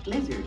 Blizzard.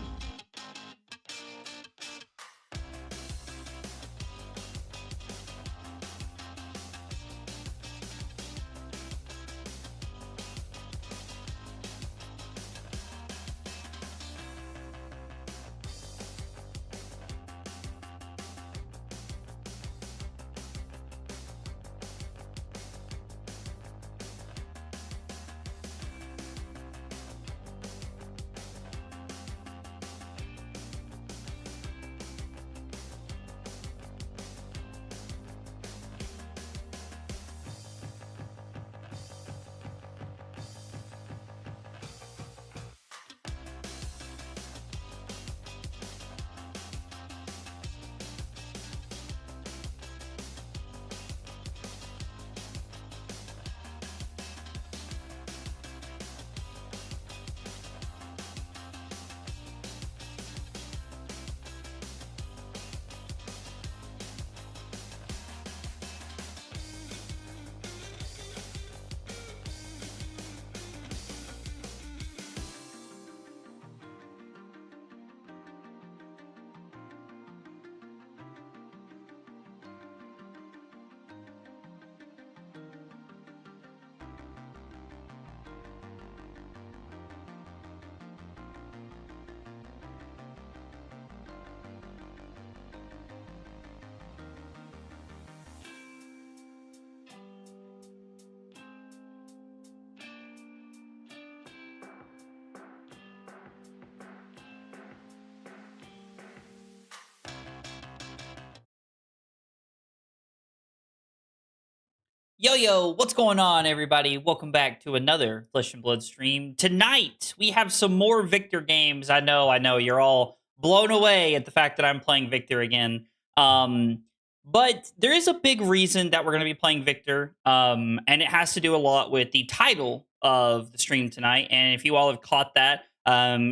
Yo, what's going on, everybody? Welcome back to another Flesh and Blood stream. Tonight, we have some more Victor games. I know, you're all blown away at the fact that I'm playing Victor again. But there is a big reason that we're going to be playing Victor, and it has to do a lot with the title of the stream tonight. And if you all have caught that,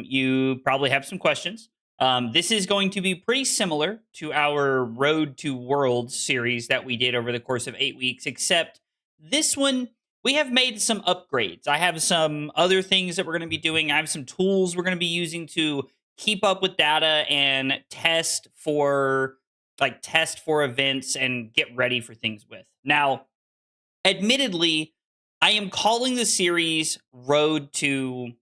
you probably have some questions. This is going to be pretty similar to our Road to Worlds series that we did over the course of 8 weeks, except this one, we have made some upgrades. I have some other things that we're going to be doing. I have some tools we're going to be using to keep up with data and test for events and get ready for things with. Now, admittedly, I am calling the series Road to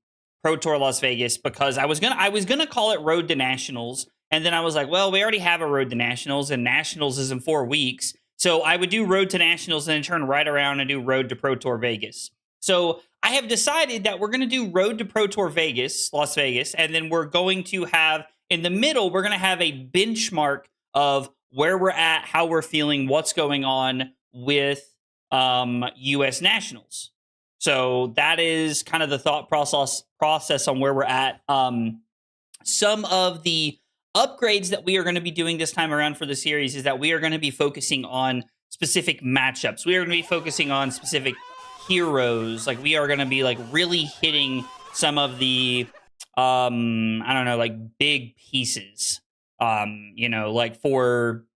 Pro Tour Las Vegas because I was gonna call it Road to Nationals, and then I was like, well, we already have a Road to Nationals, and Nationals is in 4 weeks, so I would do Road to Nationals and then turn right around and do Road to Pro Tour Vegas. So I have decided that we're gonna do Road to Pro Tour Vegas, Las Vegas, and then we're going to have in the middle, we're gonna have a benchmark of where we're at, how we're feeling, what's going on with U.S. Nationals. So that is kind of the thought process on where we're at. Some of the upgrades that we are going to be doing this time around for the series is that we are going to be focusing on specific matchups. We are going to be focusing on specific heroes. Like we are going to be like really hitting some of the big pieces. Like for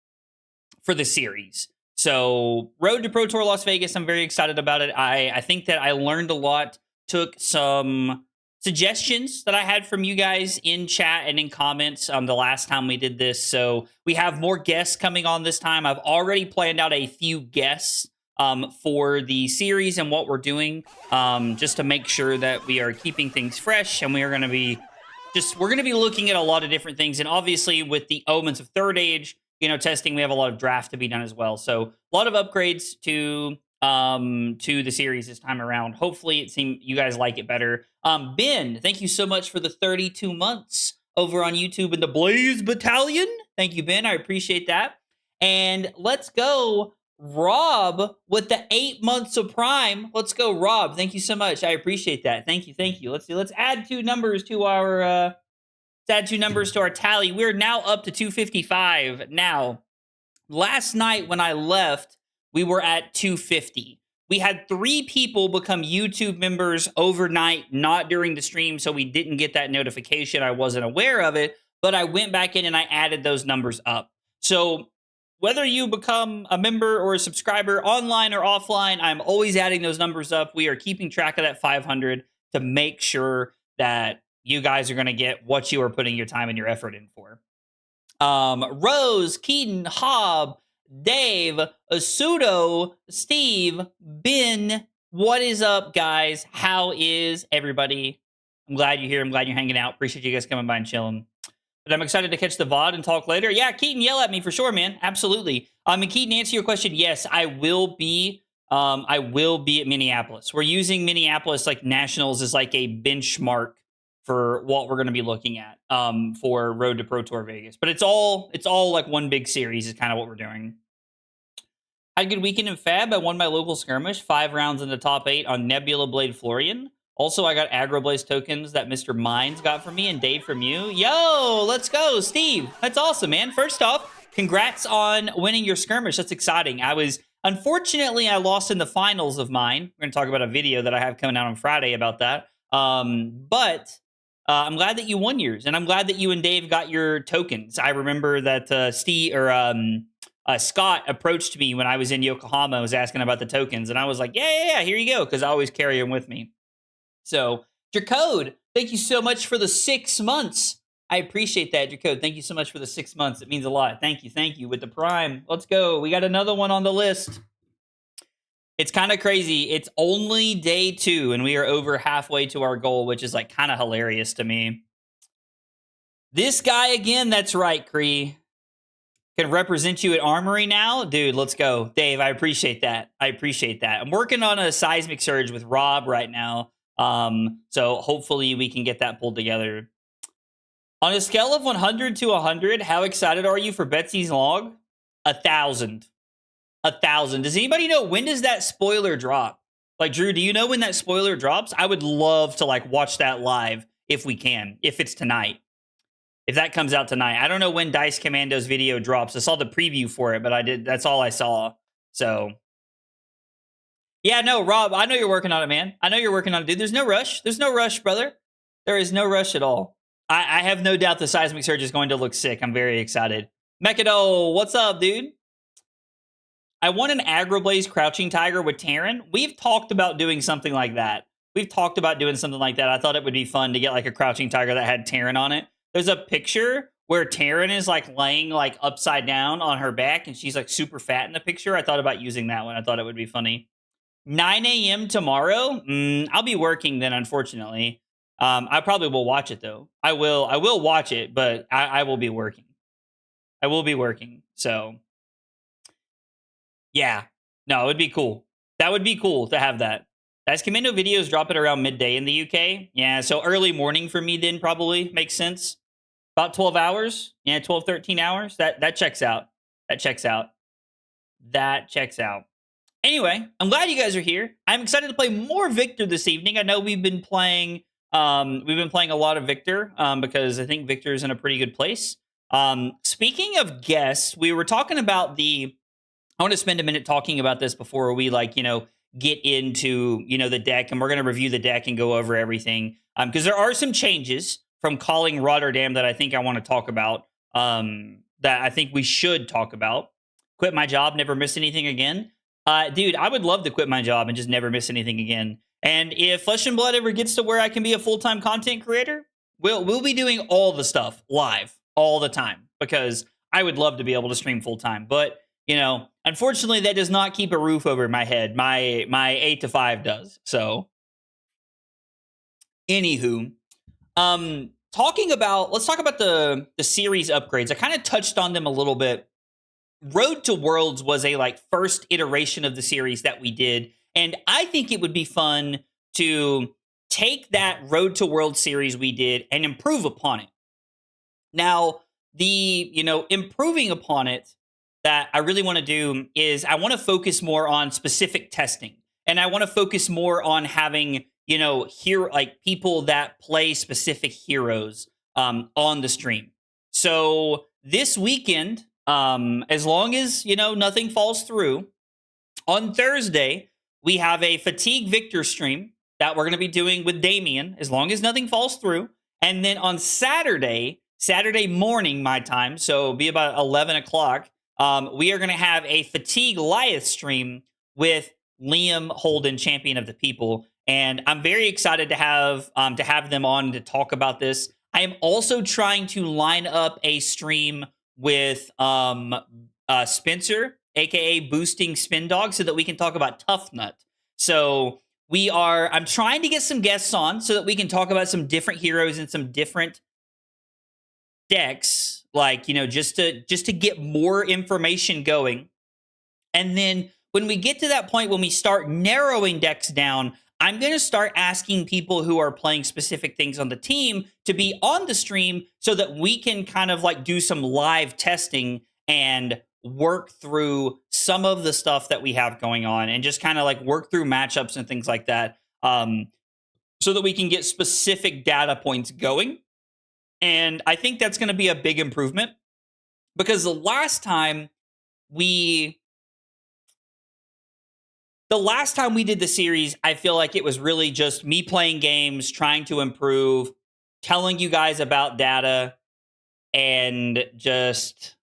the series. So, Road to Pro Tour Las Vegas, I'm very excited about it. I think that I learned a lot, took some suggestions that I had from you guys in chat and in comments the last time we did this. So, we have more guests coming on this time. I've already planned out a few guests for the series and what we're doing, just to make sure that we are keeping things fresh, and we are going to be looking at a lot of different things. And obviously with the Omens of Third Age, testing, we have a lot of draft to be done as well. So a lot of upgrades to the series this time around. Hopefully you guys like it better. Ben, thank you so much for the 32 months over on YouTube in the Blaze Battalion. Thank you, Ben. I appreciate that. And let's go Rob with the 8 months of Prime. Let's go, Rob. Thank you so much. I appreciate that. Thank you. Thank you. Let's see. Let's add two numbers to our tally. We're now up to 255. Now, last night when I left, we were at 250. We had 3 people become YouTube members overnight, not during the stream, so we didn't get that notification. I wasn't aware of it, but I went back in and I added those numbers up. So whether you become a member or a subscriber, online or offline, I'm always adding those numbers up. We are keeping track of that 500 to make sure that you guys are going to get what you are putting your time and your effort in for. Rose, Keaton, Hobb, Dave, Asudo, Steve, Ben, what is up, guys? How is everybody? I'm glad you're here. I'm glad you're hanging out. Appreciate you guys coming by and chilling. But I'm excited to catch the VOD and talk later. Yeah, Keaton, yell at me for sure, man. Absolutely. And Keaton, answer your question. Yes, I will be at Minneapolis. We're using Minneapolis like nationals as like a benchmark for what we're going to be looking at for Road to Pro Tour Vegas. But it's all like one big series is kind of what we're doing. Had a good weekend in Fab. I won my local skirmish, 5 rounds in the top 8 on Nebula Blade Florian. Also, I got Agroblaze tokens that Mr. Mines got from me and Dave from you. Yo, let's go, Steve. That's awesome, man. First off, congrats on winning your skirmish. That's exciting. Unfortunately, I lost in the finals of mine. We're going to talk about a video that I have coming out on Friday about that. But I'm glad that you won yours, and I'm glad that you and Dave got your tokens. I remember that Scott approached me when I was in Yokohama and was asking about the tokens, and I was like, yeah, here you go, because I always carry them with me. So, Dracode, thank you so much for the 6 months. I appreciate that, Dracode. Thank you so much for the 6 months. It means a lot. Thank you. With the Prime, let's go. We got another one on the list. It's kind of crazy. It's only day 2, and we are over halfway to our goal, which is like kind of hilarious to me. This guy again, that's right, Cree. Can represent you at Armory now? Dude, let's go. Dave, I appreciate that. I'm working on a seismic surge with Rob right now. So hopefully we can get that pulled together. On a scale of 100 to 100, how excited are you for Betsy's log? 1,000. 1,000. Does anybody know when does that spoiler drop? Like, Drew, do you know when that spoiler drops? I would love to like watch that live if we can, if it's tonight. If that comes out tonight. I don't know when Dice Commando's video drops. I saw the preview for it, but that's all I saw. So yeah, no, Rob, I know you're working on it, man. I know you're working on it, dude. There's no rush. There's no rush, brother. There is no rush at all. I have no doubt the seismic surge is going to look sick. I'm very excited. Mechado, what's up, dude? I want an Agroblaze Crouching Tiger with Terran. We've talked about doing something like that. I thought it would be fun to get like a Crouching Tiger that had Terran on it. There's a picture where Terran is like laying like upside down on her back and she's like super fat in the picture. I thought about using that one. I thought it would be funny. 9 a.m. tomorrow? I'll be working then, unfortunately. I probably will watch it, though. I will watch it, but I will be working. So, yeah. No, it would be cool. That would be cool to have that. Dice Commando videos drop it around midday in the UK. Yeah, so early morning for me then probably makes sense. About 12 hours. Yeah, 12, 13 hours. That checks out. That checks out. Anyway, I'm glad you guys are here. I'm excited to play more Victor this evening. I know we've been playing a lot of Victor because I think Victor is in a pretty good place. Speaking of guests, we were talking about I want to spend a minute talking about this before we get into the deck, and we're going to review the deck and go over everything because there are some changes from calling Rotterdam that I think I want to talk about that I think we should talk about. Quit my job, never miss anything again. Dude, I would love to quit my job and just never miss anything again. And if Flesh and Blood ever gets to where I can be a full-time content creator, we'll be doing all the stuff live all the time because I would love to be able to stream full-time. But, unfortunately, that does not keep a roof over my head. My 8 to 5 does. So, anywho, let's talk about the series upgrades. I kind of touched on them a little bit. Road to Worlds was a first iteration of the series that we did, and I think it would be fun to take that Road to World series we did and improve upon it. Now, the improving upon it that I really want to do is I want to focus more on specific testing, and I want to focus more on having here people that play specific heroes on the stream. So this weekend, as long as nothing falls through, on Thursday we have a Fatigue Victor stream that we're going to be doing with Damien, as long as nothing falls through. And then on Saturday morning, my time, so it'll be about 11 o'clock, we are going to have a Fatigue Lyeth stream with Liam Holden, Champion of the People. And I'm very excited to have them on to talk about this. I am also trying to line up a stream with Spencer, aka Boosting Spin Dog, so that we can talk about Tough Nut. So I'm trying to get some guests on so that we can talk about some different heroes and some different decks, just to get more information going. And then when we get to that point, when we start narrowing decks down, I'm going to start asking people who are playing specific things on the team to be on the stream so that we can kind of do some live testing and work through some of the stuff that we have going on, and just kind of work through matchups and things like that, so that we can get specific data points going. And I think that's going to be a big improvement, because the last time we did the series, I feel like it was really just me playing games, trying to improve, telling you guys about data, and just,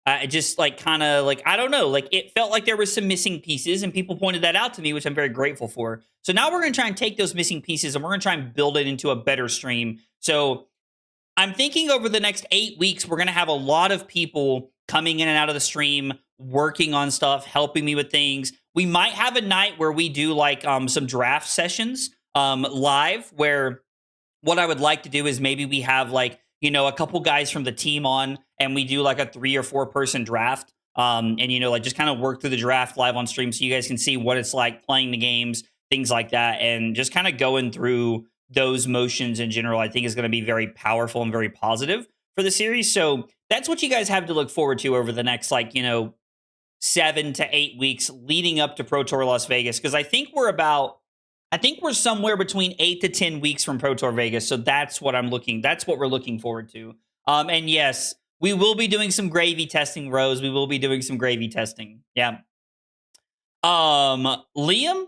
I don't know, it felt like there were some missing pieces, and people pointed that out to me, which I'm very grateful for. So now we're going to try and take those missing pieces and we're going to try and build it into a better stream. So I'm thinking over the next 8 weeks, we're going to have a lot of people coming in and out of the stream, working on stuff, helping me with things. We might have a night where we do some draft sessions live, where what I would like to do is maybe we have a couple guys from the team on, and we do a 3 or 4 person draft. And just kind of work through the draft live on stream so you guys can see what it's like playing the games, things like that, and just kind of going through those motions in general, I think is going to be very powerful and very positive for the series. So that's what you guys have to look forward to over the next 7 to 8 weeks leading up to Pro Tour Las Vegas, because I think we're somewhere between 8 to 10 weeks from Pro Tour Vegas. So that's what we're looking forward to. And yes, we will be doing some gravy testing, Rose. We will be doing some gravy testing. Yeah. Liam.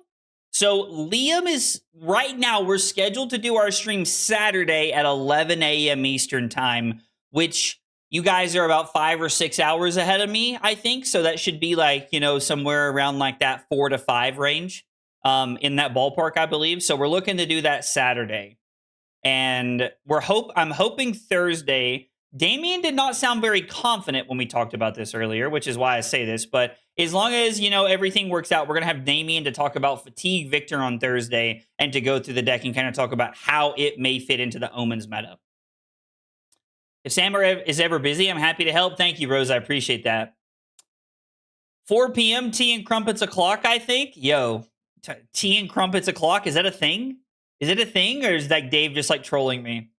So Liam is right now, we're scheduled to do our stream Saturday at 11 a.m. Eastern time, which you guys are about 5 or 6 hours ahead of me, I think. So that should be somewhere around that 4 to 5 range, in that ballpark, I believe. So we're looking to do that Saturday. And I'm hoping Thursday. Damien did not sound very confident when we talked about this earlier, which is why I say this. But as long as, everything works out, we're going to have Damien to talk about Fatigue Victor on Thursday and to go through the deck and kind of talk about how it may fit into the Omens meta. If Sam is ever busy, I'm happy to help. Thank you, Rose. I appreciate that. 4 p.m. tea and crumpets o'clock, I think. Yo, tea and crumpets o'clock. Is that a thing? Is it a thing, or is Dave just trolling me?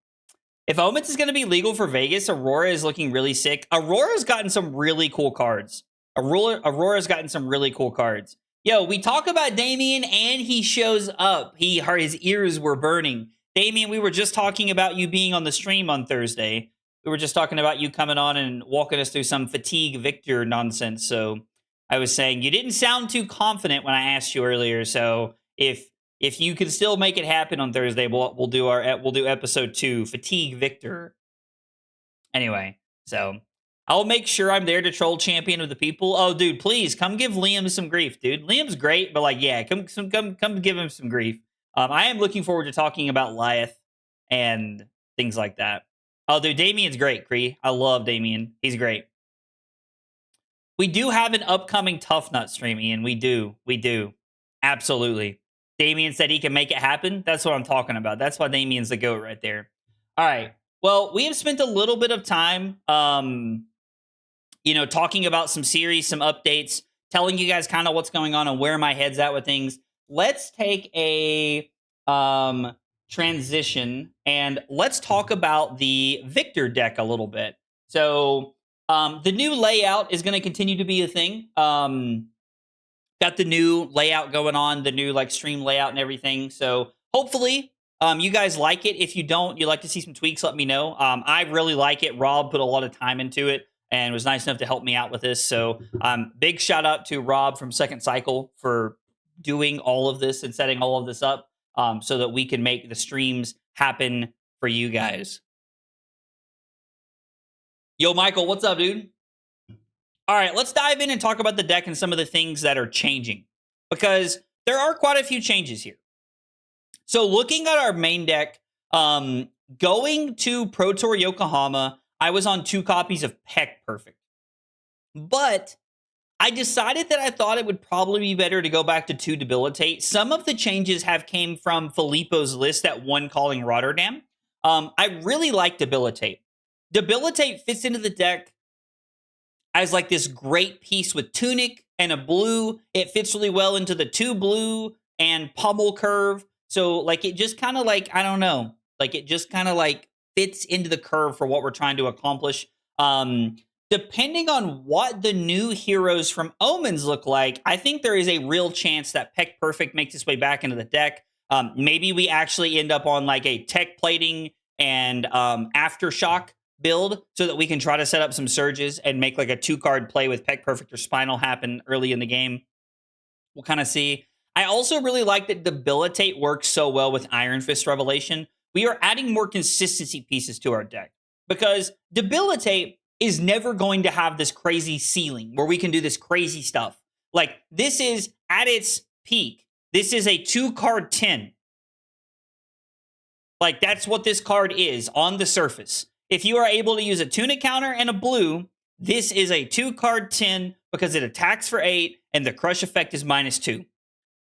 If Omens is going to be legal for Vegas, Aurora is looking really sick. Aurora's gotten some really cool cards. Aurora's gotten some really cool cards. Yo, we talk about Damien and he shows up. His ears were burning. Damien, we were just talking about you being on the stream on Thursday. We were just talking about you coming on and walking us through some Fatigue Victor nonsense. So I was saying you didn't sound too confident when I asked you earlier. So if you can still make it happen on Thursday, we'll do episode 2, Fatigue Victor. Anyway, so I'll make sure I'm there to troll Champion of the People. Oh, dude, please come give Liam some grief, dude. Liam's great, but come give him some grief. I am looking forward to talking about Lyeth and things like that. Oh, dude, Damien's great, Cree. I love Damien. He's great. We do have an upcoming Tough Nut stream, Ian. We do. Absolutely. Damien said he can make it happen. That's what I'm talking about. That's why Damien's the GOAT right there. All right. Well, we have spent a little bit of time, talking about some series, some updates, telling you guys kind of what's going on and where my head's at with things. Let's take a transition and let's talk about the Victor deck a little bit. So the new layout is going to continue to be a thing. Got the new layout going on, the new stream layout and everything. So hopefully you guys like it. If you don't, you'd like to see some tweaks, let me know. I really like it. Rob put a lot of time into it and was nice enough to help me out with this. So big shout out to Rob from Second Cycle for doing all of this and setting all of this up so that we can make the streams happen for you guys. Yo, Michael, what's up, dude? All right, let's dive in and talk about the deck and some of the things that are changing, because there are quite a few changes here. So looking at our main deck, going to Pro Tour Yokohama, I was on 2 copies of Peck Perfect. But I decided that I thought it would probably be better to go back to 2 Debilitate. Some of the changes have came from Filippo's list at 1 Calling Rotterdam. I really like Debilitate. Debilitate fits into the deck as this great piece with Tunic and a blue. It fits really well into the 2 blue and Pummel Curve. So it just kind of I don't know. It just kind of fits into the curve for what we're trying to accomplish. Depending on what the new heroes from Omens look like, I think there is a real chance that Peck Perfect makes its way back into the deck. Maybe we actually end up on a Tech Plating and Aftershock build so that we can try to set up some surges and make a 2-card play with Peck Perfect or Spinal happen early in the game. We'll kind of see. I also really like that Debilitate works so well with Iron Fist Revelation. We are adding more consistency pieces to our deck because Debilitate is never going to have this crazy ceiling where we can do this crazy stuff. This is at its peak. This is a 2-card 10. That's what this card is on the surface. If you are able to use a Tunic counter and a blue, this is a 2-card 10 because it attacks for 8 and the crush effect is -2.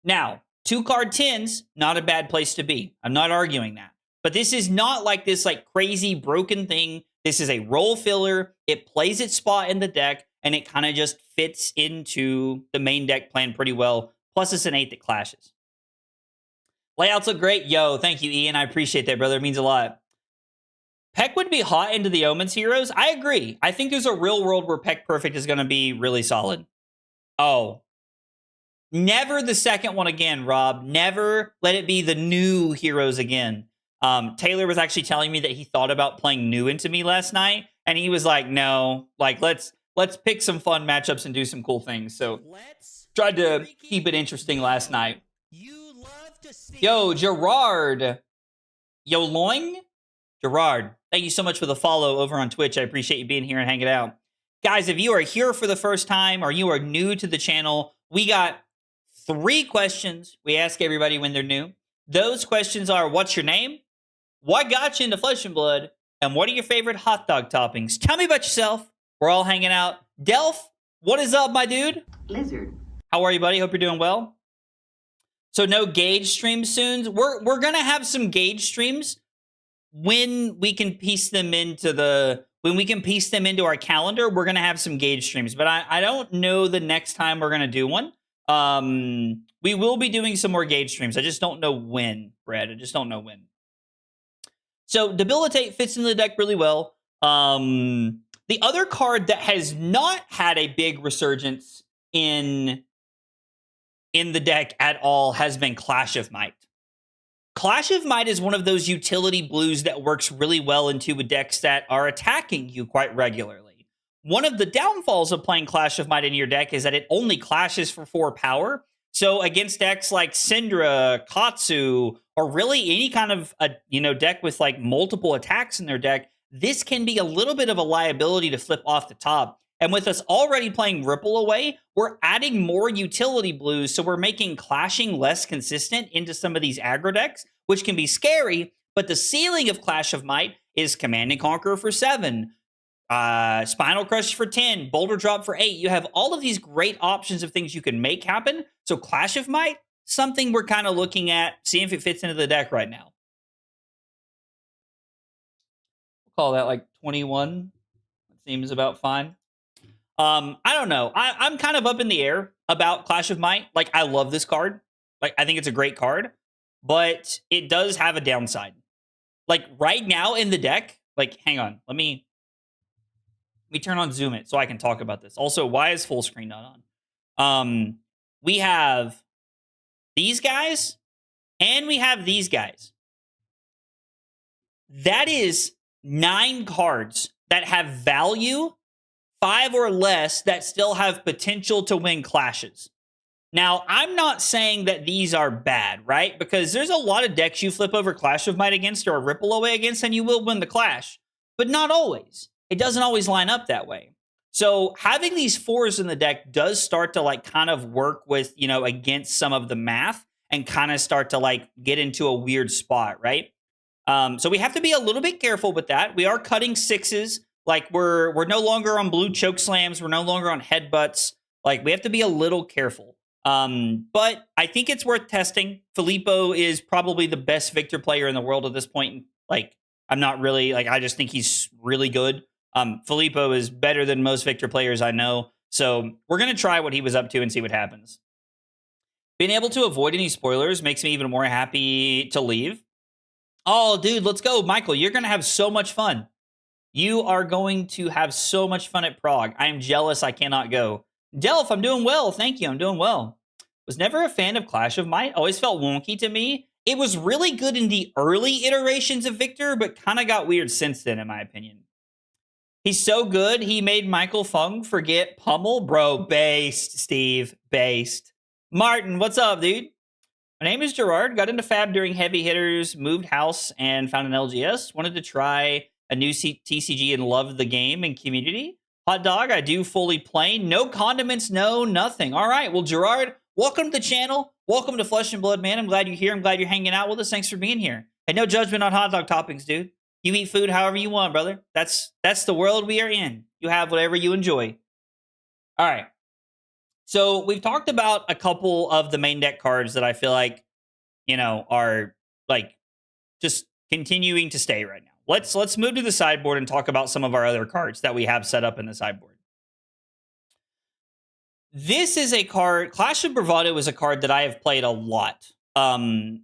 Now, 2-card 10s, not a bad place to be. I'm not arguing that. But this is not this crazy broken thing. This is a role filler. It plays its spot in the deck and it kind of just fits into the main deck plan pretty well. Plus it's an 8 that clashes. Layouts look great. Yo, thank you, Ian. I appreciate that, brother. It means a lot. Peck would be hot into the Omens heroes. I agree. I think there's a real world where Peck Perfect is going to be really solid. Oh. Never the second one again, Rob. Never let it be the new heroes again. Taylor was actually telling me that he thought about playing new into me last night, and he was like, no, let's pick some fun matchups and do some cool things. So tried to keep it interesting last night. Yo, Gerard. Yo, Loing? Gerard, thank you so much for the follow over on Twitch. I appreciate you being here and hanging out. Guys, if you are here for the first time or you are new to the channel, we got 3 questions we ask everybody when they're new. Those questions are, what's your name? What got you into Flesh and Blood? And what are your favorite hot dog toppings? Tell me about yourself. We're all hanging out. Delph, what is up, my dude? Lizard. How are you, buddy? Hope you're doing well. So no Gauge streams soon. We're going to have some Gauge streams when we can piece them into our calendar. We're going to have some Gauge streams, but I don't know the next time we're going to do one. We will be doing some more Gauge streams. I just don't know when, Brad. I just don't know when. So Debilitate fits into the deck really well. The other card that has not had a big resurgence in the deck at all has been Clash of Might. Clash of Might is one of those utility blues that works really well into decks that are attacking you quite regularly. One of the downfalls of playing Clash of Might in your deck is that it only clashes for 4 power. So against decks like Syndra, Katsu, or really any kind of deck with multiple attacks in their deck, this can be a little bit of a liability to flip off the top. And with us already playing Ripple Away, we're adding more utility blues, so we're making clashing less consistent into some of these aggro decks, which can be scary, but the ceiling of Clash of Might is Command and Conquer for 7, Spinal Crush for 10, Boulder Drop for 8. You have all of these great options of things you can make happen. So Clash of Might, something we're kind of looking at, seeing if it fits into the deck right now. We'll call that like 21. That seems about fine. I don't know. I'm kind of up in the air about Clash of Might. Like, I love this card. Like, I think it's a great card, but it does have a downside. Like, right now in the deck, like, hang on. Let me turn on Zoom it so I can talk about this. Also, why is full screen not on? We have these guys and we have these guys. That is 9 cards that have value, 5 or less, that still have potential to win clashes. Now, I'm not saying that these are bad, right? Because there's a lot of decks you flip over Clash of Might against or Ripple Away against, and you will win the clash. But not always. It doesn't always line up that way. So having these 4s in the deck does start to like kind of work with, you know, against some of the math and kind of start to like get into a weird spot, right? So we have to be a little bit careful with that. We are cutting 6s. Like we're no longer on blue choke slams. We're no longer on headbutts. Like we have to be a little careful. But I think it's worth testing. Filippo is probably the best Victor player in the world at this point. Like I'm not really like, I just think he's really good. Filippo is better than most Victor players I know. So we're going to try what he was up to and see what happens. Being able to avoid any spoilers makes me even more happy to leave. Oh, dude, let's go. Michael, you're going to have so much fun. You are going to have so much fun at Prague. I am jealous I cannot go. Delph, I'm doing well. Thank you. I'm doing well. Was never a fan of Clash of Might. Always felt wonky to me. It was really good in the early iterations of Victor, but kind of got weird since then, in my opinion. He's so good, he made Michael Fung forget Pummel. Bro, based, Steve. Based. Martin, what's up, dude? My name is Gerard. Got into Fab during Heavy Hitters, moved house, and found an LGS. Wanted to try a new TCG and loved the game and community. Hot dog, I do fully plain. No condiments, no nothing. All right, well, Gerard, welcome to the channel. Welcome to Flesh and Blood, man. I'm glad you're here. I'm glad you're hanging out with us. Thanks for being here. And no judgment on hot dog toppings, dude. You eat food however you want, brother. That's the world we are in. You have whatever you enjoy. All right. So we've talked about a couple of the main deck cards that I feel like, you know, are like just continuing to stay right now. Let's move to the sideboard and talk about some of our other cards that we have set up in the sideboard. This is a card, Clash of Bravado is a card that I have played a lot. And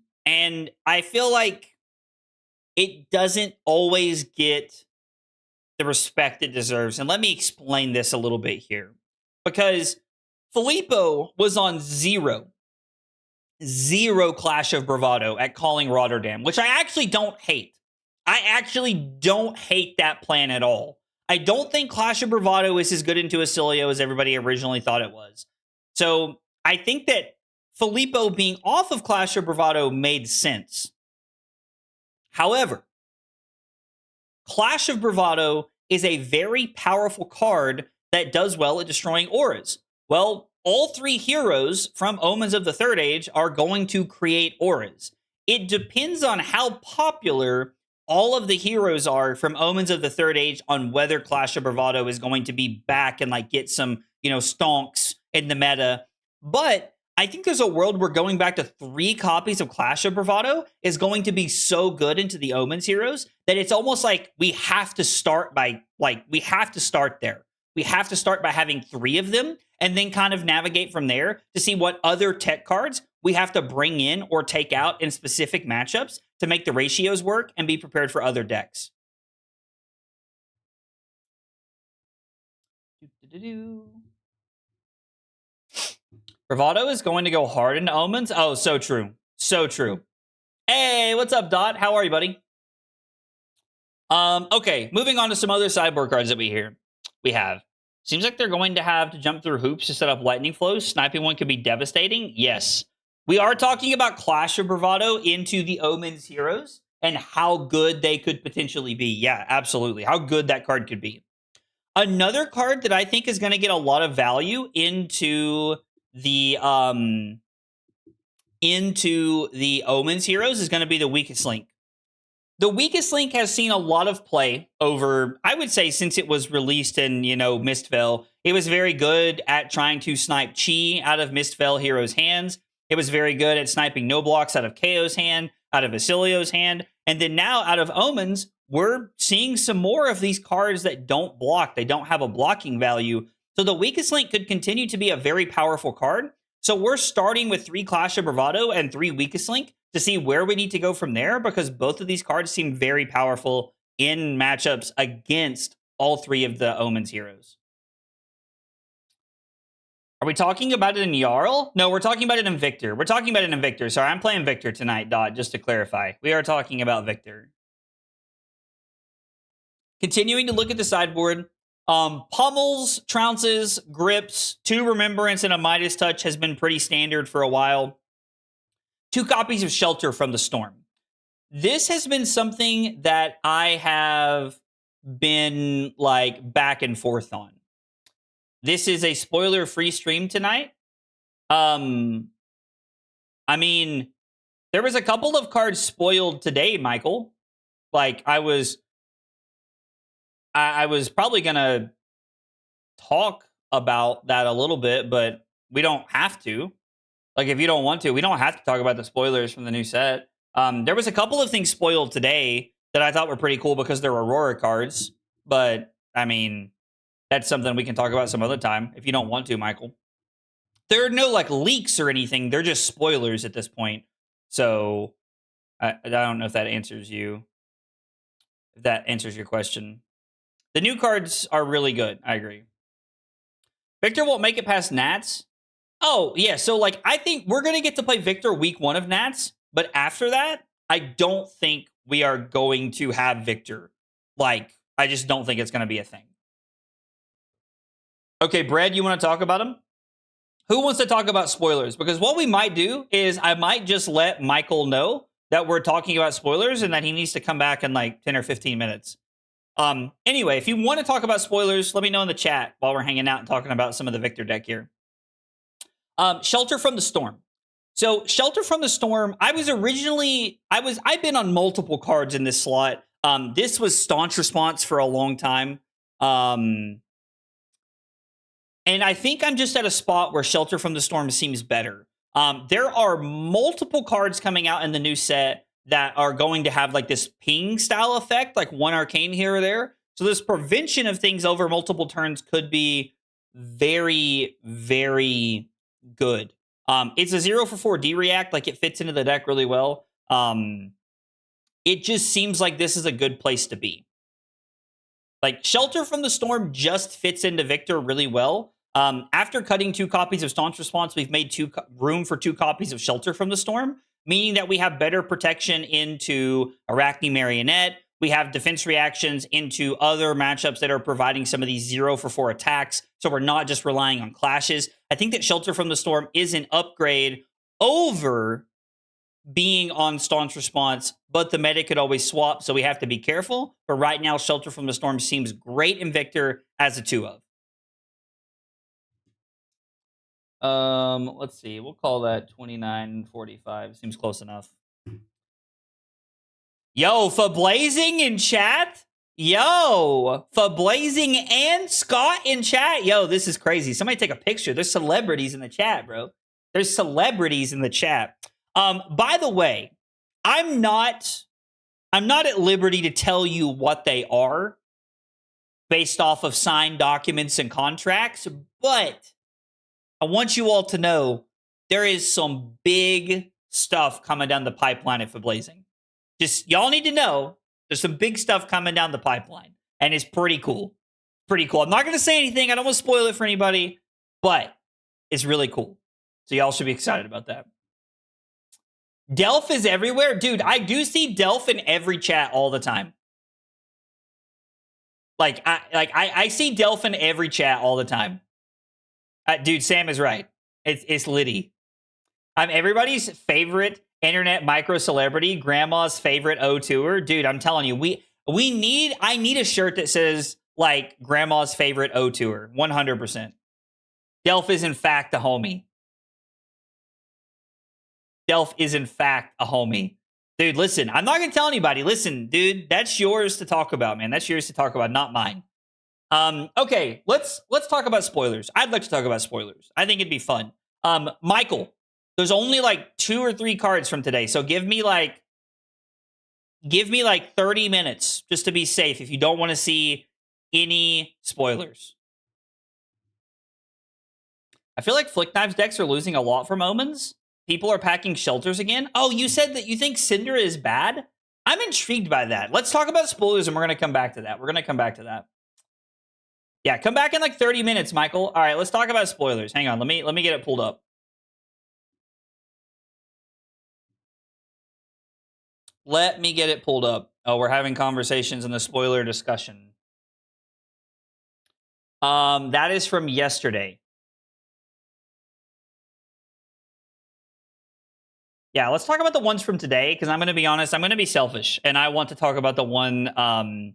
I feel like it doesn't always get the respect it deserves. And let me explain this a little bit here. Because Filippo was on zero Clash of Bravado at Calling Rotterdam, which I actually don't hate. I actually don't hate that plan at all. I don't think Clash of Bravado is as good into Asilio as everybody originally thought it was. So I think that Filippo being off of Clash of Bravado made sense. However, Clash of Bravado is a very powerful card that does well at destroying auras. Well, all 3 heroes from Omens of the Third Age are going to create auras. It depends on how popular all of the heroes are from Omens of the Third Age on whether Clash of Bravado is going to be back and like get some, you know, stonks in the meta. But I think there's a world where going back to 3 copies of Clash of Bravado is going to be so good into the Omens heroes that it's almost like we have to start by, like, we have to start there. We have to start by having 3 of them and then kind of navigate from there to see what other tech cards we have to bring in or take out in specific matchups to make the ratios work and be prepared for other decks. Bravado is going to go hard into Omens. Oh, so true. So true. Hey, what's up, Dot? How are you, buddy? Okay, moving on to some other sideboard cards that we have. Seems like they're going to have to jump through hoops to set up lightning flows. Sniping one could be devastating. Yes. We are talking about Clash of Bravado into the Omens heroes and how good they could potentially be. Yeah, absolutely. How good that card could be. Another card that I think is going to get a lot of value into the Omens heroes is going to be the Weakest Link. The Weakest Link has seen a lot of play over, I would say, since it was released in, Mistveil. It was very good at trying to snipe Chi out of Mistveil Hero's hands. It was very good at sniping no blocks out of KO's hand, out of Vasilio's hand. And then now out of Omens, we're seeing some more of these cards that don't block. They don't have a blocking value. So the Weakest Link could continue to be a very powerful card. So we're starting with 3 Clash of Bravado and 3 Weakest Link to see where we need to go from there, because both of these cards seem very powerful in matchups against all 3 of the Omens heroes. Are we talking about it in Jarl? No, we're talking about it in Victor. We're talking about it in Victor. Sorry, I'm playing Victor tonight, Dot, just to clarify. We are talking about Victor. Continuing to look at the sideboard, pummels, trounces, grips, 2 Remembrance, and a Midas Touch has been pretty standard for a while. 2 copies of Shelter from the Storm. This has been something that I have been back and forth on. This is a spoiler-free stream tonight. I mean, there was a couple of cards spoiled today, Michael. I was probably gonna talk about that a little bit, but we don't have to. If you don't want to, we don't have to talk about the spoilers from the new set. There was a couple of things spoiled today that I thought were pretty cool because they're Aurora cards. But, I mean, that's something we can talk about some other time if you don't want to, Michael. There are no, leaks or anything. They're just spoilers at this point. So, I don't know if that answers you. If that answers your question. The new cards are really good. I agree. Victor won't make it past Nats. Oh, yeah. So, I think we're going to get to play Victor week 1 of Nats. But after that, I don't think we are going to have Victor. I just don't think it's going to be a thing. Okay, Brad, you want to talk about him? Who wants to talk about spoilers? Because what we might do is I might just let Michael know that we're talking about spoilers and that he needs to come back in 10 or 15 minutes. Anyway, if you want to talk about spoilers, let me know in the chat while we're hanging out and talking about some of the Victor deck here. Shelter from the Storm. So Shelter from the Storm, I've been on multiple cards in this slot. This was Staunch Response for a long time. And I think I'm just at a spot where Shelter from the Storm seems better. There are multiple cards coming out in the new set that are going to have this ping style effect, 1 arcane here or there. So this prevention of things over multiple turns could be very, very good. It's a 0-for-4 D-React. It fits into the deck really well. It just seems like this is a good place to be. Shelter from the Storm just fits into Victor really well. After cutting 2 copies of Staunch Response, we've made room for 2 copies of Shelter from the Storm, meaning that we have better protection into Arachne Marionette. We have defense reactions into other matchups that are providing some of these 0-for-4 attacks. So we're not just relying on clashes. I think that Shelter from the Storm is an upgrade over being on Staunch Response, but the meta could always swap, so we have to be careful. But right now, Shelter from the Storm seems great in Victor as a 2 of. Let's see. We'll call that 2945. Seems close enough. Yo, Fablazing in chat? Yo, Fablazing and Scott in chat? Yo, this is crazy. Somebody take a picture. There's celebrities in the chat, bro. There's celebrities in the chat. By the way, I'm not at liberty to tell you what they are based off of signed documents and contracts, but I want you all to know there is some big stuff coming down the pipeline at Fablazing. Just, y'all need to know there's some big stuff coming down the pipeline, and it's pretty cool. Pretty cool. I'm not going to say anything. I don't want to spoil it for anybody, but it's really cool. So y'all should be excited about that. Delph is everywhere. Dude, I do see Delph in every chat all the time. I see Delph in every chat all the time. Dude, Sam is right. It's Liddy. I'm everybody's favorite internet micro celebrity, grandma's favorite O2er. Dude, I'm telling you, I need a shirt that says grandma's favorite O2er. 100%. Delph is in fact a homie. Delph is in fact a homie. Dude, listen, I'm not going to tell anybody. Listen, dude, that's yours to talk about, man. That's yours to talk about, not mine. Okay, let's talk about spoilers. I'd like to talk about spoilers. I think it'd be fun. Michael, there's only like 2 or 3 cards from today, so give me like 30 minutes just to be safe if you don't want to see any spoilers. I feel like Flick Knives decks are losing a lot from Omens. People are packing shelters again. Oh, you said that you think Cinder is bad? I'm intrigued by that. Let's talk about spoilers, and we're going to come back to that. Yeah, come back in like 30 minutes, Michael. All right, let's talk about spoilers. Hang on, let me get it pulled up. Let me get it pulled up. Oh, we're having conversations in the spoiler discussion. That is from yesterday. Yeah, let's talk about the ones from today, because I'm going to be honest, I'm going to be selfish, and I want to talk about the one. I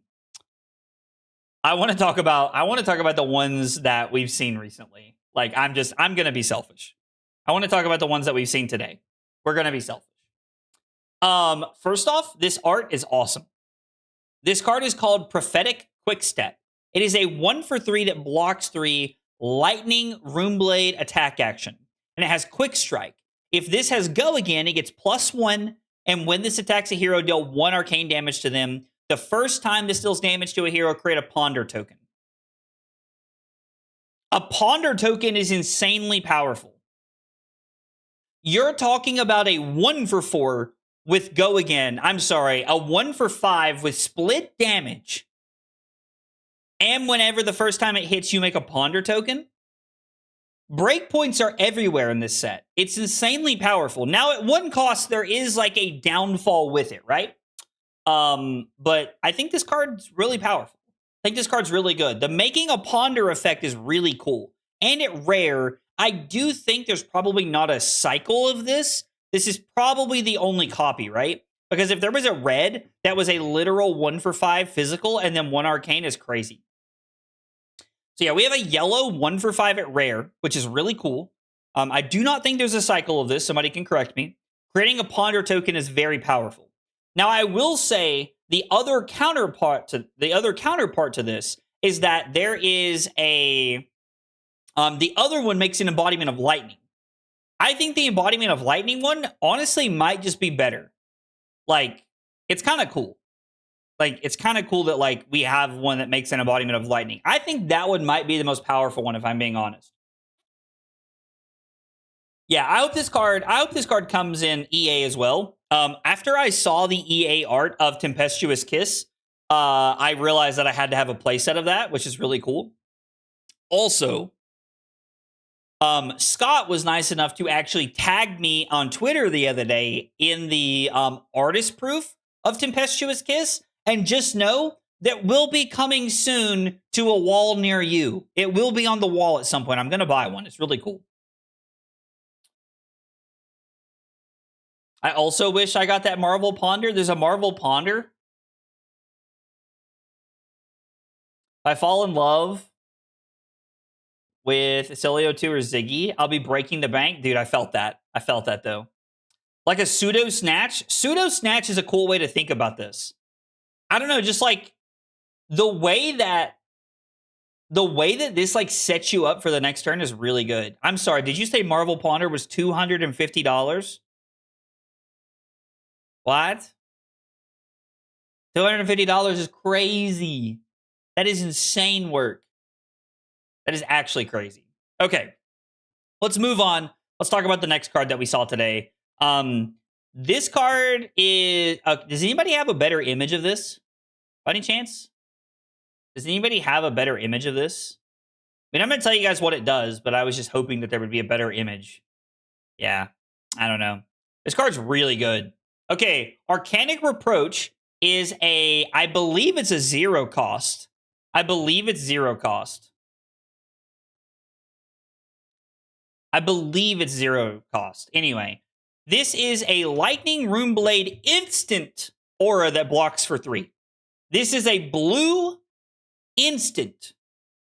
want to talk about the ones that we've seen recently. Like, I'm going to be selfish. I want to talk about the ones that we've seen today. We're going to be selfish. First off, this art is awesome. This card is called Prophetic Quickstep. It is a 1/3 that blocks 3 Lightning Runeblade attack action, and it has Quick Strike. If this has Go again, it gets +1, and when this attacks a hero, deal 1 arcane damage to them. The first time this deals damage to a hero, create a Ponder token. A Ponder token is insanely powerful. You're talking about a 1/4 with Go again. I'm sorry, a 1/5 with split damage. And whenever the first time it hits, you make a Ponder token. Breakpoints are everywhere in this set. It's insanely powerful. Now, at 1 cost, there is like a downfall with it, right? But I think this card's really powerful. I think this card's really good. The making a Ponder effect is really cool. And at rare, I do think there's probably not a cycle of this. This is probably the only copy, right? Because if there was a red that was a literal 1/5 physical and then 1 arcane, is crazy. So yeah, we have a yellow 1/5 at rare, which is really cool. I do not think there's a cycle of this. Somebody can correct me. Creating a Ponder token is very powerful. Now, I will say the other counterpart to this is that there is a the other one makes an embodiment of lightning. I think the embodiment of lightning one honestly might just be better. Like, it's kind of cool. Like, it's kind of cool that, like, we have one that makes an embodiment of lightning. I think that one might be the most powerful one, if I'm being honest. Yeah, I hope this card comes in EA as well. After I saw the EA art of Tempestuous Kiss, I realized that I had to have a playset of that, which is really cool. Also, Scott was nice enough to actually tag me on Twitter the other day in the artist proof of Tempestuous Kiss. And just know that will be coming soon to a wall near you. It will be on the wall at some point. I'm going to buy one. It's really cool. I also wish I got that Marvel Ponder. There's a Marvel Ponder. If I fall in love with Celio 2 or Ziggy, I'll be breaking the bank. Dude, I felt that. I felt that, though. Like a pseudo snatch. Pseudo snatch is a cool way to think about this. I don't know, just like the way that this like sets you up for the next turn is really good. I'm sorry, did you say Marvel Ponder was $250? What? $250 is crazy. That is insane work. That is actually crazy. Okay, let's move on. Let's talk about the next card that we saw today. This card is... does anybody have a better image of this? By any chance? Does anybody have a better image of this? I mean, I'm going to tell you guys what it does, but I was just hoping that there would be a better image. Yeah, I don't know. This card's really good. Okay, Arcanic Reproach is a... I believe it's a 0 cost. I believe it's 0 cost. Anyway, this is a Lightning Runeblade instant aura that blocks for 3. This is a blue instant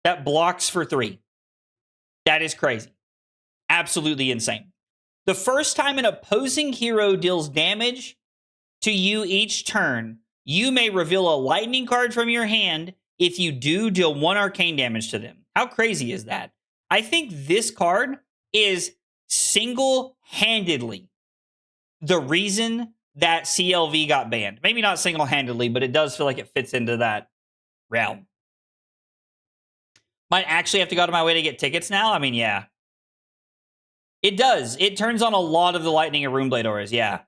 that blocks for 3. That is crazy. Absolutely insane. The first time an opposing hero deals damage to you each turn. You may reveal a lightning card from your hand. If you do, deal 1 arcane damage to them. How crazy is that? I think this card is single-handedly the reason that CLV got banned. Maybe not single-handedly, but it does feel like it fits into that realm. Might actually have to go out of my way to get tickets now? I mean, yeah. It does. It turns on a lot of the lightning and Runeblade auras, yeah.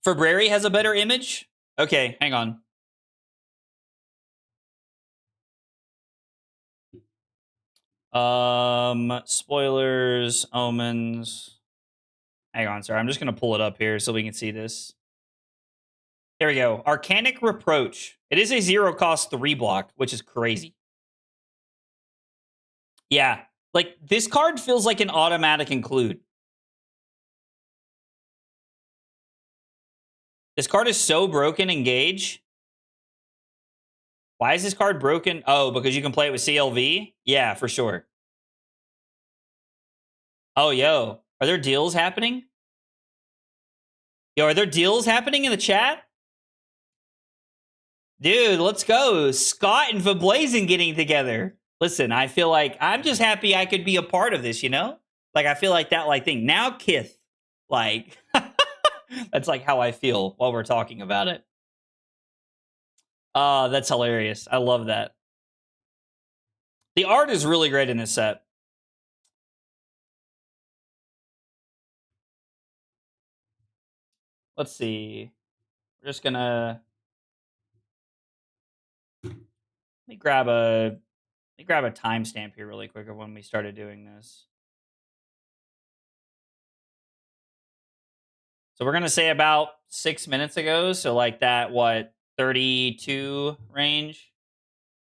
Febrari has a better image? Okay, hang on. Spoilers, Omens. Hang on, sorry. I'm just going to pull it up here so we can see this. There we go. Arcanic Reproach. It is a 0-cost 3-block, which is crazy. Yeah. Like, this card feels like an automatic include. This card is so broken, Engage. Why is this card broken? Oh, because you can play it with CLV? Yeah, for sure. Oh, yo. Are there deals happening? Yo, are there deals happening in the chat? Dude, let's go. Scott and Bladesaint getting together. Listen, I feel like I'm just happy I could be a part of this, you know? Like, I feel like that, like, thing. Now, Kith. Like, that's like how I feel while we're talking about it. That's hilarious. I love that. The art is really great in this set. Let's see. We're just gonna let me grab a timestamp here really quick of when we started doing this. So we're gonna say about 6 minutes ago. So like that, what, 32 range?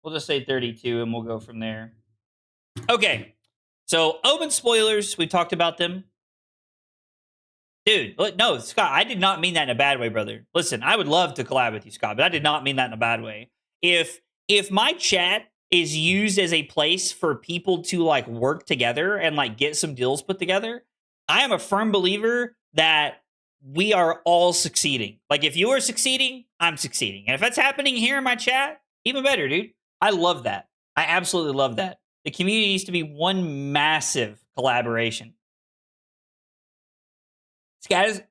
We'll just say 32 and we'll go from there. Okay. So Omen spoilers, we talked about them. Dude, no, Scott, I did not mean that in a bad way, brother. Listen, I would love to collab with you, Scott, but I did not mean that in a bad way. If my chat is used as a place for people to like work together and like get some deals put together, I am a firm believer that we are all succeeding. Like if you are succeeding, I'm succeeding. And if that's happening here in my chat, even better, dude. I love that. I absolutely love that. The community needs to be one massive collaboration. Scott is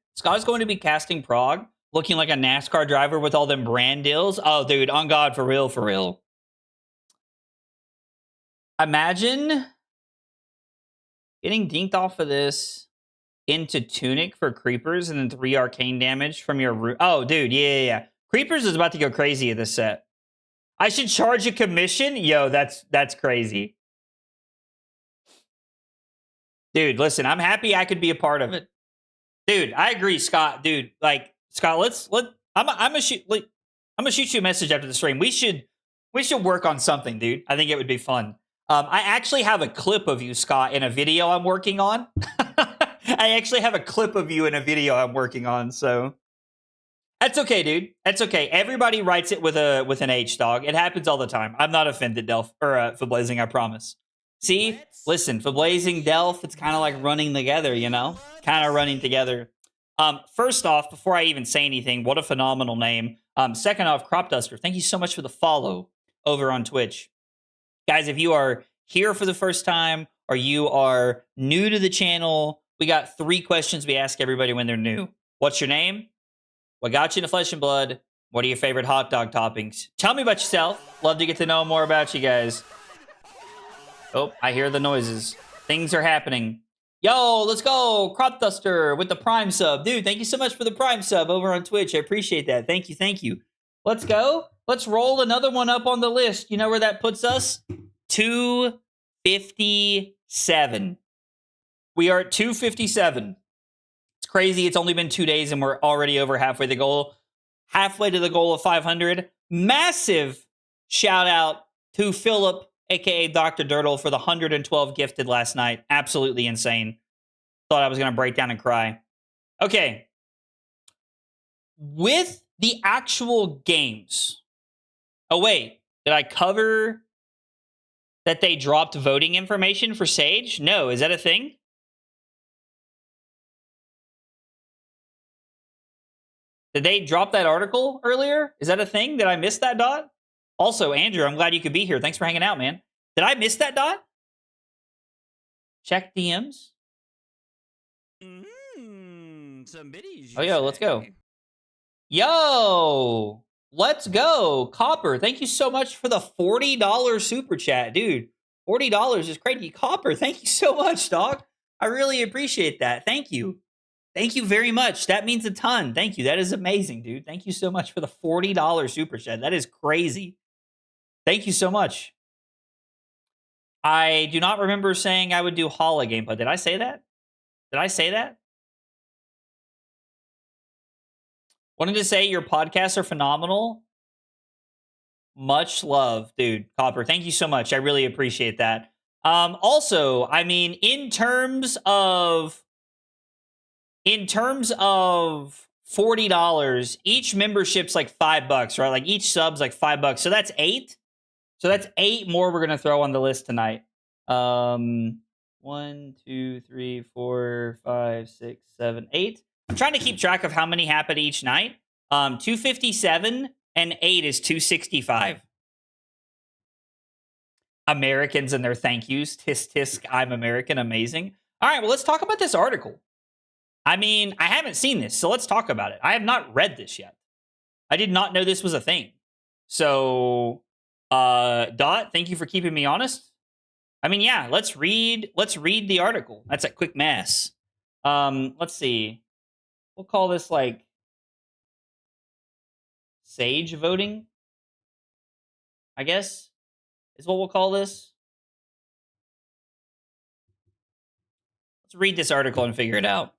going to be casting Prague, looking like a NASCAR driver with all them brand deals. Oh, dude, on God, for real, for real. Imagine getting dinked off of this into Tunic for Creepers and then 3 arcane damage from your... Oh, dude, yeah. Creepers is about to go crazy at this set. I should charge a commission? Yo, that's crazy. Dude, listen, I'm happy I could be a part of it. Dude, I agree, Scott. Dude, like Scott, I'm gonna shoot you a message after the stream. We should work on something, dude. I think it would be fun. I actually have a clip of you, Scott, in a video I'm working on. I actually have a clip of you in a video I'm working on, so that's okay, dude. That's okay. Everybody writes it with an H, dog. It happens all the time. I'm not offended, Delph, or for Blazing, I promise. See, listen, for Blazing, Delph, it's kind of like running together, you know? Kind of running together. First off, before I even say anything, what a phenomenal name. Second off, Crop Duster, thank you so much for the follow over on Twitch. Guys, if you are here for the first time or you are new to the channel, we got 3 questions we ask everybody when they're new. What's your name? What got you into Flesh and Blood? What are your favorite hot dog toppings? Tell me about yourself. Love to get to know more about you guys. Oh, I hear the noises. Things are happening. Yo, let's go. Crop Duster with the Prime sub. Dude, thank you so much for the Prime sub over on Twitch. I appreciate that. Thank you. Let's go. Let's roll another one up on the list. You know where that puts us? 257. We are at 257. It's crazy. It's only been 2 days and we're already over halfway to the goal. Halfway to the goal of 500. Massive shout out to Philip, aka Dr. Dirtle, for the 112 gifted last night. Absolutely insane. Thought I was going to break down and cry. Okay. With the actual games. Oh, wait. Did I cover that they dropped voting information for Sage? No. Is that a thing? Did they drop that article earlier? Is that a thing? Did I miss that, Dot? Also, Andrew, I'm glad you could be here. Thanks for hanging out, man. Did I miss that, Dot? Check DMs. Some biddies. Oh, yo, let's go. Yo, let's go. Copper, thank you so much for the $40 super chat, dude. $40 is crazy. Copper, thank you so much, dog. I really appreciate that. Thank you. Thank you very much. That means a ton. Thank you. That is amazing, dude. Thank you so much for the $40 super chat. That is crazy. Thank you so much. I do not remember saying I would do Hala gameplay. Did I say that? Did I say that? Wanted to say your podcasts are phenomenal. Much love, dude. Copper, thank you so much. I really appreciate that. Also, I mean, in terms of $40, each membership's like $5, right? Like each sub's like $5. So that's 8. So that's 8 more we're gonna throw on the list tonight. 1, 2, 3, 4, 5, 6, 7, 8. I'm trying to keep track of how many happen each night. 257 and 8 is 265. Americans and their thank yous. Tisk tisk, I'm American. Amazing. All right, well, let's talk about this article. I mean, I haven't seen this, so let's talk about it. I have not read this yet. I did not know this was a thing. So, Dot, thank you for keeping me honest. I mean, yeah, let's read the article. That's a quick mess. Let's see. We'll call this like sage voting, I guess, is what we'll call this. Let's read this article and figure it out.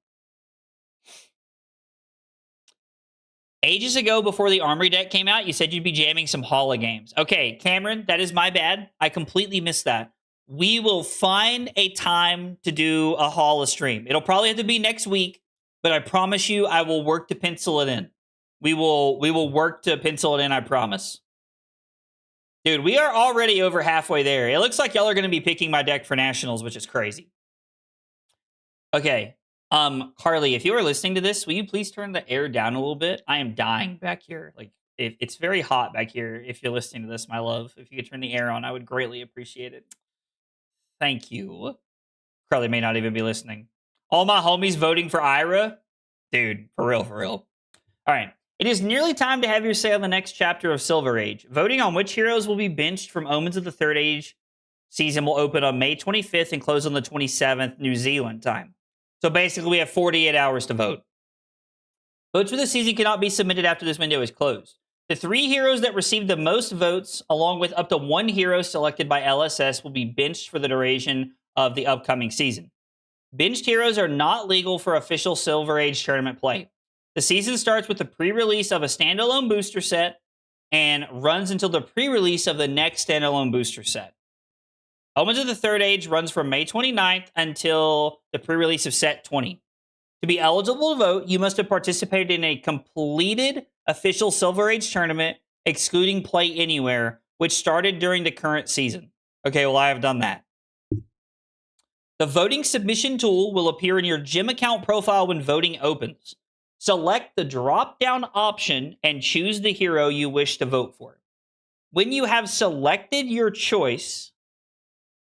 Ages ago, before the Armory deck came out, you said you'd be jamming some Hala games. Okay, Cameron, that is my bad. I completely missed that. We will find a time to do a Hala stream. It'll probably have to be next week, but I promise you I will work to pencil it in. We will work to pencil it in, I promise. Dude, we are already over halfway there. It looks like y'all are going to be picking my deck for Nationals, which is crazy. Okay. Carly, if you are listening to this, will you please turn the air down a little bit? I am dying back here. Like, it's very hot back here. If you're listening to this, my love, if you could turn the air on, I would greatly appreciate it. Thank you. Carly may not even be listening. All my homies voting for Ira? Dude, for real, for real. All right. It is nearly time to have your say on the next chapter of Silver Age. Voting on which heroes will be benched from Omens of the Third Age season will open on May 25th and close on the 27th New Zealand time. So basically, we have 48 hours to vote. Votes for the season cannot be submitted after this window is closed. The 3 heroes that received the most votes, along with up to 1 hero selected by LSS, will be benched for the duration of the upcoming season. Benched heroes are not legal for official Silver Age tournament play. The season starts with the pre-release of a standalone booster set and runs until the pre-release of the next standalone booster set. Omens of the Third Age runs from May 29th until the pre-release of set 20. To be eligible to vote, you must have participated in a completed official Silver Age tournament, excluding Play Anywhere, which started during the current season. Okay, well, I have done that. The voting submission tool will appear in your gym account profile when voting opens. Select the drop-down option and choose the hero you wish to vote for. When you have selected your choice,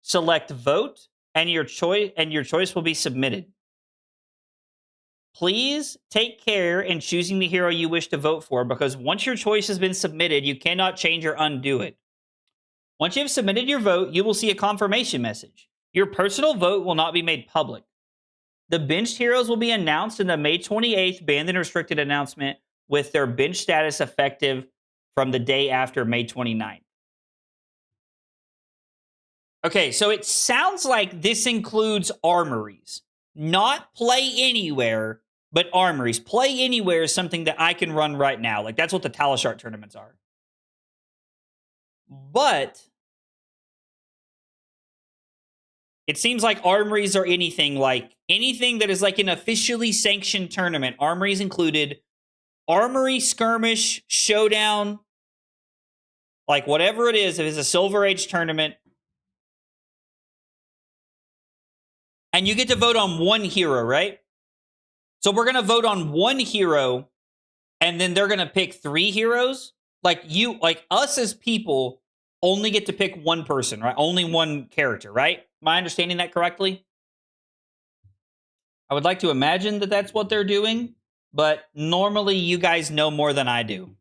select vote, and your choice will be submitted. Please take care in choosing the hero you wish to vote for, because once your choice has been submitted, you cannot change or undo it. Once you have submitted your vote, you will see a confirmation message. Your personal vote will not be made public. The benched heroes will be announced in the May 28th banned and restricted announcement, with their bench status effective from the day after May 29th. Okay, so it sounds like this includes armories. Not Play Anywhere, but armories. Play Anywhere is something that I can run right now. Like, that's what the Talishart tournaments are. But it seems like armories are anything that is like an officially sanctioned tournament. Armories included Armory, Skirmish, Showdown, like whatever it is, if it's a Silver Age tournament. And you get to vote on 1 hero, right? So we're going to vote on 1 hero and then they're gonna pick 3 heroes. Like us as people only get to pick one person, right? Only one character, right? Am I understanding that correctly? I would like to imagine that that's what they're doing, but normally you guys know more than I do.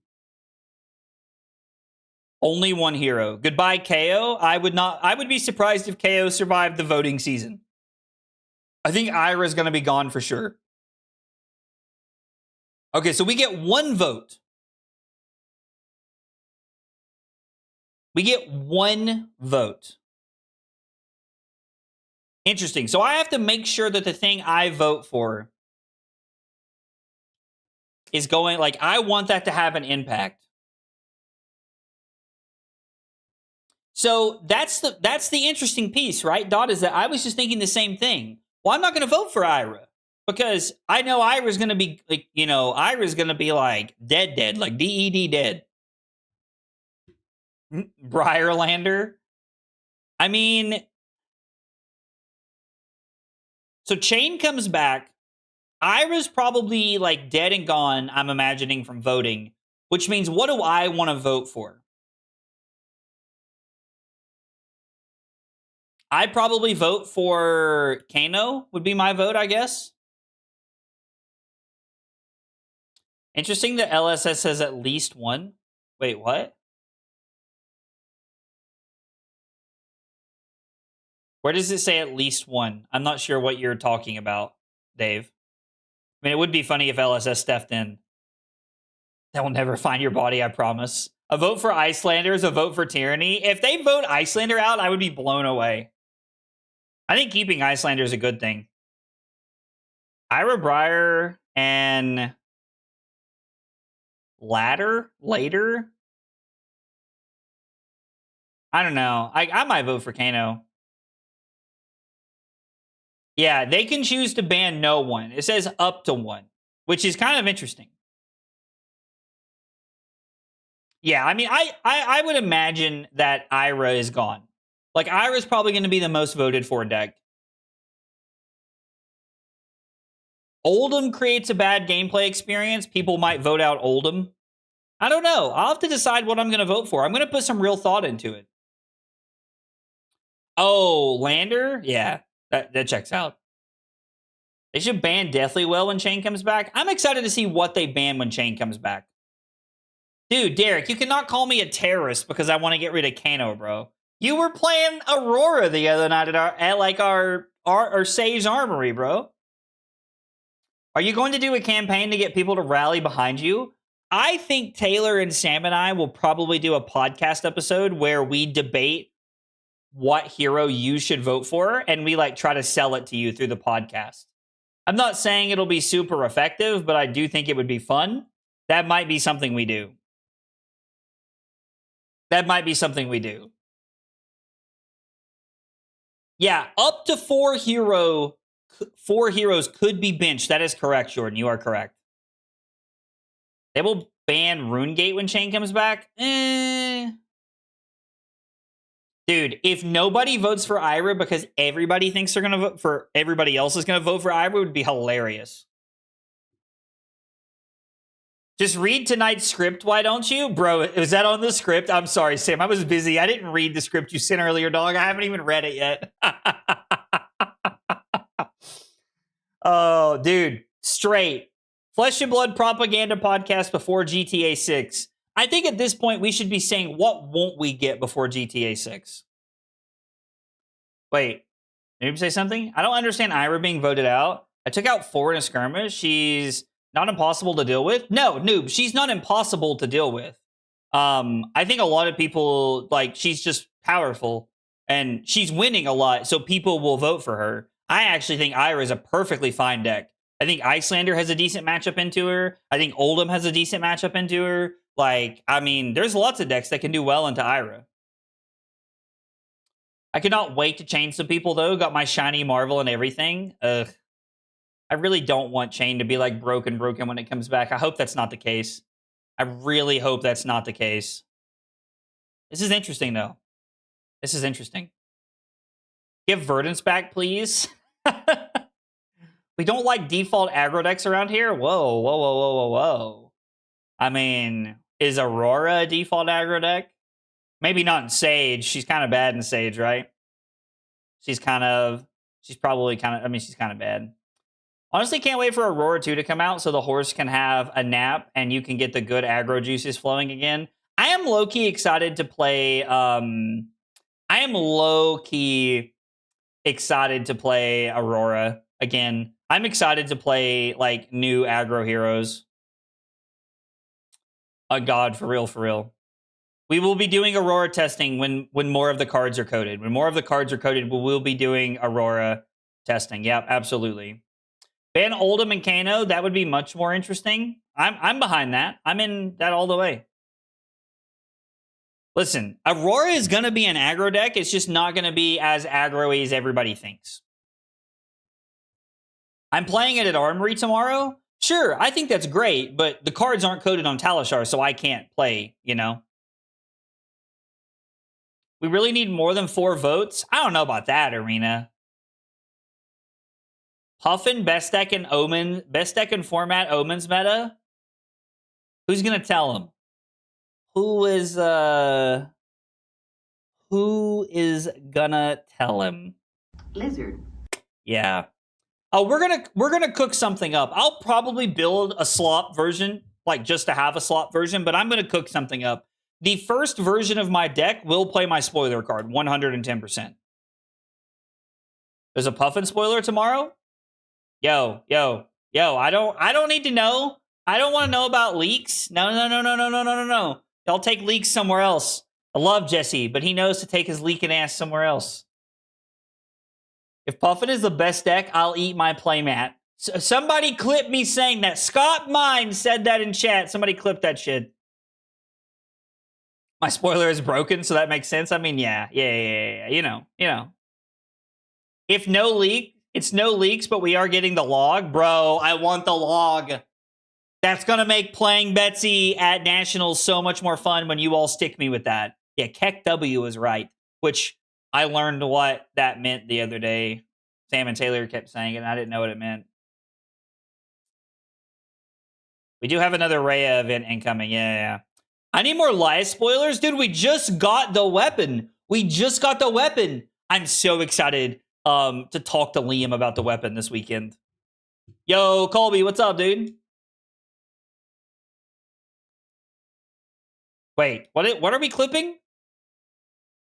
Only one hero. Goodbye, KO. I would be surprised if KO survived the voting season. I think Ira is going to be gone for sure. Okay, so we get 1 vote. We get 1 vote. Interesting. So I have to make sure that the thing I vote for is going, like, I want that to have an impact. So that's the interesting piece, right, Dot, is that I was just thinking the same thing. Well, I'm not going to vote for Ira because I know Ira's going to be, like, Ira's going to be, like, dead, like DED dead. Briarlander. I mean, so Chain comes back. Ira's probably, like, dead and gone, I'm imagining, from voting, which means what do I want to vote for? I'd probably vote for Kano, would be my vote, I guess. Interesting that LSS says at least 1. Wait, what? Where does it say at least 1? I'm not sure what you're talking about, Dave. I mean, it would be funny if LSS stepped in. That will never find your body, I promise. A vote for Icelanders, a vote for Tyranny. If they vote Icelander out, I would be blown away. I think keeping Icelander is a good thing. Ira Briar and later. I don't know. I might vote for Kano. Yeah, they can choose to ban no one. It says up to 1, which is kind of interesting. Yeah, I mean, I would imagine that Ira is gone. Like, Ira's probably going to be the most voted for deck. Oldhim creates a bad gameplay experience. People might vote out Oldhim. I don't know. I'll have to decide what I'm going to vote for. I'm going to put some real thought into it. Oh, Lander? Yeah, that checks out. They should ban Deathly Well when Chain comes back. I'm excited to see what they ban when Chain comes back. Dude, Derek, you cannot call me a terrorist because I want to get rid of Kano, bro. You were playing Aurora the other night at our Sage Armory, bro. Are you going to do a campaign to get people to rally behind you? I think Taylor and Sam and I will probably do a podcast episode where we debate what hero you should vote for, and we, like, try to sell it to you through the podcast. I'm not saying it'll be super effective, but I do think it would be fun. That might be something we do. Yeah, up to 4 heroes could be benched. That is correct, Jordan. You are correct. They will ban Runegate when Chain comes back? Dude, if nobody votes for Ira because everybody thinks they're going to vote for... everybody else is going to vote for Ira, it would be hilarious. Just read tonight's script, why don't you? Bro, is that on the script? I'm sorry, Sam. I was busy. I didn't read the script you sent earlier, dog. I haven't even read it yet. Oh, dude. Straight. Flesh and Blood propaganda podcast before GTA 6. I think at this point we should be saying, what won't we get before GTA 6? Wait. Maybe say something? I don't understand Ira being voted out. I took out 4 in a skirmish. She's not impossible to deal with. No, noob. She's not impossible to deal with. I think a lot of people, like, she's just powerful. And she's winning a lot, so people will vote for her. I actually think Ira is a perfectly fine deck. I think Icelander has a decent matchup into her. I think Oldhim has a decent matchup into her. Like, I mean, there's lots of decks that can do well into Ira. I cannot wait to change some people, though. Got my shiny Marvel and everything. Ugh. I really don't want Chain to be, like, broken when it comes back. I hope that's not the case. I really hope that's not the case. This is interesting, though. This is interesting. Give Verdance back, please. We don't like default aggro decks around here. Whoa. I mean, is Aurora a default aggro deck? Maybe not in Sage. She's kind of bad in Sage, right? She's probably kind of, she's kind of bad. Honestly, can't wait for Aurora 2 to come out so the horse can have a nap and you can get the good aggro juices flowing again. I am low-key excited to play, Aurora again. I'm excited to play, like, new aggro heroes. Oh, God, for real, for real. We will be doing Aurora testing when more of the cards are coded. When more of the cards are coded, we will be doing Aurora testing. Yep, absolutely. Ban Oldham and Kano, that would be much more interesting. I'm behind that. I'm in that all the way. Listen, Aurora is going to be an aggro deck. It's just not going to be as aggro-y as everybody thinks. I'm playing it at Armory tomorrow. Sure, I think that's great, but the cards aren't coded on Talishar, so I can't play, you know? We really need more than 4 votes? I don't know about that, Arena. Puffin, best deck in format, Omens meta? Who's going to tell him? Who is gonna tell him? Lizard. Yeah. Oh, we're gonna cook something up. I'll probably build a slop version, like just to have a slop version, but I'm gonna cook something up. The first version of my deck will play my spoiler card 110%. There's a Puffin spoiler tomorrow? Yo, I don't need to know. I don't want to know about leaks. No. Y'all take leaks somewhere else. I love Jesse, but he knows to take his leaking ass somewhere else. If Puffin is the best deck, I'll eat my playmat. Somebody clip me saying that. Scott Mine said that in chat. Somebody clip that shit. My spoiler is broken, so that makes sense. I mean, yeah. You know. If no leak, it's no leaks, but we are getting the log. Bro, I want the log. That's going to make playing Betsy at Nationals so much more fun when you all stick me with that. Yeah, Keck W is right, which I learned what that meant the other day. Sam and Taylor kept saying it, and I didn't know what it meant. We do have another Rhea event incoming. Yeah. I need more live spoilers. Dude, we just got the weapon. I'm so excited to talk to Liam about the weapon this weekend. Yo, Colby, what's up, dude? Wait, what are we clipping?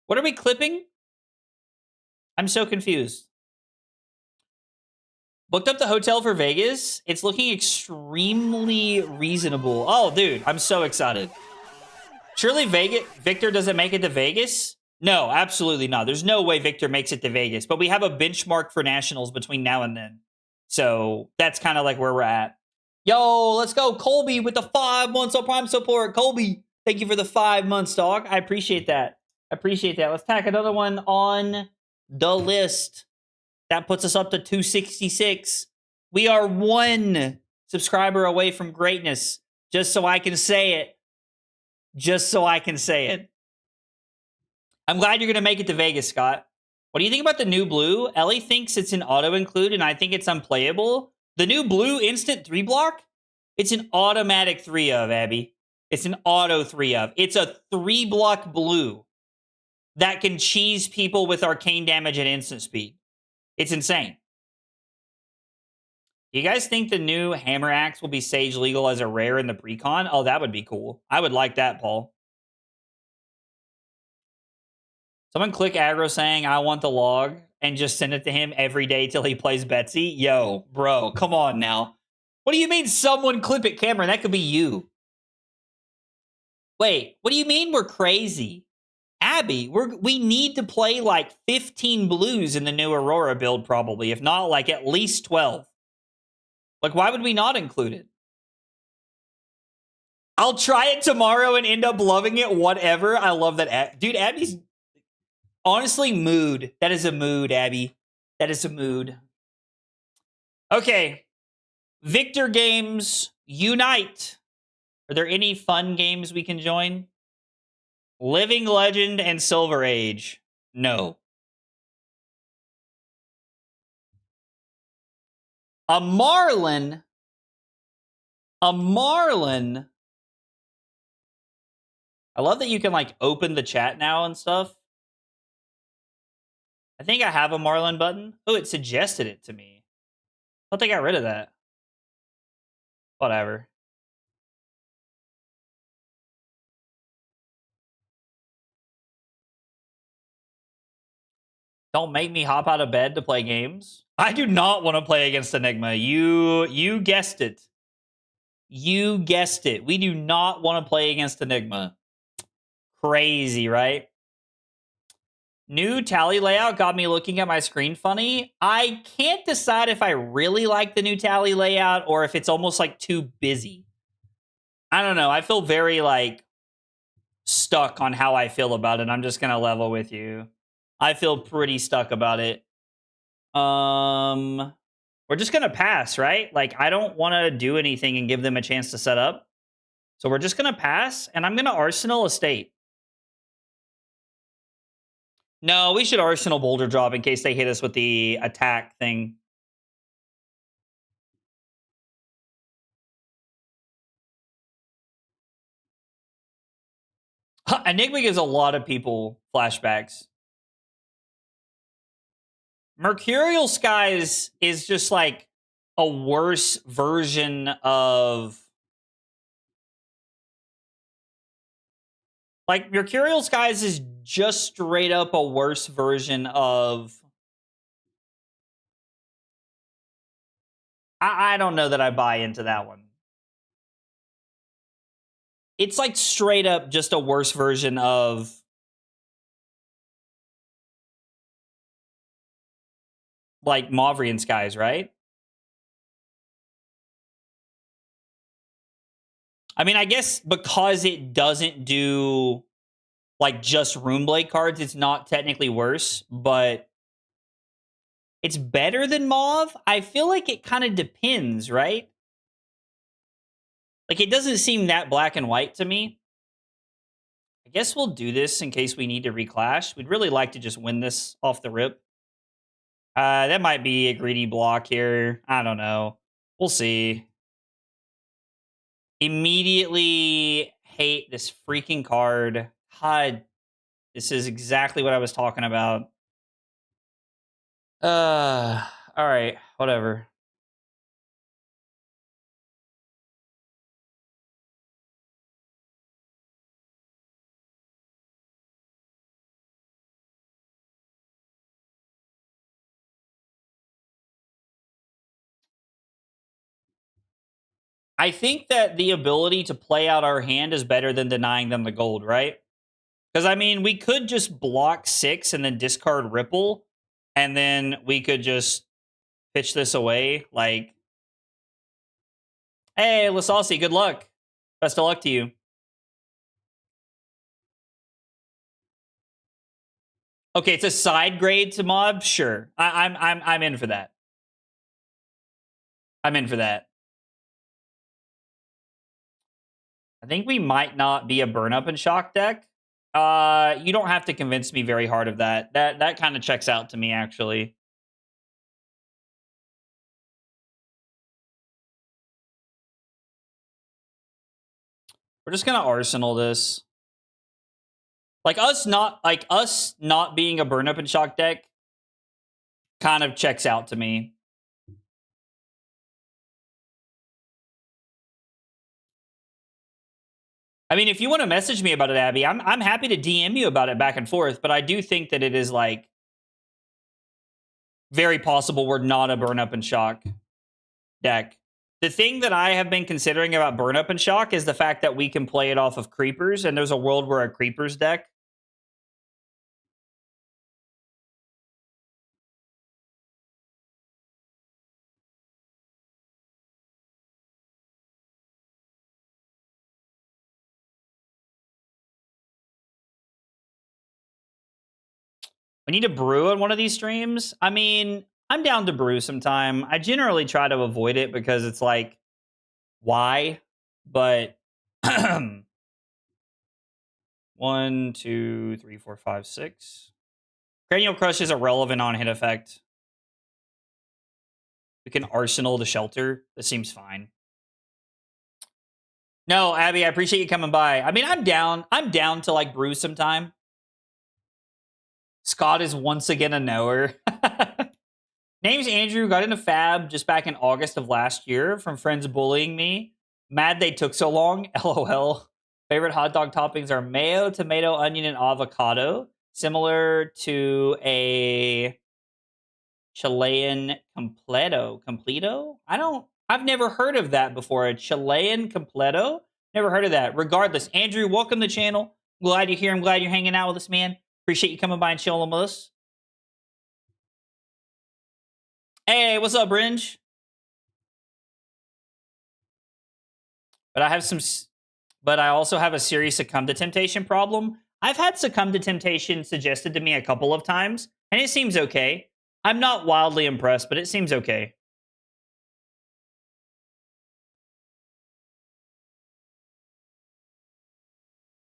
What are we clipping? I'm so confused. Booked up the hotel for Vegas. It's looking extremely reasonable. Oh, dude, I'm so excited. Surely Victor doesn't make it to Vegas? No, absolutely not. There's no way Victor makes it to Vegas. But we have a benchmark for Nationals between now and then. So that's kind of like where we're at. Yo, let's go. Colby with the 5 months of Prime support. Colby, thank you for the 5 months, dog. I appreciate that. Let's tack another one on the list. That puts us up to 266. We are 1 subscriber away from greatness. Just so I can say it. I'm glad you're going to make it to Vegas, Scott. What do you think about the new blue? Ellie thinks it's an auto-include, and I think it's unplayable. The new blue instant 3-block? It's an automatic 3-of, Abby. It's an auto 3-of. It's a 3-block blue that can cheese people with arcane damage at instant speed. It's insane. You guys think the new Hammer Axe will be Sage legal as a rare in the precon? Oh, that would be cool. I would like that, Paul. Someone click aggro saying, I want the log, and just send it to him every day till he plays Betsy. Yo, bro, come on now. What do you mean someone clip it, Cameron? That could be you. Wait, what do you mean we're crazy? Abby, we need to play like 15 blues in the new Aurora build probably, if not like at least 12. Like, why would we not include it? I'll try it tomorrow and end up loving it, whatever. I love that. Dude, Abby's honestly mood. That is a mood, Abby. That is a mood. Okay. Victor Games Unite. Are there any fun games we can join? Living Legend and Silver Age. No. A Marlynn I love that you can like open the chat now and stuff. I think I have a Marlynn button. Oh, it suggested it to me. I thought they got rid of that. Whatever. Don't make me hop out of bed to play games. I do not want to play against Enigma. You guessed it. You guessed it. We do not want to play against Enigma. Crazy, right? New tally layout got me looking at my screen funny. I can't decide if I really like the new tally layout or if it's almost like too busy. I don't know. I feel very like stuck on how I feel about it. I'm just going to level with you. I feel pretty stuck about it. We're just going to pass, right? Like, I don't want to do anything and give them a chance to set up. So we're just going to pass, and I'm going to Arsenal Estate. No, we should Arsenal Boulder Drop in case they hit us with the attack thing. Enigma gives a lot of people flashbacks. Mercurial Skies is just like a worse version of... Like, Mercurial Skies is just straight up a worse version of... I don't know that I buy into that one. It's like straight up just a worse version of... like Mauvrian Skies, right? I mean, I guess because it doesn't do like just Runeblade cards, it's not technically worse, but it's better than Mauve. I feel like it kind of depends, right? Like, it doesn't seem that black and white to me. I guess we'll do this in case we need to reclash. We'd really like to just win this off the rip. That might be a greedy block here. I don't know. We'll see. Immediately hate this freaking card. God, this is exactly what I was talking about. All right, whatever. I think that the ability to play out our hand is better than denying them the gold, right? Because, I mean, we could just block 6 and then discard Ripple, and then we could just pitch this away. Like, hey, Lasasi, good luck. Best of luck to you. Okay, it's a side grade to Mob? Sure. I'm in for that. I'm in for that. I think we might not be a burn up and shock deck. You don't have to convince me very hard of that. That kind of checks out to me, actually. We're just gonna Arsenal this. Like us not being a burn up and shock deck kind of checks out to me. I mean, if you want to message me about it, Abby, I'm happy to DM you about it back and forth, but I do think that it is like very possible we're not a burn up and shock deck. The thing that I have been considering about burn up and shock is the fact that we can play it off of creepers, and there's a world where a creepers deck. We need to brew on one of these streams. I mean, I'm down to brew sometime. I generally try to avoid it because it's like, why? But 1, 2, 3, 4, 5, 6. Cranial Crush is irrelevant on hit effect. We can Arsenal the Shelter. This seems fine. No, Abby, I appreciate you coming by. I mean, I'm down. I'm down to like brew sometime. Scott is once again a knower. Name's Andrew. Got into Fab just back in August of last year from friends bullying me. Mad they took so long. LOL. Favorite hot dog toppings are mayo, tomato, onion, and avocado. Similar to a Chilean completo. Completo? I've never heard of that before. A Chilean completo? Never heard of that. Regardless, Andrew, welcome to the channel. Glad you're here. I'm glad you're hanging out with us, man. Appreciate you coming by and chilling with us. Hey, what's up, Bringe? But I also have a serious succumb to temptation problem. I've had succumb to temptation suggested to me a couple of times, and it seems okay. I'm not wildly impressed, but it seems okay.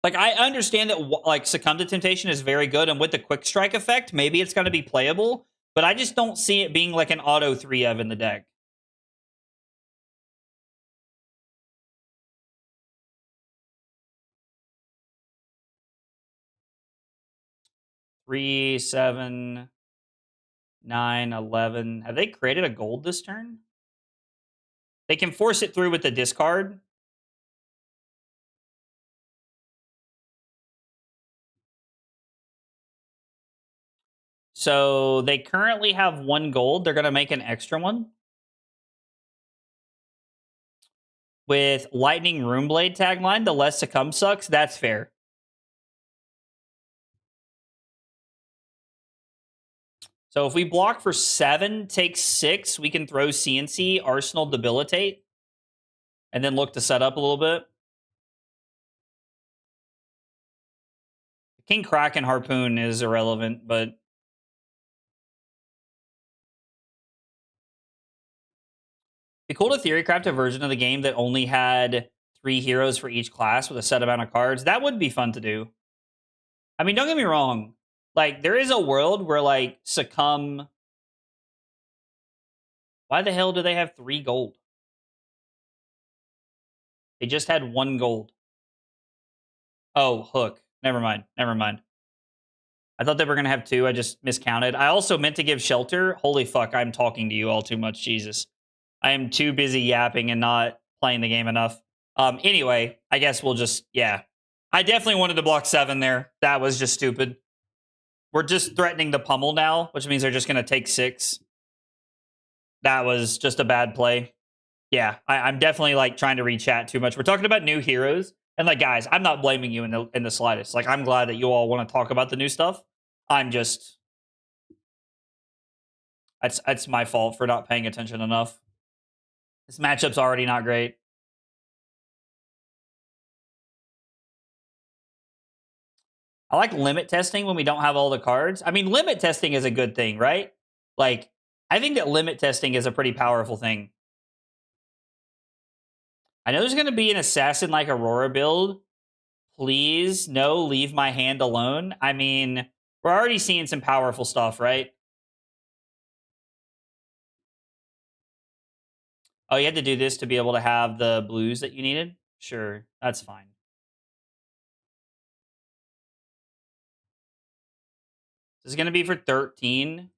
Like, I understand that like succumb to temptation is very good, and with the quick strike effect, maybe it's going to be playable, but I just don't see it being like an auto 3 of in the deck. Three, 7, 9, 11. Have they created a gold this turn? They can force it through with the discard. So they currently have 1 gold. They're going to make an extra one. With Lightning Runeblade tagline, the less succumb sucks. That's fair. So if we block for 7, take 6, we can throw CNC, Arsenal, Debilitate, and then look to set up a little bit. King Kraken Harpoon is irrelevant, but it'd be cool to theory craft a version of the game that only had 3 heroes for each class with a set amount of cards. That would be fun to do. I mean, don't get me wrong. Like, there is a world where, like, succumb... Why the hell do they have 3 gold? They just had 1 gold. Oh, hook. Never mind. Never mind. I thought they were going to have 2. I just miscounted. I also meant to give shelter. Holy fuck, I'm talking to you all too much. Jesus. I am too busy yapping and not playing the game enough. Anyway, I guess we'll just, yeah. I definitely wanted to block 7 there. That was just stupid. We're just threatening the pummel now, which means they're just going to take 6. That was just a bad play. Yeah, I'm definitely like trying to re-chat too much. We're talking about new heroes. And like, guys, I'm not blaming you in the slightest. Like, I'm glad that you all want to talk about the new stuff. I'm just... That's my fault for not paying attention enough. This matchup's already not great. I like limit testing when we don't have all the cards. I mean, limit testing is a good thing, right? Like, I think that limit testing is a pretty powerful thing. I know there's going to be an assassin like Aurora build. Please, no, leave my hand alone. I mean, we're already seeing some powerful stuff, right? Oh, you had to do this to be able to have the blues that you needed? Sure, that's fine. This is going to be for 13.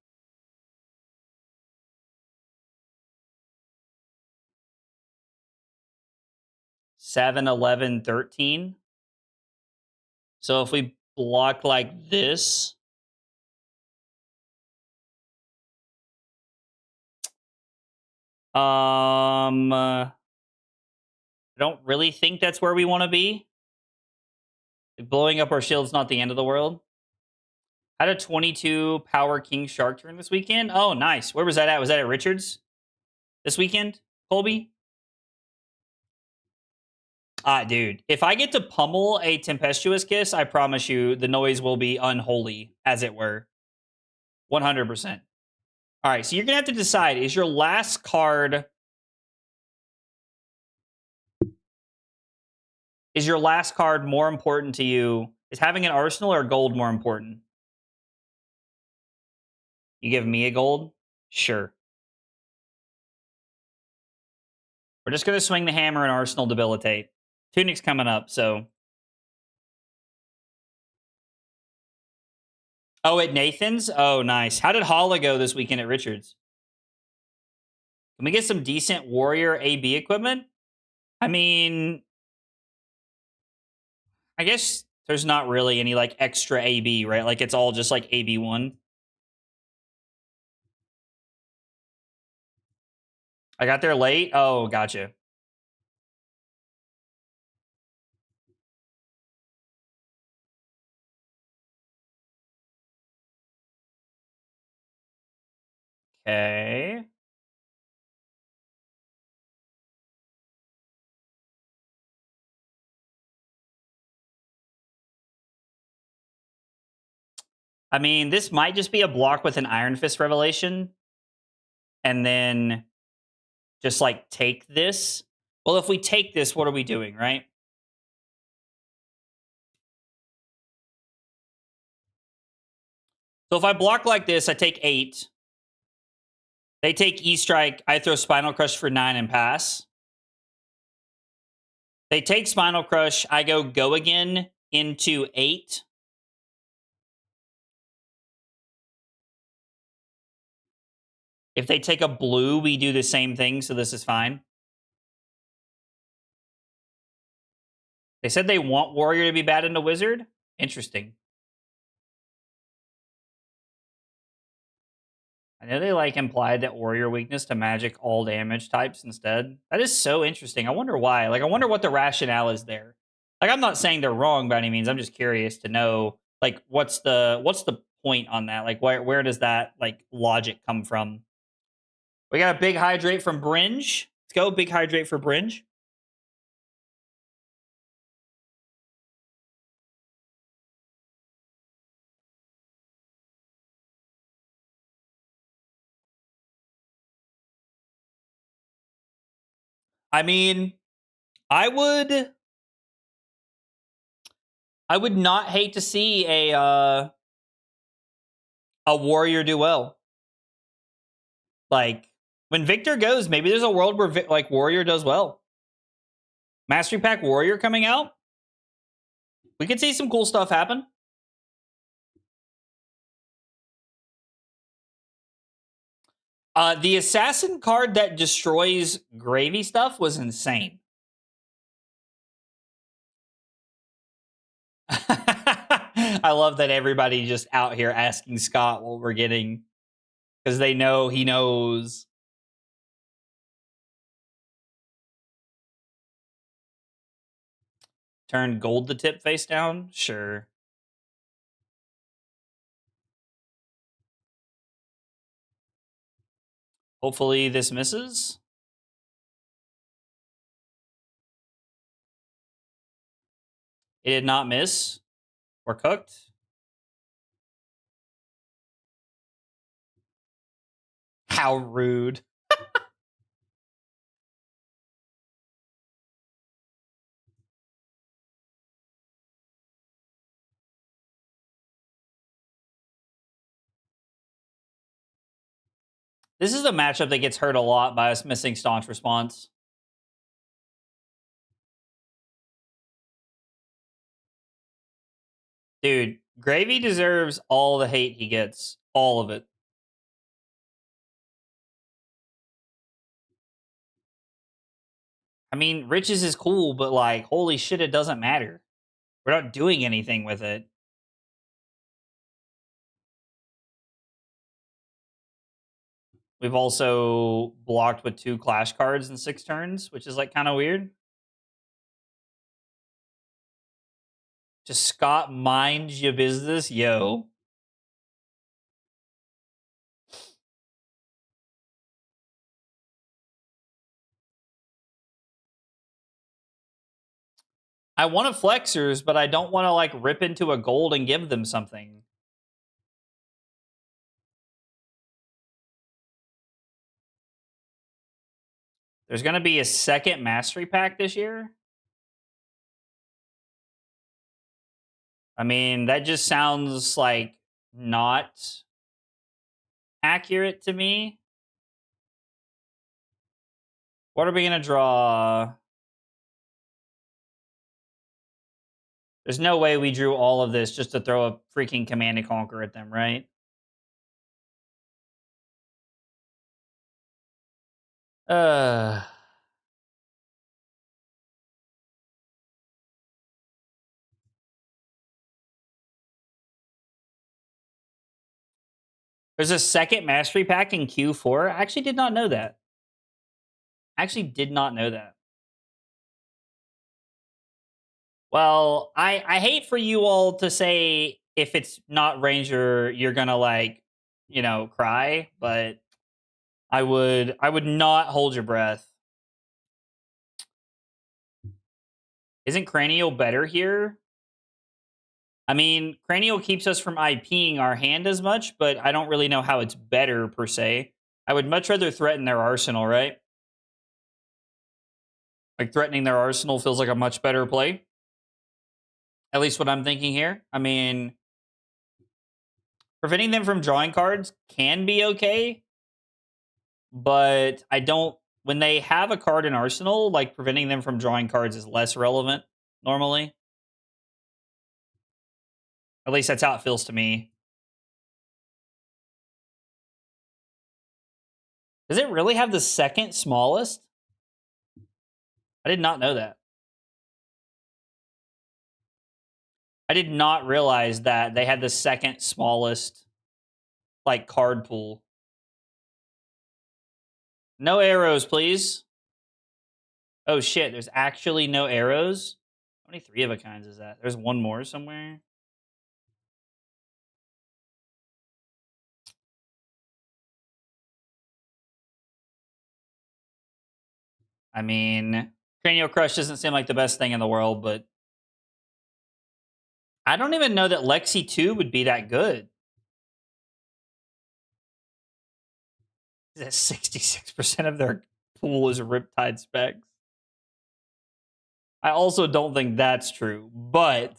Seven, 11, 13. So if we block like this, I don't really think that's where we want to be. Blowing up our shield's not the end of the world. Had a 22 power King Shark turn this weekend. Oh, nice. Where was that at? Was that at Richards this weekend, Colby? Dude, if I get to pummel a Tempestuous Kiss, I promise you the noise will be unholy, as it were. 100%. All right, so you're going to have to decide, is your last card... Is your last card more important to you? Is having an arsenal or gold more important? You give me a gold? Sure. We're just going to swing the hammer and arsenal debilitate. Tunic's coming up, so. Oh, at Nathan's? Oh, nice. How did Hala go this weekend at Richards? Can we get some decent Warrior AB equipment? I mean, I guess there's not really any like extra AB, right? Like it's all just like AB1. I got there late. Oh, gotcha. Okay. I mean, this might just be a block with an Iron Fist Revelation. And then just like take this. Well, if we take this, what are we doing, right? So if I block like this, I take 8. They take E-Strike. I throw Spinal Crush for 9 and pass. They take Spinal Crush. I go again into 8. If they take a blue, we do the same thing, so this is fine. They said they want Warrior to be bad into Wizard. Interesting. I know they like implied that Warrior weakness to Magic all damage types instead. That is so interesting. I wonder why. Like, I wonder what the rationale is there. Like, I'm not saying they're wrong by any means. I'm just curious to know, like, what's the point on that? Like, where does that like logic come from? We got a big hydrate from Bringe. Let's go, big hydrate for Bringe. I mean, I would not hate to see a Warrior do well. Like when Victor goes, maybe there's a world where like Warrior does well. Mastery Pack Warrior coming out. We could see some cool stuff happen. The assassin card that destroys gravy stuff was insane. I love that everybody just out here asking Scott what we're getting because they know he knows. Turn gold the tip face down? Sure. Hopefully this misses. It did not miss. We're cooked. How rude. This is a matchup that gets hurt a lot by us missing Staunch Response. Dude, Gravy deserves all the hate he gets. All of it. I mean, Riches is cool, but like, holy shit, it doesn't matter. We're not doing anything with it. We've also blocked with 2 Clash cards in 6 turns, which is like kind of weird. Just Scott, mind your business, yo. I want a Flexers, but I don't want to like rip into a gold and give them something. There's going to be a second Mastery Pack this year. I mean, that just sounds like not accurate to me. What are we going to draw? There's no way we drew all of this just to throw a freaking Command and Conquer at them, right? Uh... There's a second Mastery Pack in Q4. I actually did not know that. Well, I hate for you all to say if it's not Ranger, you're gonna like, cry, but I would not hold your breath. Isn't Cranial better here? I mean, Cranial keeps us from IPing our hand as much, but I don't really know how it's better per se. I would much rather threaten their arsenal, right? Like threatening their arsenal feels like a much better play. At least what I'm thinking here. I mean, preventing them from drawing cards can be okay, but I don't. When they have a card in arsenal, like preventing them from drawing cards is less relevant normally. At least that's how it feels to me. Does it really have the second smallest? I did not know that. I did not realize that they had the second smallest, like, card pool. No arrows, please. Oh shit, there's actually no arrows? How many 3 of a kinds is that? There's one more somewhere. I mean, Cranial Crush doesn't seem like the best thing in the world, but I don't even know that Lexi 2 would be that good. That 66% of their pool is Riptide specs. I also don't think that's true, but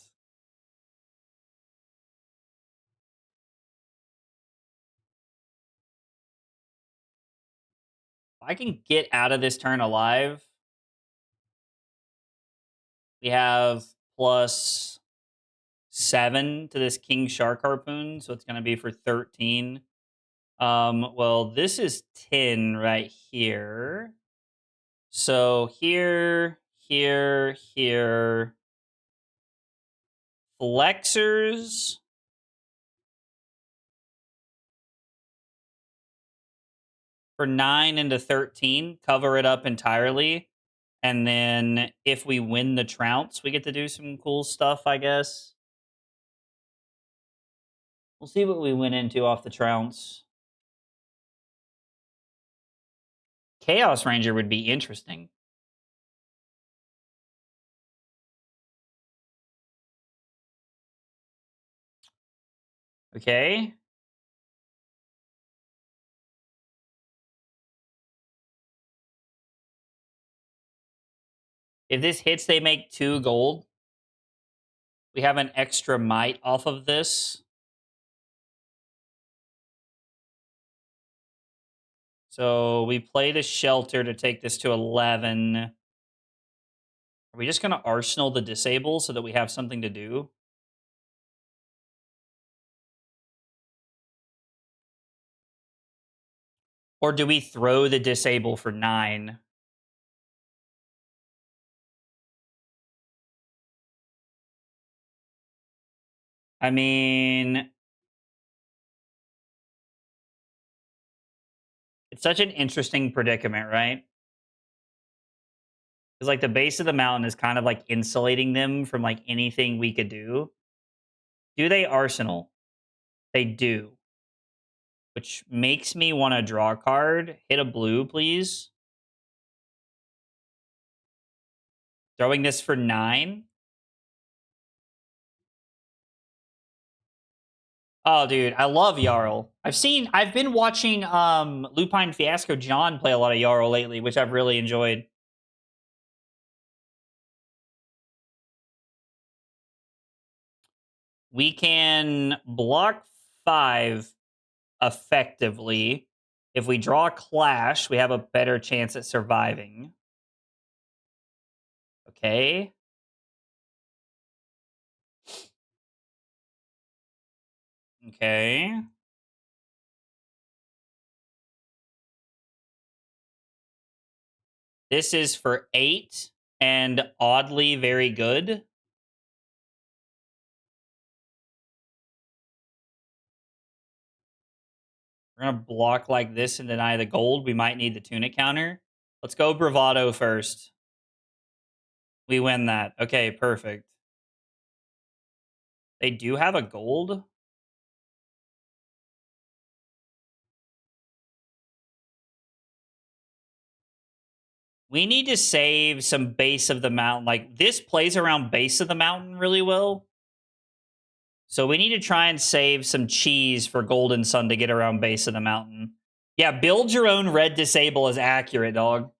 if I can get out of this turn alive, we have plus 7 to this King Shark Harpoon, so it's going to be for 13. Well, this is 10 right here. So here, here. Flexors. For 9 into 13, cover it up entirely. And then if we win the Trounce, we get to do some cool stuff, I guess. We'll see what we went into off the Trounce. Chaos Ranger would be interesting. Okay. If this hits, they make 2 gold. We have an extra might off of this. So we play the Shelter to take this to 11. Are we just going to Arsenal the Disable so that we have something to do? Or do we throw the Disable for 9? I mean, it's such an interesting predicament, right? Because like the base of the mountain is kind of like insulating them from like anything we could do. Do they Arsenal? They do. Which makes me want to draw a card. Hit a blue, please. Throwing this for 9. Oh, dude, I love Jarl. I've been watching Lupine Fiasco John play a lot of Jarl lately, which I've really enjoyed. We can block 5 effectively. If we draw a Clash, we have a better chance at surviving. Okay. Okay. This is for 8 and oddly very good. We're going to block like this and deny the gold. We might need the tunic counter. Let's go bravado first. We win that. Okay, perfect. They do have a gold. We need to save some base of the mountain. Like, this plays around base of the mountain really well. So we need to try and save some cheese for Golden Sun to get around base of the mountain. Yeah, build your own red disable is accurate, dog.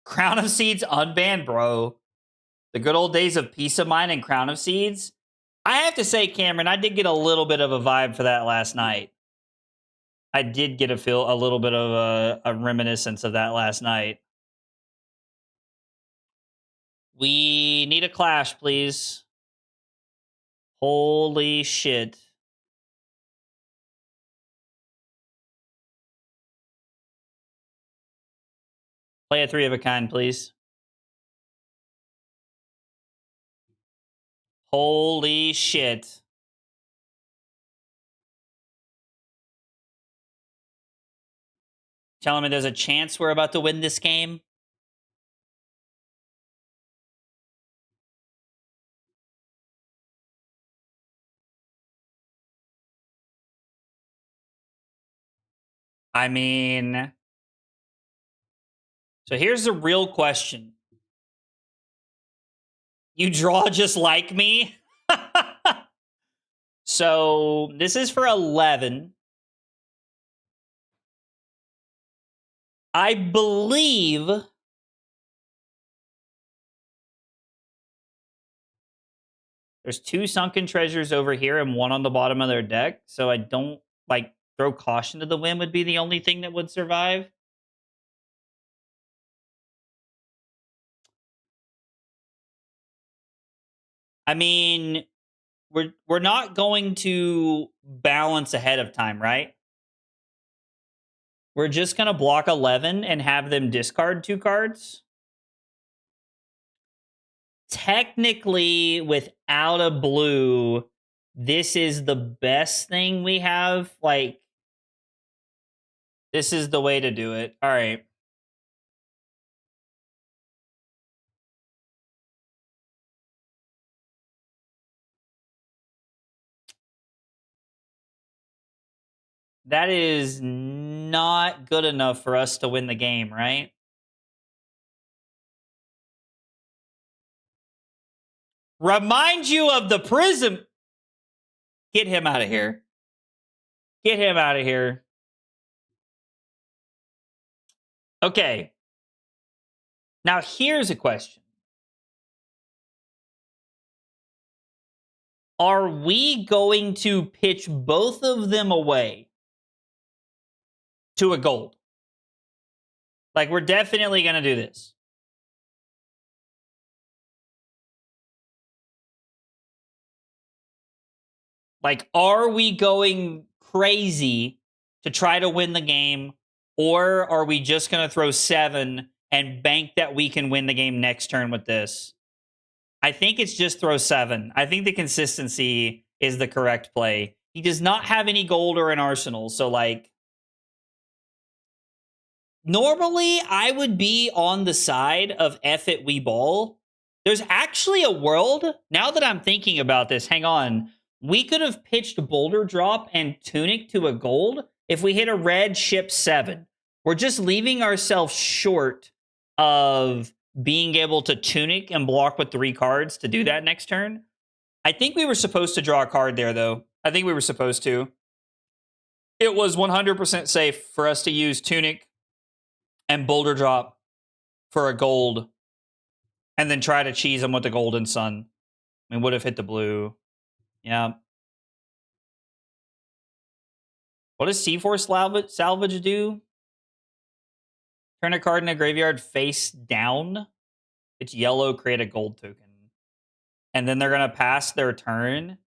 Crown of Seeds unbanned, bro. The good old days of Peace of Mind and Crown of Seeds. I have to say, Cameron, I did get a little bit of a vibe for that last night. I did get a little bit of a reminiscence of that last night. We need a clash, please. Holy shit. Play a 3 of a kind, please. Holy shit. Telling me there's a chance we're about to win this game? I mean... So here's the real question. You draw just like me? So this is for 11. I believe there's 2 sunken treasures over here and 1 on the bottom of their deck. So I don't like throw caution to the wind would be the only thing that would survive. I mean, we're not going to balance ahead of time, right? We're just going to block 11 and have them discard 2 cards. Technically, without a blue, this is the best thing we have. Like, this is the way to do it. All right. That is not good enough for us to win the game, right? Remind you of the prism. Get him out of here. Get him out of here. Okay. Now, here's a question. Are we going to pitch both of them away to a gold? Like, we're definitely going to do this. Like, are we going crazy to try to win the game? Or are we just going to throw 7 and bank that we can win the game next turn with this? I think it's just throw 7. I think the consistency is the correct play. He does not have any gold or an arsenal. So, like, normally I would be on the side of F it, we ball. There's actually a world, now that I'm thinking about this, hang on. We could have pitched Boulder Drop and Tunic to a gold if we hit a red ship 7. We're just leaving ourselves short of being able to Tunic and block with 3 cards to do that next turn. I think we were supposed to draw a card there, though. I think we were supposed to. It was 100% safe for us to use Tunic and Boulder Drop for a gold and then try to cheese them with the Golden Sun. I mean, would have hit the blue. Yeah. What does C4 salvage do? Turn a card in a graveyard face down. It's yellow, create a gold token. And then they're going to pass their turn.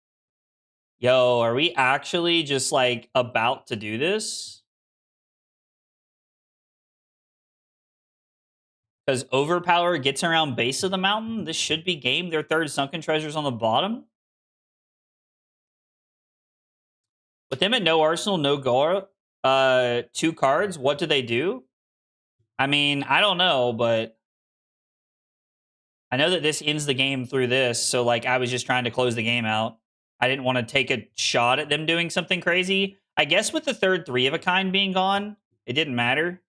Yo, are we actually just like about to do this? Because Overpower gets around base of the mountain. This should be game. Their third sunken treasures on the bottom. With them at no arsenal, no gore, 2 cards, what do they do? I mean, I don't know, but I know that this ends the game through this, so like I was just trying to close the game out. I didn't want to take a shot at them doing something crazy. I guess with the third 3 of a kind being gone, it didn't matter.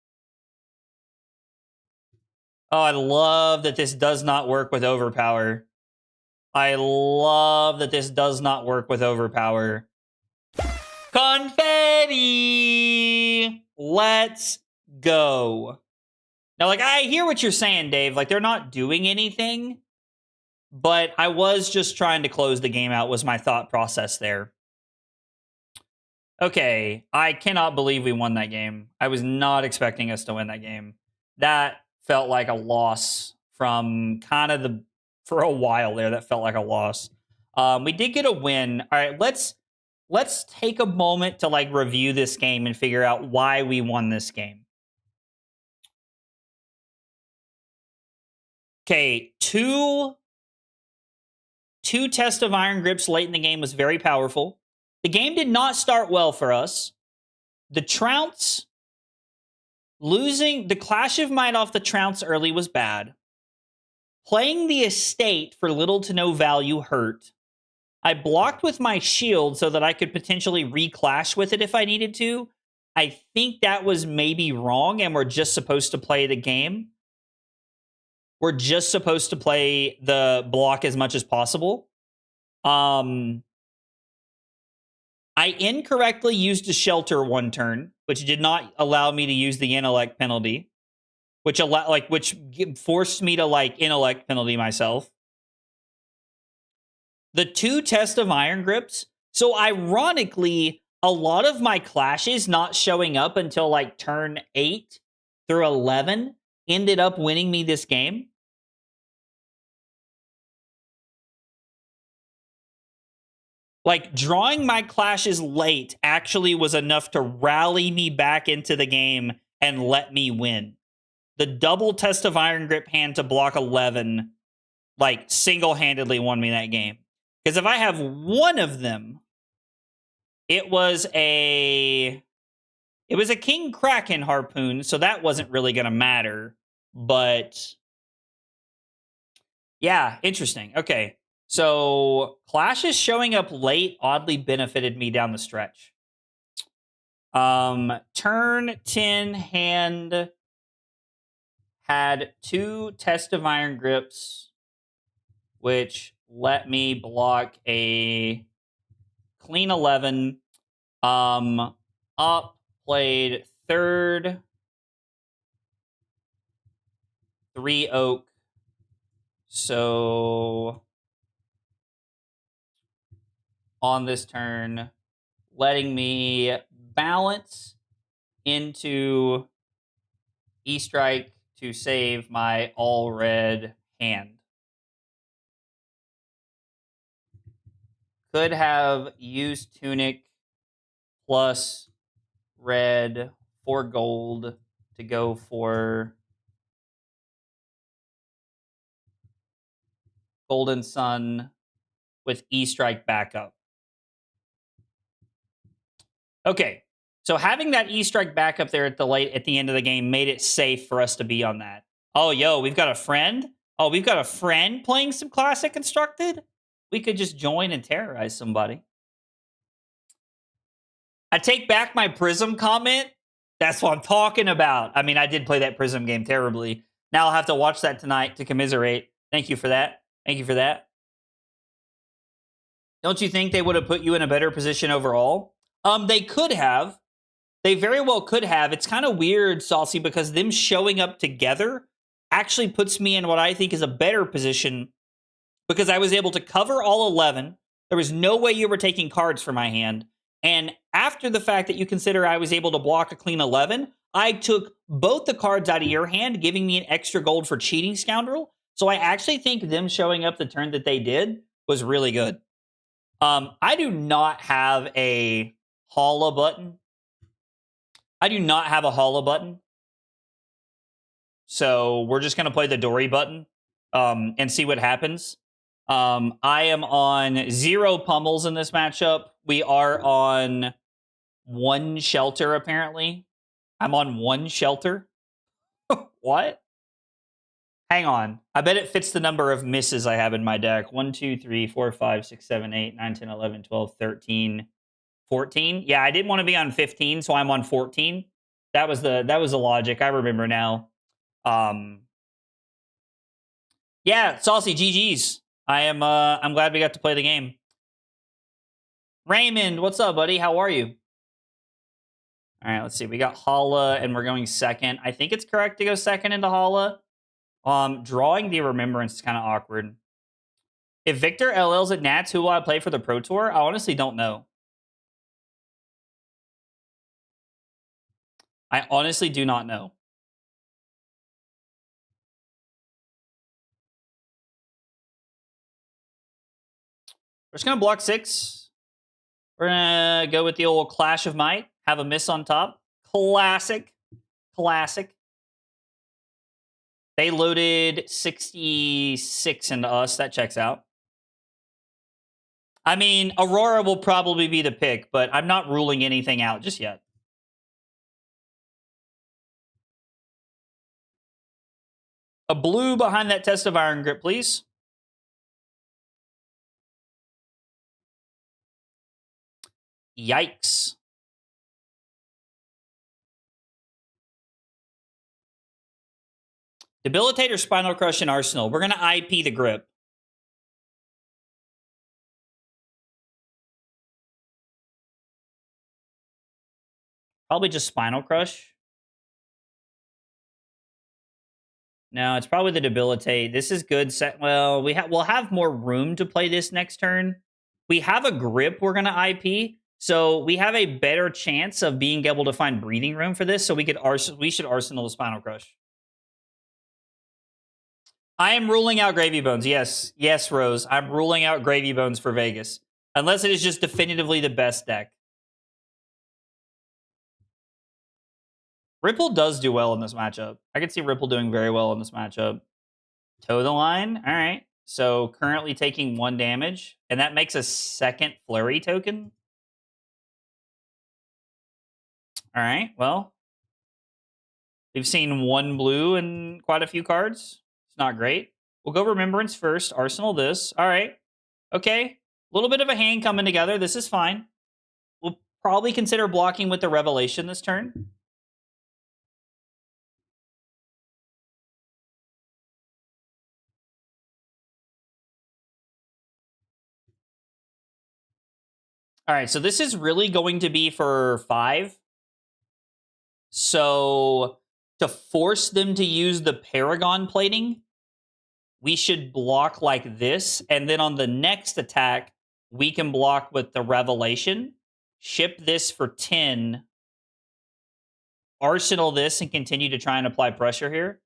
Oh, I love that this does not work with Overpower. I love that this does not work with Overpower. Confetti! Let's go. Now, like, I hear what you're saying, Dave. Like, they're not doing anything, but I was just trying to close the game out was my thought process there. Okay, I cannot believe we won that game. I was not expecting us to win that game. That felt like a loss from kind of for a while there. That felt like a loss. We did get a win. All right, let's take a moment to like review this game and figure out why we won this game. Okay, two Test of Iron Grips late in the game was very powerful. The game did not start well for us. The Trounce, losing the Clash of Might off the Trounce early was bad. Playing the Estate for little to no value hurt. I blocked with my shield so that I could potentially reclash with it if I needed to. I think that was maybe wrong, and we're just supposed to play the game. We're just supposed to play the block as much as possible. I incorrectly used a shelter one turn, which did not allow me to use the intellect penalty, which forced me to like intellect penalty myself. The 2 Test of Iron Grips. So ironically, a lot of my clashes not showing up until like turn 8 through 11 ended up winning me this game. Like, drawing my clashes late actually was enough to rally me back into the game and let me win. The double Test of Iron Grip hand to block 11, like, single-handedly won me that game. Because if I have one of them, it was a King Kraken Harpoon, so that wasn't really going to matter. But, yeah, interesting. Okay. So, clashes showing up late oddly benefited me down the stretch. Turn 10 hand had 2 Test of Iron Grips, which let me block a clean 11. Up played third 3 oak. So on this turn, letting me balance into E-Strike to save my all-red hand. Could have used Tunic plus red for gold to go for Golden Sun with E-Strike backup. Okay, so having that E-Strike backup there at the end of the game made it safe for us to be on that. Oh, yo, we've got a friend? Oh, we've got a friend playing some Classic Constructed? We could just join and terrorize somebody. I take back my Prism comment. That's what I'm talking about. I mean, I did play that Prism game terribly. Now I'll have to watch that tonight to commiserate. Thank you for that. Thank you for that. Don't you think they would have put you in a better position overall? They could have. They very well could have. It's kind of weird, Saucy, because them showing up together actually puts me in what I think is a better position because I was able to cover all 11. There was no way you were taking cards from my hand. And after the fact that you consider I was able to block a clean 11, I took both the cards out of your hand, giving me an extra gold for cheating Scoundrel. So I actually think them showing up the turn that they did was really good. I do not have a Hala button. I do not have a Hala button. So we're just going to play the Dory button and see what happens. I am on 0 pummels in this matchup. We are on 1 shelter, apparently. I'm on 1 shelter. What? Hang on. I bet it fits the number of misses I have in my deck. 1, 2, 3, 4, 5, 6, 7, 8, 9, 10, 11, 12, 13, 14. Yeah, I didn't want to be on 15, so I'm on 14. That was the logic. I remember now. Yeah, Saucy, GG's. I'm glad we got to play the game. Raymond, what's up, buddy? How are you? All right, let's see. We got Hala, and we're going second. I think it's correct to go second into Hala. Drawing the Remembrance is kind of awkward. If Victor LL's at Nats, who will I play for the Pro Tour? I honestly don't know. I honestly do not know. We're just going to block 6. We're going to go with the old Clash of Might. Have a miss on top. Classic. Classic. They loaded 66 into us. That checks out. I mean, Aurora will probably be the pick, but I'm not ruling anything out just yet. A blue behind that Test of Iron Grip, please. Yikes. Debilitate or Spinal Crush in Arsenal. We're going to IP the grip. Probably just Spinal Crush. No, it's probably the Debilitate. This is good. Well, we'll have more room to play this next turn. We have a grip we're going to IP, so we have a better chance of being able to find breathing room for this, so we should Arsenal the Spinal Crush. I am ruling out Gravy Bones. Yes. Yes, Rose. I'm ruling out Gravy Bones for Vegas. Unless it is just definitively the best deck. Ripple does do well in this matchup. I could see Ripple doing very well in this matchup. Toe the line. All right. So currently taking 1 damage. And that makes a second Flurry token. All right. Well, we've seen 1 blue in quite a few cards. It's not great. We'll go Remembrance first. Arsenal this. All right. Okay. A little bit of a hand coming together. This is fine. We'll probably consider blocking with the Revelation this turn. All right, so this is really going to be for 5. So to force them to use the Paragon plating, we should block like this. And then on the next attack, we can block with the Revelation, ship this for 10, Arsenal this, and continue to try and apply pressure here.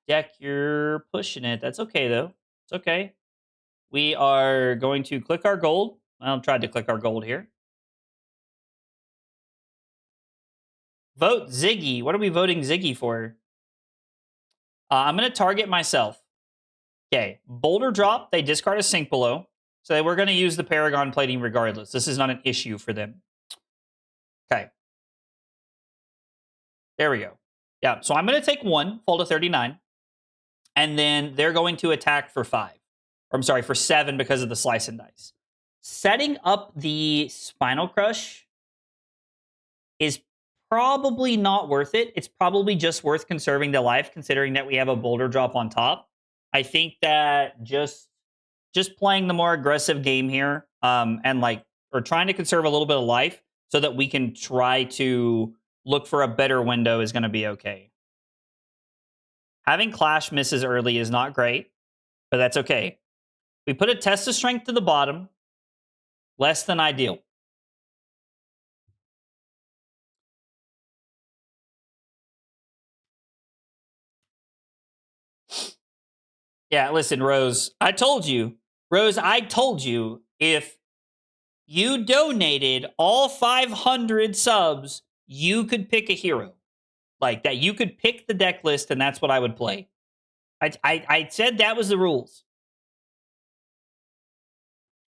Deck, you're pushing it. That's okay, though. It's okay. We are going to click our gold. I'll try to click our gold here. Vote Ziggy. What are we voting Ziggy for? I'm going to target myself. Okay. Boulder drop. They discard a sink below. So we're going to use the Paragon plating regardless. This is not an issue for them. Okay. There we go. Yeah. So I'm going to take 1, fall to 39. And then they're going to attack for 5. Or I'm sorry, for 7 because of the slice and dice. Setting up the Spinal Crush is probably not worth it. It's probably just worth conserving the life, considering that we have a boulder drop on top. I think that just playing the more aggressive game here, and or trying to conserve a little bit of life so that we can try to look for a better window is going to be okay. Having Clash misses early is not great, but that's okay. We put a Test of Strength to the bottom. Less than ideal. Yeah, listen, Rose. I told you. Rose, I told you if you donated all 500 subs, you could pick a hero. Like that, you could pick the deck list, and that's what I would play. I said that was the rules.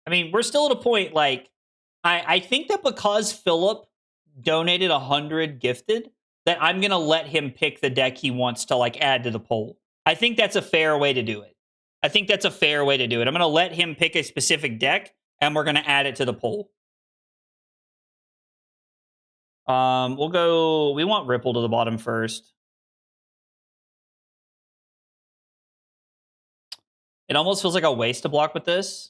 I mean, we're still at a point like I think that because Philip donated 100 gifted, that I'm gonna let him pick the deck he wants to like add to the poll. I think that's a fair way to do it. I think that's a fair way to do it. I'm gonna let him pick a specific deck, and we're gonna add it to the poll. We'll go. We want Ripple to the bottom first. It almost feels like a waste to block with this.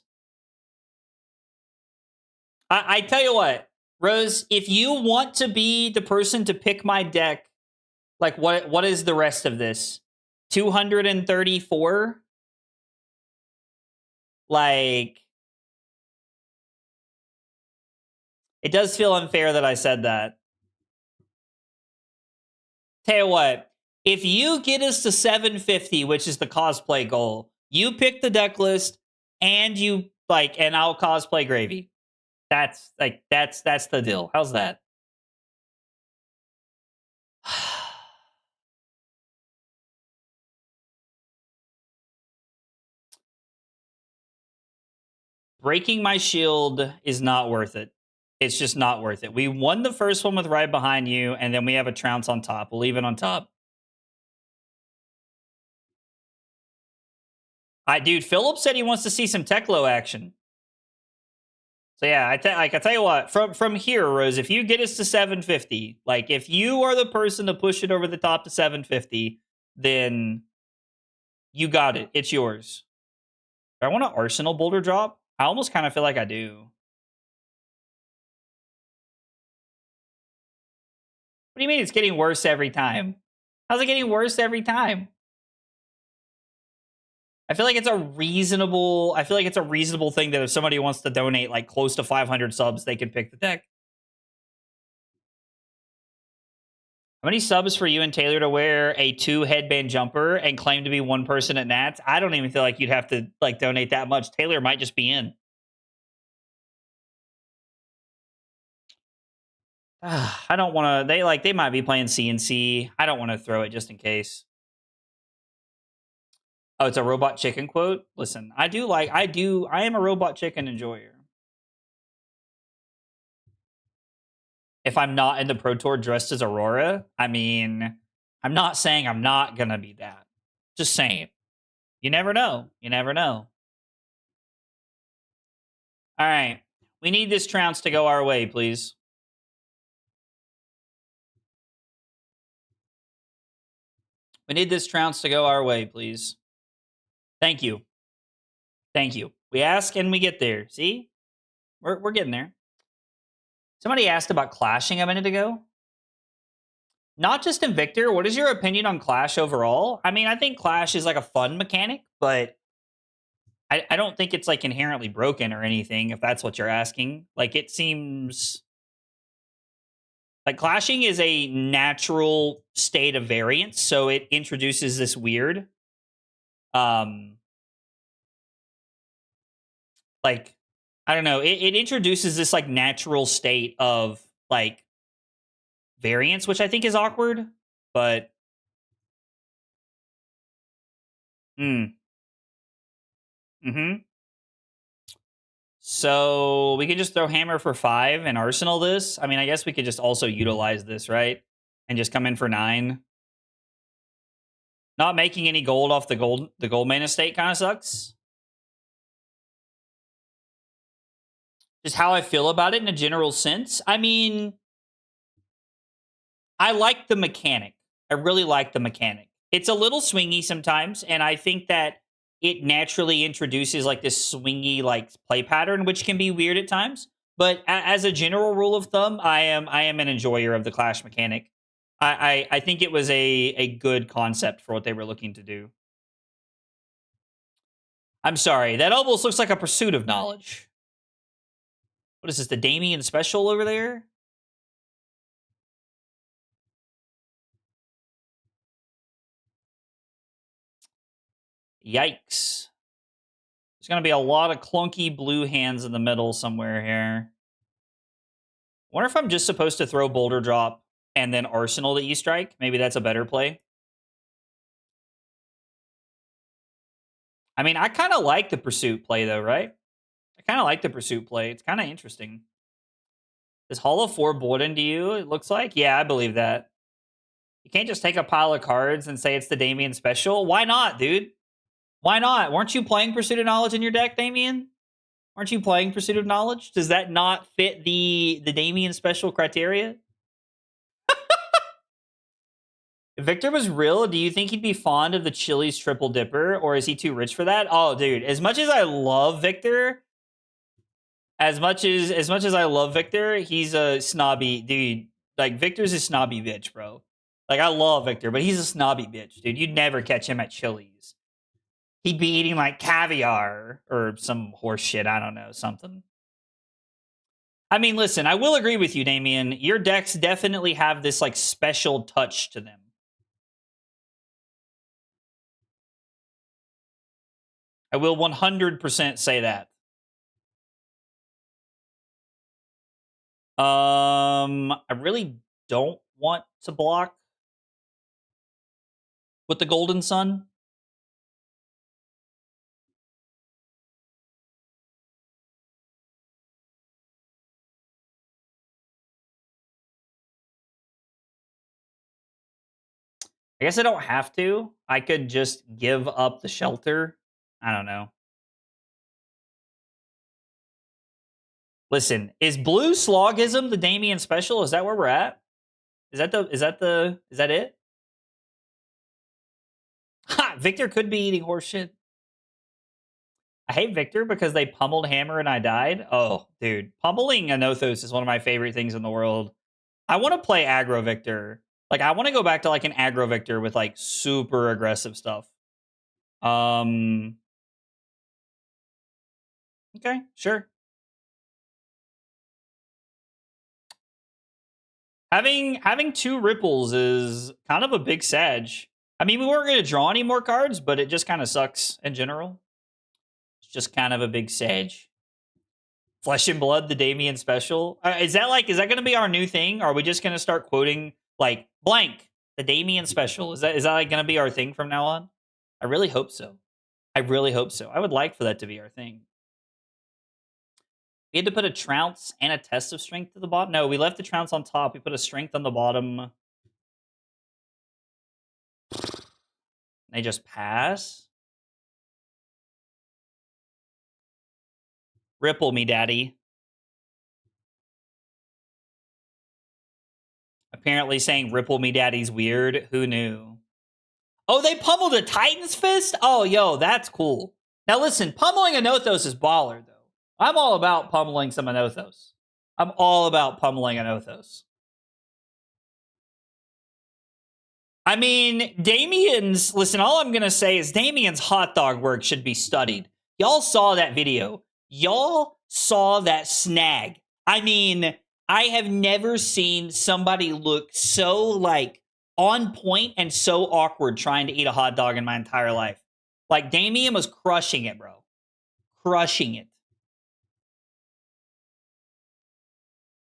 I tell you what, Rose, if you want to be the person to pick my deck, like what is the rest of this? 234? Like, it does feel unfair that I said that. Tell you what, if you get us to 750, which is the cosplay goal, you pick the deck list and you like, and I'll cosplay Gravy. That's the deal. How's that? Breaking my shield is not worth it. It's just not worth it. We won the first one with Right Behind You, and then we have a Trounce on top. We'll leave it on top. Dude, Philip said he wants to see some Teklo action. So yeah, I tell you what, from here, Rose, if you get us to 750, like if you are the person to push it over the top to 750, then you got it. It's yours. Do I want an Arsenal Boulder drop? I almost kind of feel like I do. What do you mean it's getting worse every time? How's it getting worse every time? I feel like it's a reasonable thing that if somebody wants to donate like close to 500 subs, they can pick the deck. How many subs for you and Taylor to wear a 2 headband jumper and claim to be one person at Nats? I don't even feel like you'd have to like donate that much. Taylor might just be in. I don't want to. They might be playing CNC. I don't want to throw it just in case. Oh, it's a Robot Chicken quote. Listen, I am a Robot Chicken enjoyer. If I'm not in the Pro Tour dressed as Aurora, I mean, I'm not saying I'm not gonna be that. Just saying. You never know. You never know. All right. We need this Trounce to go our way, please. We need this Trounce to go our way, please. Thank you. Thank you. We ask and we get there. See? We're getting there. Somebody asked about clashing a minute ago. Not just in Victor. What is your opinion on Clash overall? I mean, I think Clash is like a fun mechanic, but I don't think it's like inherently broken or anything, if that's what you're asking. Like, it seems like clashing is a natural state of variance, so it introduces this weird like, I don't know, it introduces this like natural state of like variance, which I think is awkward, but So we could just throw Hammer for 5 and Arsenal this. I mean, I guess we could just also utilize this, right? And just come in for 9. Not making any gold off the Goldmane estate kind of sucks. Just how I feel about it in a general sense. I mean, I like the mechanic. I really like the mechanic. It's a little swingy sometimes, and I think that it naturally introduces like this swingy like play pattern, which can be weird at times. But as a general rule of thumb, I am an enjoyer of the clash mechanic. I think it was a good concept for what they were looking to do. I'm sorry, that almost looks like a pursuit of knowledge. What is this, the Damien special over there? Yikes. There's going to be a lot of clunky blue hands in the middle somewhere here. Wonder if I'm just supposed to throw Boulder Drop and then Arsenal the E-Strike. Maybe that's a better play. I mean, I kind of like the Pursuit play, though, right? I kind of like the Pursuit play. It's kind of interesting. Is Hala 4 Borden to you, it looks like? Yeah, I believe that. You can't just take a pile of cards and say it's the Damien special. Why not, dude? Why not? Weren't you playing Pursuit of Knowledge in your deck, Damien? Aren't you playing Pursuit of Knowledge? Does that not fit the Damien special criteria? If Victor was real, do you think he'd be fond of the Chili's Triple Dipper, or is he too rich for that? Oh, dude, as much as I love Victor, as much as I love Victor, he's a snobby dude. Like, Victor's a snobby bitch, bro. Like, I love Victor, but he's a snobby bitch, dude. You'd never catch him at Chili's. He'd be eating, like, caviar or some horse shit. I don't know, something. I mean, listen, I will agree with you, Damien. Your decks definitely have this, like, special touch to them. I will 100% say that. I really don't want to block with the Golden Sun. I guess I don't have to. I could just give up the shelter. I don't know. Listen, is Blue Slogism the Damien special? Is that where we're at? Is that it? Ha! Victor could be eating horse shit. I hate Victor because they pummeled Hammer and I died. Oh, dude. Pummeling Anothos is one of my favorite things in the world. I want to play aggro Victor. Like, I want to go back to, like, an aggro Victor with, like, super aggressive stuff. Okay, sure. Having 2 ripples is kind of a big sag. I mean, we weren't going to draw any more cards, but it just kind of sucks in general. It's just kind of a big sag. Flesh and Blood, the Damien special. Is that going to be our new thing? Or are we just going to start quoting, like, blank, the Damien special? Is that like going to be our thing from now on? I really hope so. I really hope so. I would like for that to be our thing. We had to put a Trounce and a Test of Strength to the bottom. No, we left the Trounce on top. We put a Strength on the bottom. They just pass. Ripple me, daddy. Apparently saying ripple me, daddy's weird. Who knew? Oh, they pummeled a Titan's Fist? Oh, yo, that's cool. Now listen, pummeling Anothos is baller, though. I'm all about pummeling some Anothos. I'm all about pummeling Anothos. I mean, Damien's... Listen, all I'm going to say is Damien's hot dog work should be studied. Y'all saw that video. Y'all saw that snag. I mean, I have never seen somebody look so, like, on point and so awkward trying to eat a hot dog in my entire life. Like, Damien was crushing it, bro. Crushing it.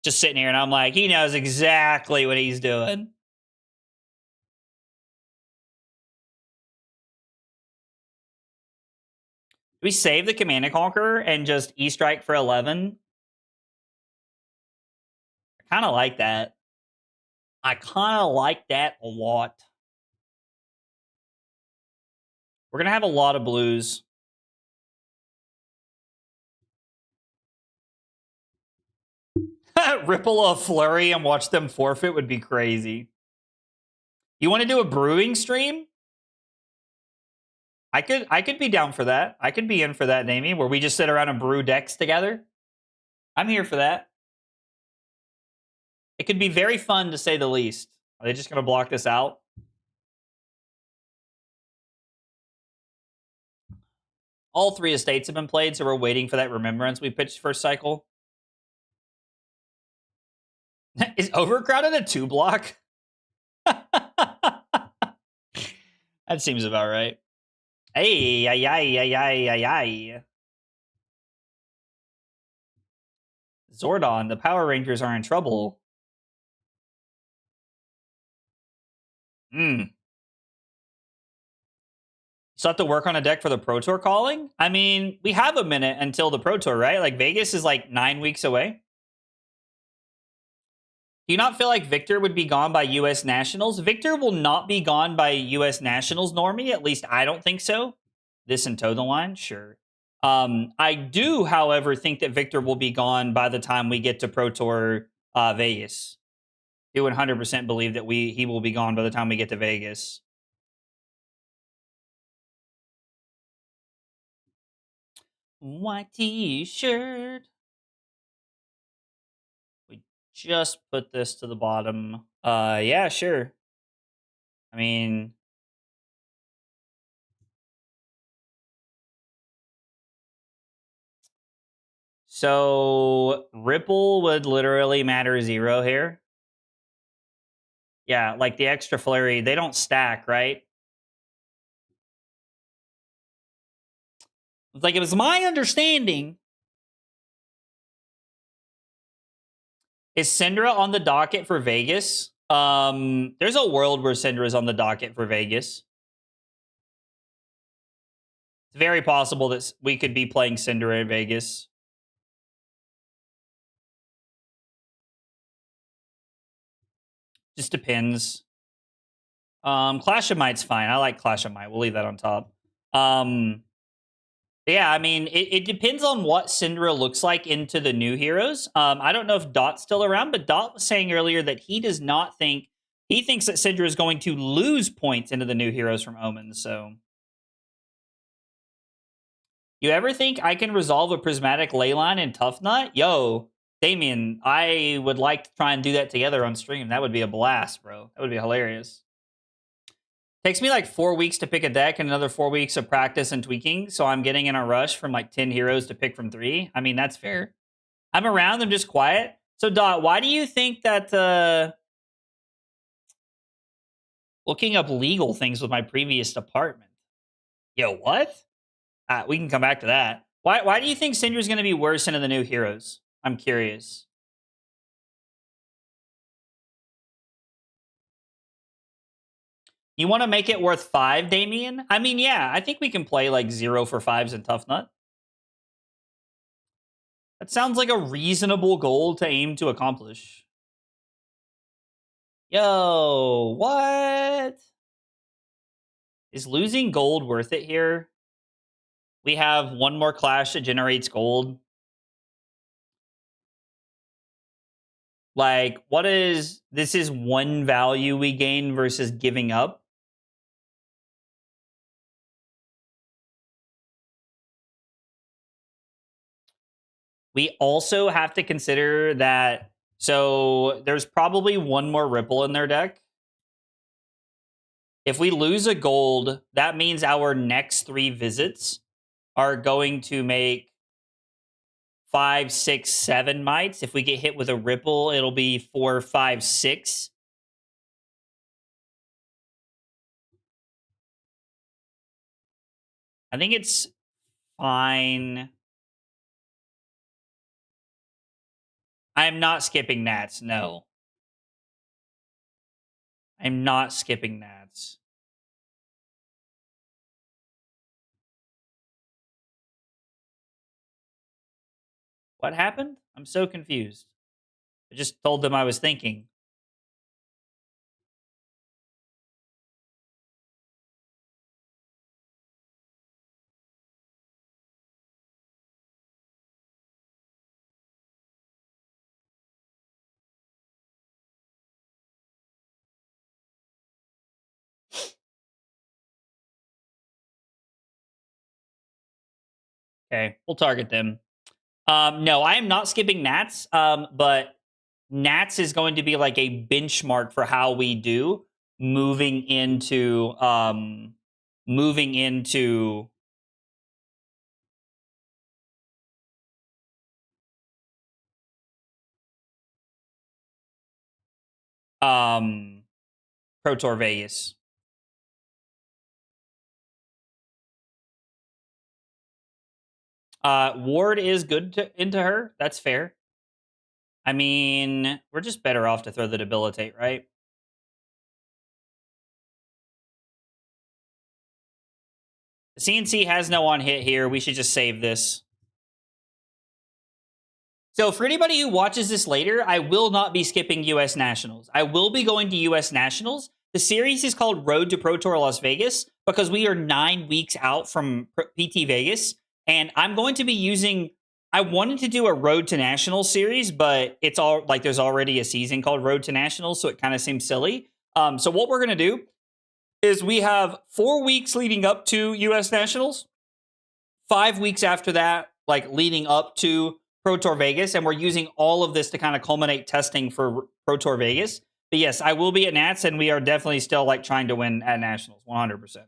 Just sitting here, and I'm like, he knows exactly what he's doing. Do we save the Command and Conquer and just E-Strike for 11? I kind of like that. I kind of like that a lot. We're going to have a lot of blues. Ripple a flurry and watch them forfeit would be crazy. You want to do a brewing stream? I could be down for that. I could be in for that, Damien, where we just sit around and brew decks together. I'm here for that. It could be very fun, to say the least. Are they just going to block this out? All 3 estates have been played, so we're waiting for that remembrance we pitched first cycle. Is Overcrowded a 2-block? That seems about right. Ay, ay, ay, ay, ay, ay, ay. Zordon, the Power Rangers are in trouble. Hmm. So have to work on a deck for the Pro Tour calling? I mean, we have a minute until the Pro Tour, right? Like Vegas is like 9 weeks away. Do you not feel like Victor would be gone by US Nationals? Victor will not be gone by US Nationals, Normie. At least I don't think so. This and Toe the Line? Sure. I do, however, think that Victor will be gone by the time we get to Pro Tour Vegas. I do 100% believe that he will be gone by the time we get to Vegas. White t-shirt. We just put this to the bottom. Yeah, sure. I mean, so Ripple would literally matter 0 here. Yeah, like the extra flurry, they don't stack, right? Like, it was my understanding. Is Syndra on the docket for Vegas? There's a world where Syndra is on the docket for Vegas. It's very possible that we could be playing Syndra in Vegas. Just depends. Clash of Might's fine. I like Clash of Might. We'll leave that on top. Yeah, I mean, it depends on what Syndra looks like into the new heroes. I don't know if Dot's still around, but Dot was saying earlier that he does not think he thinks that Syndra is going to lose points into the new heroes from Omens. So, you ever think I can resolve a prismatic leyline in Tough Nut? Yo, Damien, I would like to try and do that together on stream. That would be a blast, bro. That would be hilarious. Takes me like 4 weeks to pick a deck and another 4 weeks of practice and tweaking. So I'm getting in a rush from like 10 heroes to pick from 3. I mean, that's fair. I'm around them just quiet. So Dot, why do you think that looking up legal things with my previous department? Yo, what? We can come back to that. Why do you think Syndra's going to be worse into the new heroes? I'm curious. You want to make it worth 5, Damien? I mean, yeah, I think we can play like 0 for 5s in Tough Nut. That sounds like a reasonable goal to aim to accomplish. Yo, what? Is losing gold worth it here? We have one more clash that generates gold. Like, what is this? Is one value we gain versus giving up? We also have to consider that. So there's probably one more Ripple in their deck. If we lose a gold, that means our next 3 visits are going to make 5, 6, 7 mites. If we get hit with a Ripple, it'll be 4, 5, 6. I think it's fine. I'm not skipping Nats. No. I'm not skipping Nats. What happened? I'm so confused. I just told them I was thinking. Okay, we'll target them. No, I am not skipping Nats. But Nats is going to be like a benchmark for how we do moving into moving into Pro Tour Vegas. Ward is good into her. That's fair. I mean, we're just better off to throw the Debilitate, right? The CNC has no on hit here. We should just save this. So for anybody who watches this later, I will not be skipping US Nationals. I will be going to US Nationals. The series is called Road to Pro Tour Las Vegas because we are 9 weeks out from PT Vegas. And I'm going to be using... I wanted to do a Road to Nationals series, but it's all like there's already a season called Road to Nationals, so it kind of seems silly. So what we're going to do is we have 4 weeks leading up to US Nationals, 5 weeks after that, like leading up to Pro Tour Vegas, and we're using all of this to kind of culminate testing for Pro Tour Vegas. But yes, I will be at Nats, and we are definitely still like trying to win at Nationals, 100%.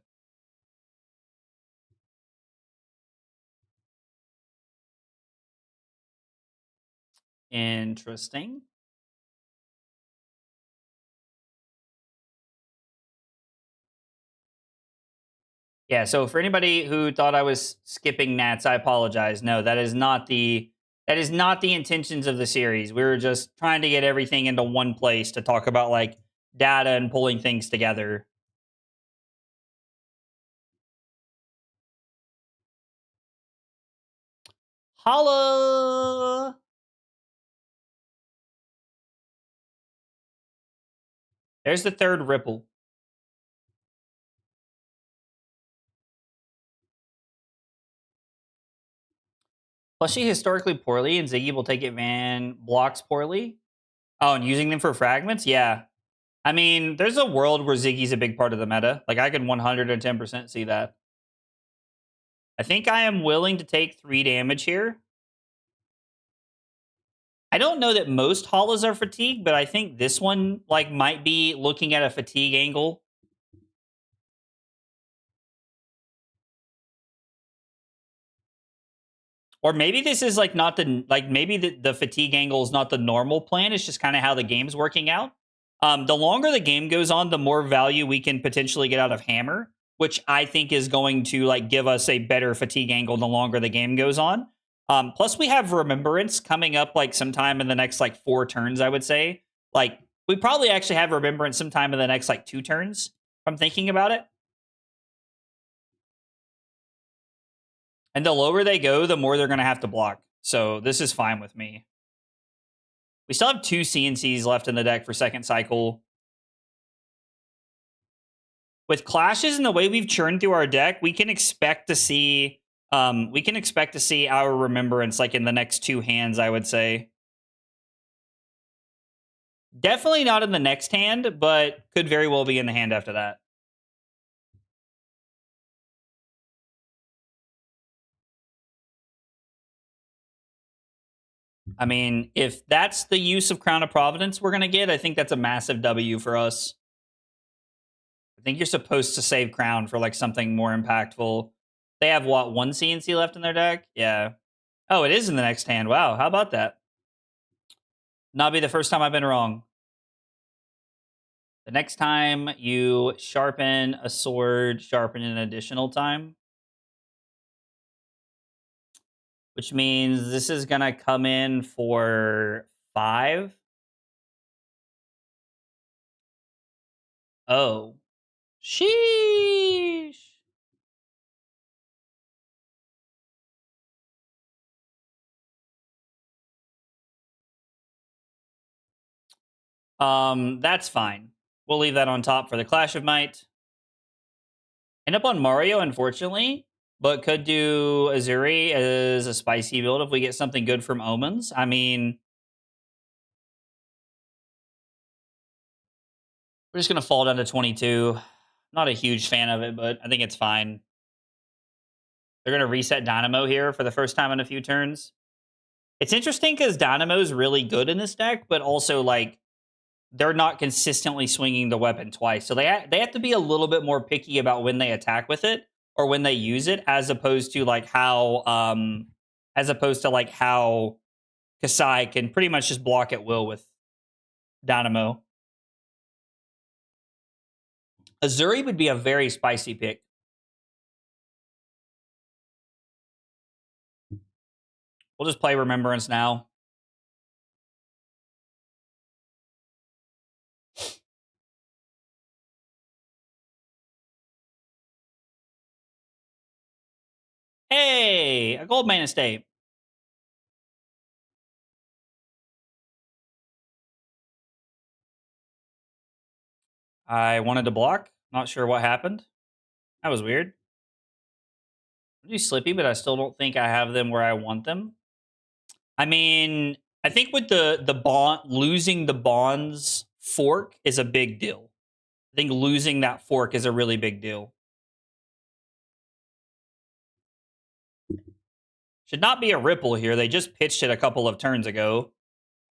Interesting. Yeah, so for anybody who thought I was skipping Nats, I apologize. No, that is not the intentions of the series. We were just trying to get everything into one place to talk about like data and pulling things together. Hala! There's the third ripple. Plus, she historically poorly, and Ziggy will take it van blocks poorly. Oh, and using them for fragments? Yeah. I mean, there's a world where Ziggy's a big part of the meta. Like, I can 110% see that. I think I am willing to take 3 damage here. I don't know that most Halas are fatigued, but I think this one, like, might be looking at a fatigue angle. Or maybe this is like not the maybe the fatigue angle is not the normal plan. It's just kind of how the game's working out. The longer the game goes on, the more value we can potentially get out of Hammer, which I think is going to like give us a better fatigue angle the longer the game goes on. Plus, we have Remembrance coming up like sometime in the next like 4 turns. I would say like we probably actually have Remembrance sometime in the next like 2 turns. If I'm thinking about it. And the lower they go, the more they're going to have to block. So this is fine with me. We still have 2 CNCs left in the deck for second cycle. With clashes and the way we've churned through our deck, we can expect to see our Remembrance like in the next 2 hands, I would say. Definitely not in the next hand, but could very well be in the hand after that. I mean, if that's the use of Crown of Providence we're going to get, I think that's a massive W for us. I think you're supposed to save Crown for like something more impactful. They have what, 1 CNC left in their deck? Yeah. Oh, it is in the next hand. Wow, how about that? Not be the first time I've been wrong. The next time you sharpen a sword, sharpen an additional time. Which means this is going to come in for 5. Oh. Sheesh. That's fine. We'll leave that on top for the Clash of Might. End up on Mario, unfortunately, but could do Azuri as a spicy build if we get something good from Omens. I mean, we're just going to fall down to 22. Not a huge fan of it, but I think it's fine. They're going to reset Dynamo here for the first time in a few turns. It's interesting because Dynamo is really good in this deck, but also, like, they're not consistently swinging the weapon twice. So they have to be a little bit more picky about when they attack with it or when they use it, as opposed to how Kasai can pretty much just block at will with Dynamo. Azuri would be a very spicy pick. We'll just play Remembrance now. Hey, a Goldmane estate. I wanted to block. Not sure what happened. That was weird. I'm just slippy, but I still don't think I have them where I want them. I mean, I think with the bond losing the bonds fork is a big deal. I think losing that fork is a really big deal. Should not be a ripple here. They just pitched it a couple of turns ago.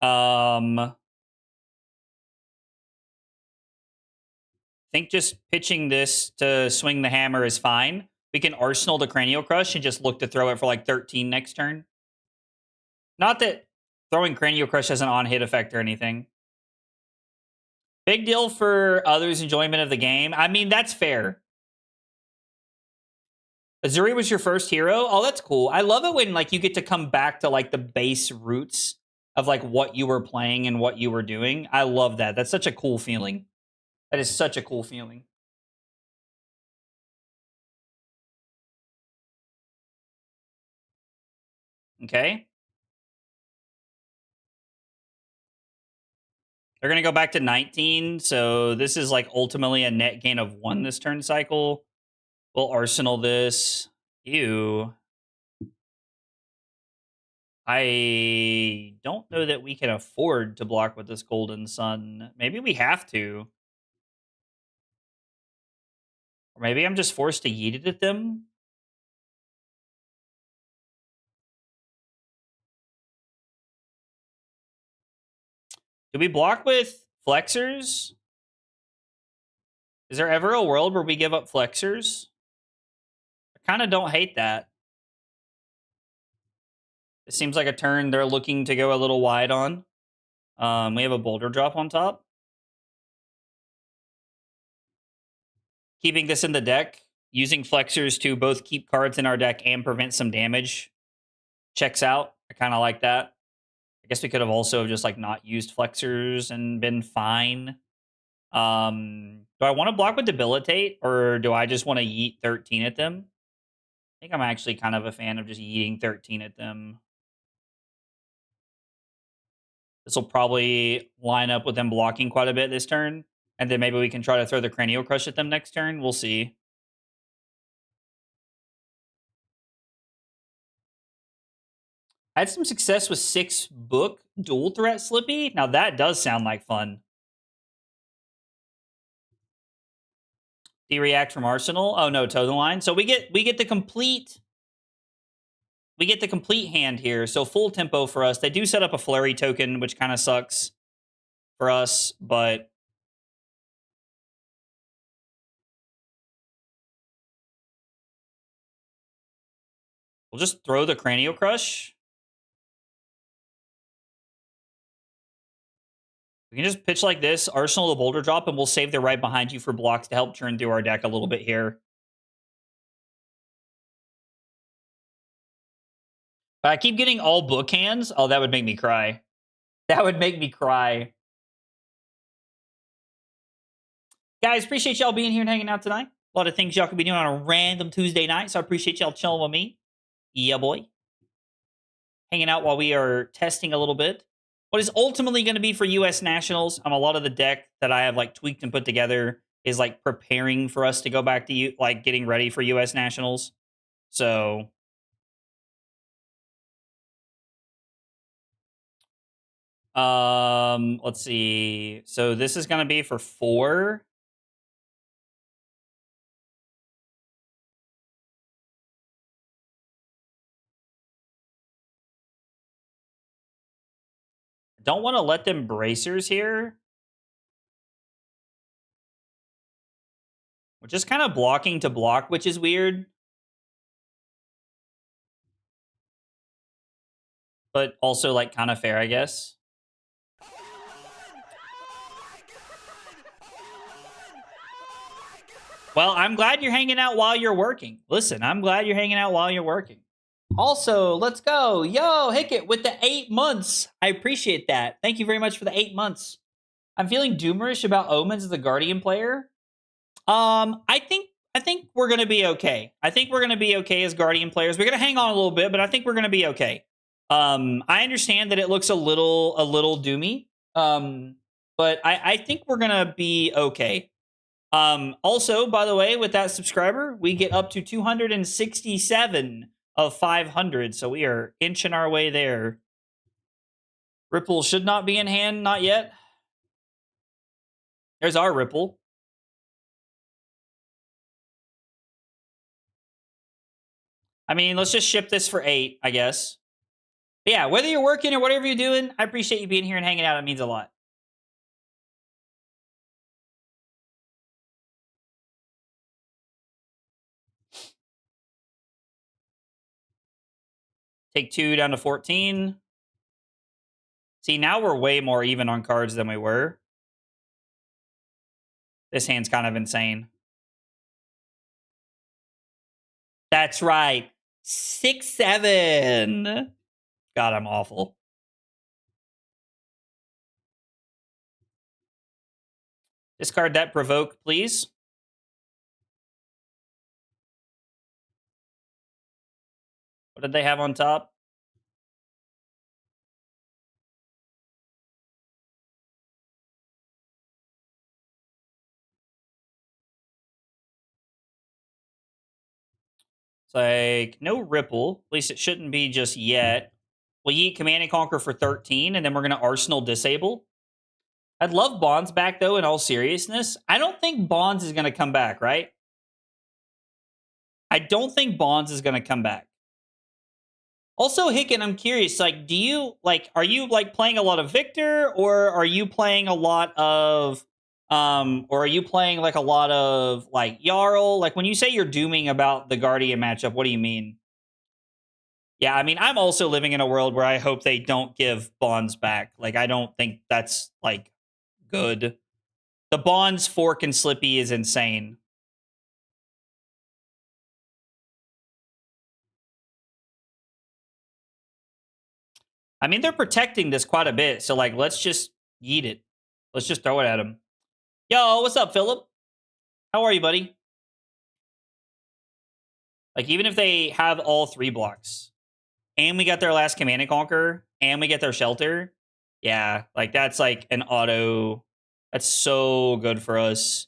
I think just pitching this to swing the hammer is fine. We can arsenal the Cranial Crush and just look to throw it for like 13 next turn. Not that throwing Cranial Crush has an on-hit effect or anything. Big deal for others' enjoyment of the game. I mean, that's fair. Azuri was your first hero? Oh, that's cool. I love it when like you get to come back to like the base roots of like what you were playing and what you were doing. I love that. That's such a cool feeling. That is such a cool feeling. Okay. They're going to go back to 19. So this is like ultimately a net gain of 1 this turn cycle. We'll arsenal this. Ew. I don't know that we can afford to block with this Golden Sun. Maybe we have to. Or maybe I'm just forced to yeet it at them. Do we block with flexors? Is there ever a world where we give up flexors? I kind of don't hate that. It seems like a turn they're looking to go a little wide on. We have a boulder drop on top. Keeping this in the deck, using flexors to both keep cards in our deck and prevent some damage. Checks out. I kind of like that. I guess we could have also just like not used flexors and been fine. Do I want to block with debilitate, or do I just want to yeet 13 at them? I think I'm actually kind of a fan of just yeeting 13 at them. This will probably line up with them blocking quite a bit this turn. And then maybe we can try to throw the Cranial Crush at them next turn. We'll see. I had some success with 6 book dual threat Slippy. Now that does sound like fun. De-react from Arsenal. Oh no, toe the line. So we get the complete hand here. So full tempo for us. They do set up a flurry token, which kind of sucks for us, but we'll just throw the Cranial Crush. We can just pitch like this, arsenal the boulder drop, and we'll save the right behind you for blocks to help churn through our deck a little bit here. But I keep getting all book hands. Oh, that would make me cry. That would make me cry. Guys, appreciate y'all being here and hanging out tonight. A lot of things y'all could be doing on a random Tuesday night, so I appreciate y'all chilling with me. Yeah, boy. Hanging out while we are testing a little bit. What is ultimately going to be for U.S. Nationals, a lot of the deck that I have like tweaked and put together is like preparing for us to go back to like getting ready for U.S. Nationals. So let's see. So this is going to be for 4. Don't want to let them bracers here. We're just kind of blocking to block, which is weird. But also like kind of fair, I guess. Well, I'm glad you're hanging out while you're working. Listen, I'm glad you're hanging out while you're working. Also, let's go. Yo, Hickett with the 8 months. I appreciate that. Thank you very much for the 8 months. I'm feeling doomerish about Omens as the Guardian player. I think we're gonna be okay. I think we're gonna be okay as Guardian players. We're gonna hang on a little bit, but I think we're gonna be okay. I understand that it looks a little doomy. But I think we're gonna be okay. Also, by the way, with that subscriber, we get up to 267 of 500, so we are inching our way there. Ripple should not be in hand, not yet. There's our Ripple. I mean, let's just ship this for 8, I guess. But yeah, whether you're working or whatever you're doing, I appreciate you being here and hanging out. It means a lot. Take 2 down to 14. See, now we're way more even on cards than we were. This hand's kind of insane. That's right. 6-7. God, I'm awful. Discard that provoke, please. What did they have on top? It's like, no Ripple. At least it shouldn't be just yet. We'll eat Command and Conquer for 13, and then we're going to Arsenal disable. I'd love Bonds back, though, in all seriousness. I don't think Bonds is going to come back, right? I don't think Bonds is going to come back. Also, Hicken, I'm curious, like, do you, like, are you, like, playing a lot of Victor, or are you playing a lot of, or are you playing, like, a lot of, like, Jarl? Like, when you say you're dooming about the Guardian matchup, what do you mean? Yeah, I mean, I'm also living in a world where I hope they don't give Bonds back. Like, I don't think that's, like, good. The Bonds fork and Slippy is insane. I mean, they're protecting this quite a bit, so, like, let's just yeet it. Let's just throw it at them. Yo, what's up, Philip? How are you, buddy? Like, even if they have all 3 blocks, and we got their last Command and Conquer, and we get their Shelter, yeah, like, that's, like, an auto. That's so good for us.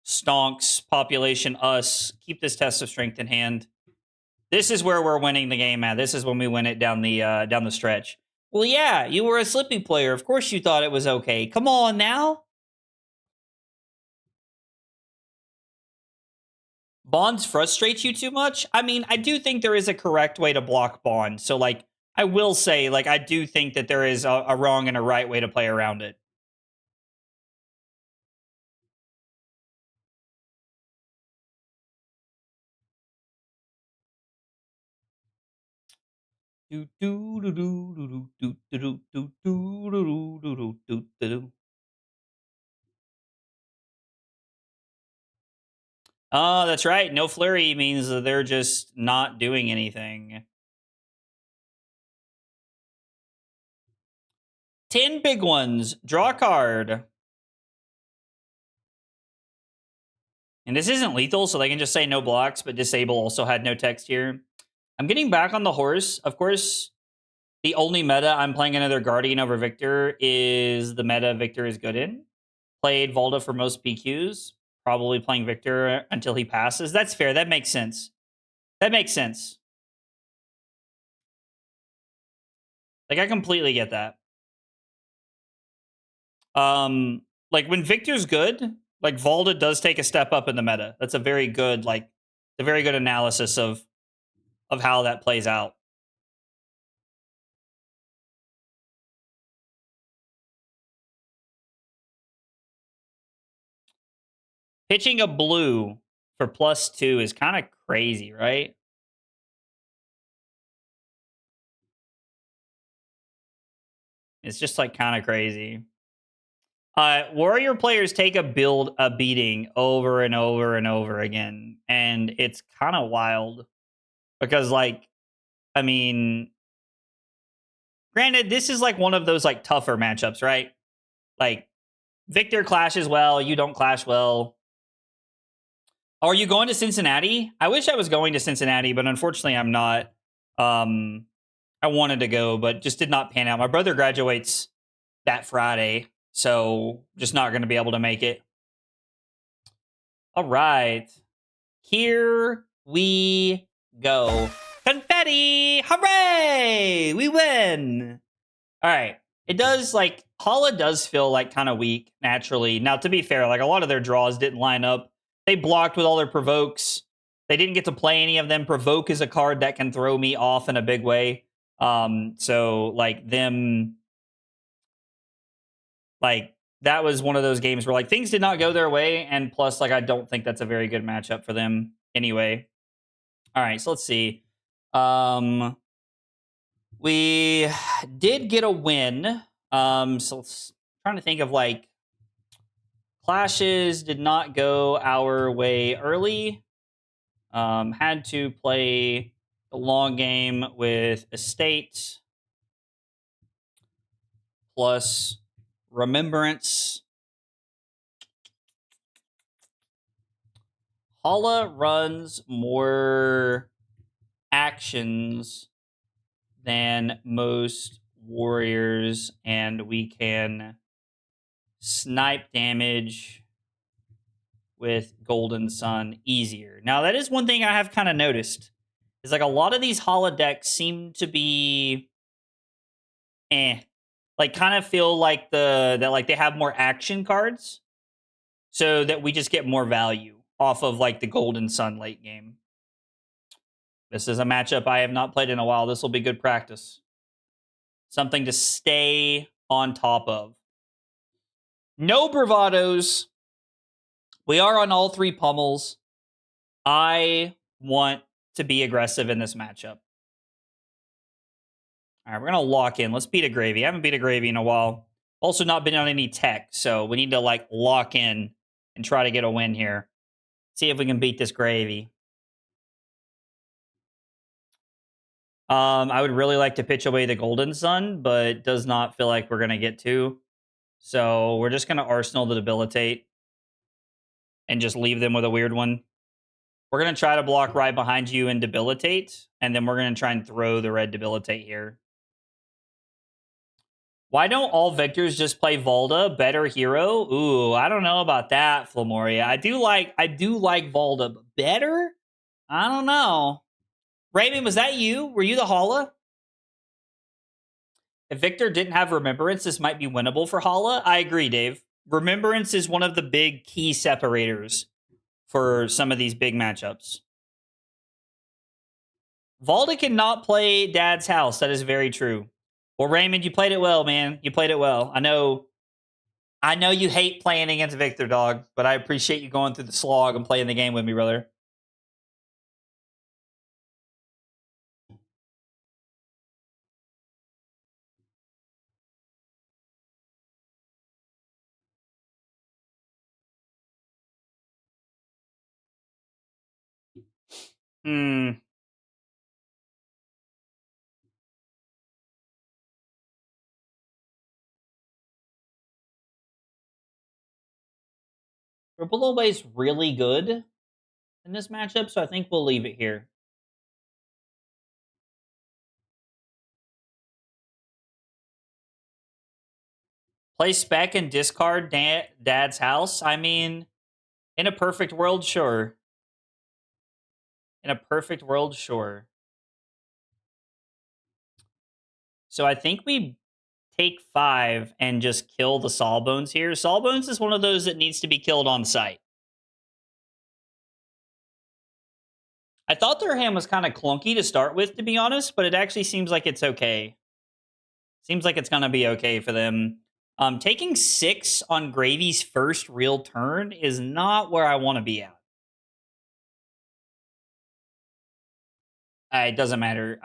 Stonks, population, us. Keep this test of strength in hand. This is where we're winning the game, man. This is when we win it down the stretch. Well, yeah, you were a Slippy player. Of course you thought it was okay. Come on now. Bonds frustrates you too much? I mean, I do think there is a correct way to block Bond. So, like, I will say, like, I do think that there is a wrong and a right way to play around it. Oh, that's right. No flurry means that they're just not doing anything. 10 big ones. Draw a card. And this isn't lethal, so they can just say no blocks, but disable also had no text here. I'm getting back on the horse. Of course, the only meta I'm playing another Guardian over Victor is the meta Victor is good in. Played Volda for most PQs. Probably playing Victor until he passes. That's fair. That makes sense. That makes sense. Like, I completely get that. Like, when Victor's good, like, Volda does take a step up in the meta. That's a very good, like, a very good analysis of how that plays out. Pitching a blue for +2 is kind of crazy, right? It's just, like, kind of crazy. Warrior players take a beating over and over and over again, and it's kind of wild because, like, I mean, granted, this is like one of those like tougher matchups, right? Like Victor clashes well, you don't clash well. Are you going to Cincinnati? I wish I was going to Cincinnati, but unfortunately I'm not. I wanted to go, but just did not pan out. My brother graduates that Friday, so just not going to be able to make it. All right. Here we go. Confetti! Hooray! We win! All right. It does, like, Hala does feel, like, kind of weak, naturally. Now, to be fair, like, a lot of their draws didn't line up. They blocked with all their provokes. They didn't get to play any of them. Provoke is a card that can throw me off in a big way. So, like, them... Like, that was one of those games where, like, things did not go their way, and plus, like, I don't think that's a very good matchup for them anyway. All right, so let's see. We did get a win. So let's trying to think of like clashes did not go our way early. Had to play the long game with Estate plus Remembrance. Hala runs more actions than most warriors, and we can snipe damage with Golden Sun easier. Now, that is one thing I have kind of noticed. Is like a lot of these Hala decks seem to be like kind of feel like that like they have more action cards, so that we just get more value off of like the Golden Sun late game. This is a matchup I have not played in a while. This will be good practice. Something to stay on top of. No bravados. We are on all three pummels. I want to be aggressive in this matchup. All right, we're going to lock in. Let's beat a Gravy. I haven't beat a Gravy in a while. Also not been on any tech, so we need to like lock in and try to get a win here. See if we can beat this Gravy. I would really like to pitch away the Golden Sun, but does not feel like we're going to get to. So we're just going to Arsenal the Debilitate and just leave them with a weird one. We're going to try to block right behind you and Debilitate, and then we're going to try and throw the red Debilitate here. Why don't all Victors just play Volda? Better hero? Ooh, I don't know about that, Flamoria. I do like Volda, but better? I don't know. Raymond, was that you? Were you the Hala? If Victor didn't have Remembrance, this might be winnable for Hala. I agree, Dave. Remembrance is one of the big key separators for some of these big matchups. Volda cannot play Dad's House. That is very true. Well, Raymond, you played it well, man. You played it well. I know you hate playing against Victor, dog, but I appreciate you going through the slog and playing the game with me, brother. Hmm. Triple Away's really good in this matchup, so I think we'll leave it here. Play spec and discard Dad's House? I mean, in a perfect world, sure. In a perfect world, sure. So I think we take 5 and just kill the Sawbones here. Sawbones is one of those that needs to be killed on sight. I thought their hand was kind of clunky to start with, to be honest, but it actually seems like it's okay. Seems like it's going to be okay for them. Taking 6 on Gravy's first real turn is not where I want to be at. It doesn't matter.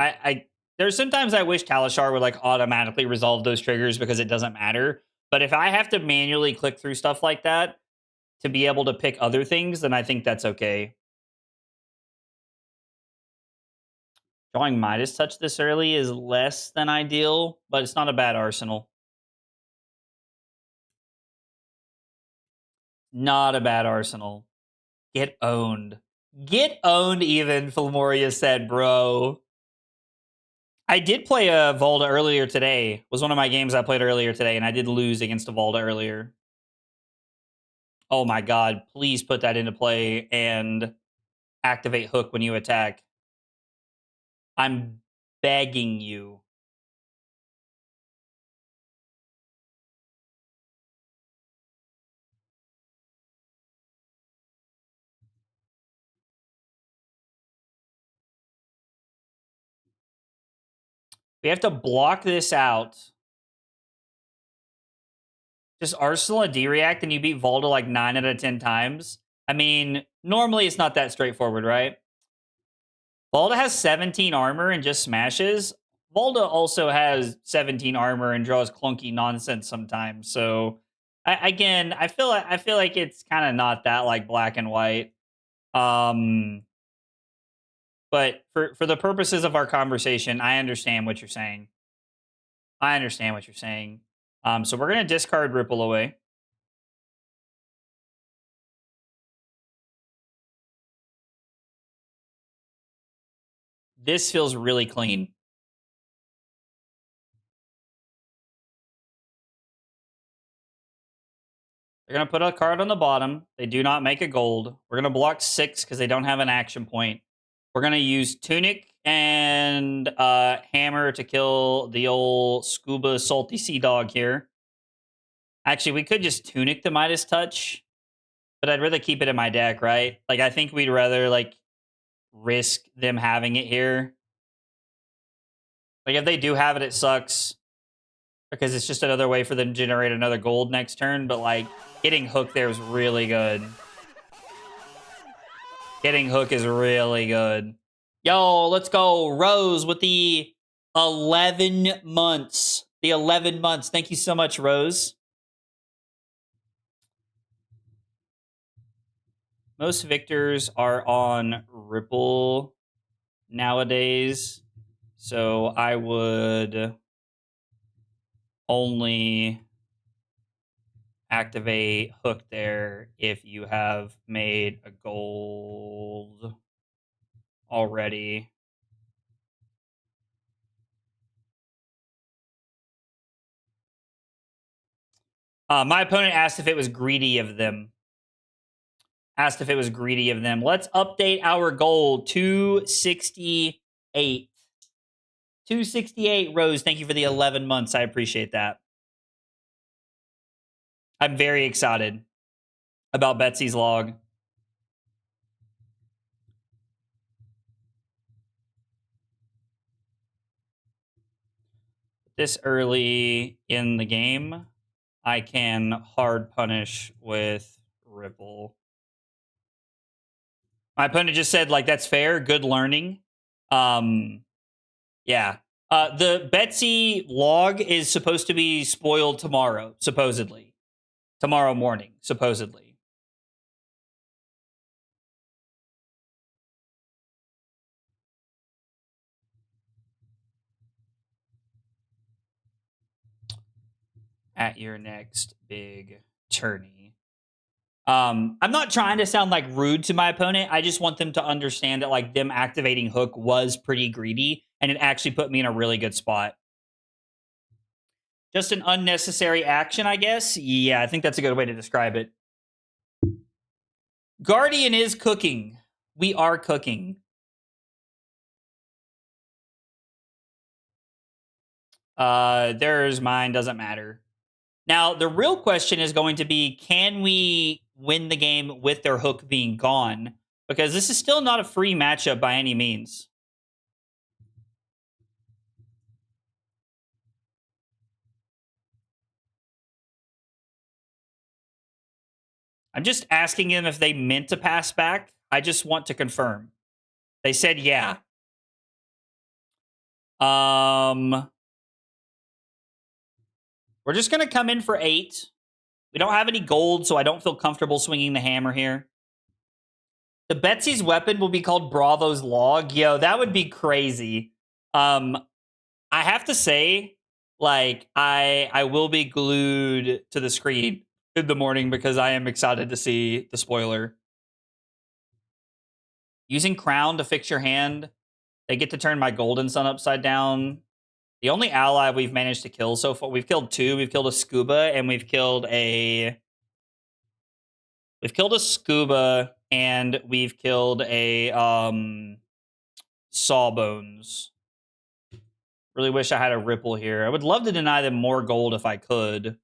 There's sometimes I wish Talishar would like automatically resolve those triggers because it doesn't matter. But if I have to manually click through stuff like that to be able to pick other things, then I think that's okay. Drawing Midas Touch this early is less than ideal, but it's not a bad arsenal. Not a bad arsenal. Get owned. Get owned, even, Filmoria said, bro. I did play a Volda earlier today. It was one of my games I played earlier today, and I did lose against a Volda earlier. Oh my god, please put that into play and activate Hook when you attack. I'm begging you. We have to block this out. Just Arsenal a D-React and you beat Volda like 9 out of 10 times? I mean, normally it's not that straightforward, right? Volda has 17 armor and just smashes. Volda also has 17 armor and draws clunky nonsense sometimes. So, again, I feel like it's kind of not that like black and white. But for the purposes of our conversation, I understand what you're saying. I understand what you're saying. So we're gonna discard Ripple away. This feels really clean. They're going to put a card on the bottom. They do not make a gold. We're going to block 6 because they don't have an action point. We're going to use Tunic and Hammer to kill the old Scuba Salty Sea Dog here. Actually, we could just Tunic the Midas Touch, but I'd rather keep it in my deck, right? Like, I think we'd rather, like, risk them having it here. Like, if they do have it, it sucks because it's just another way for them to generate another gold next turn, but, like, getting Hook there is really good. Getting Hook is really good. Yo, let's go. Rose with the 11 months. The 11 months. Thank you so much, Rose. Most victors are on Ripple nowadays, so I would only activate Hook there if you have made a gold already. My opponent asked if it was greedy of them. Let's update our goal. 268. 268, Rose. Thank you for the 11 months. I appreciate that. I'm very excited about Betsy's log. This early in the game, I can hard punish with Ripple. My opponent just said, like, that's fair. Good learning. Yeah. The Betsy log is supposed to be spoiled tomorrow, supposedly. Tomorrow morning, supposedly. At your next big tourney. I'm not trying to sound like rude to my opponent. I just want them to understand that like them activating Hook was pretty greedy and it actually put me in a really good spot. Just an unnecessary action, I guess. Yeah, I think that's a good way to describe it. Guardian is cooking. We are cooking. Theirs, mine, doesn't matter. Now, the real question is going to be, can we win the game with their Hook being gone? Because this is still not a free matchup by any means. I'm just asking them if they meant to pass back. I just want to confirm. They said yeah. We're just going to come in for 8. We don't have any gold, so I don't feel comfortable swinging the hammer here. The Betsy's weapon will be called Bravo's log. Yo, that would be crazy. I have to say, like, I will be glued to the screen in the morning because I am excited to see the spoiler. Using Crown to fix your hand. They get to turn my Golden Sun upside down. The only ally we've managed to kill so far, we've killed 2. We've killed a Scuba and we've killed a Scuba and we've killed a Sawbones. Really wish I had a Ripple here. I would love to deny them more gold if I could.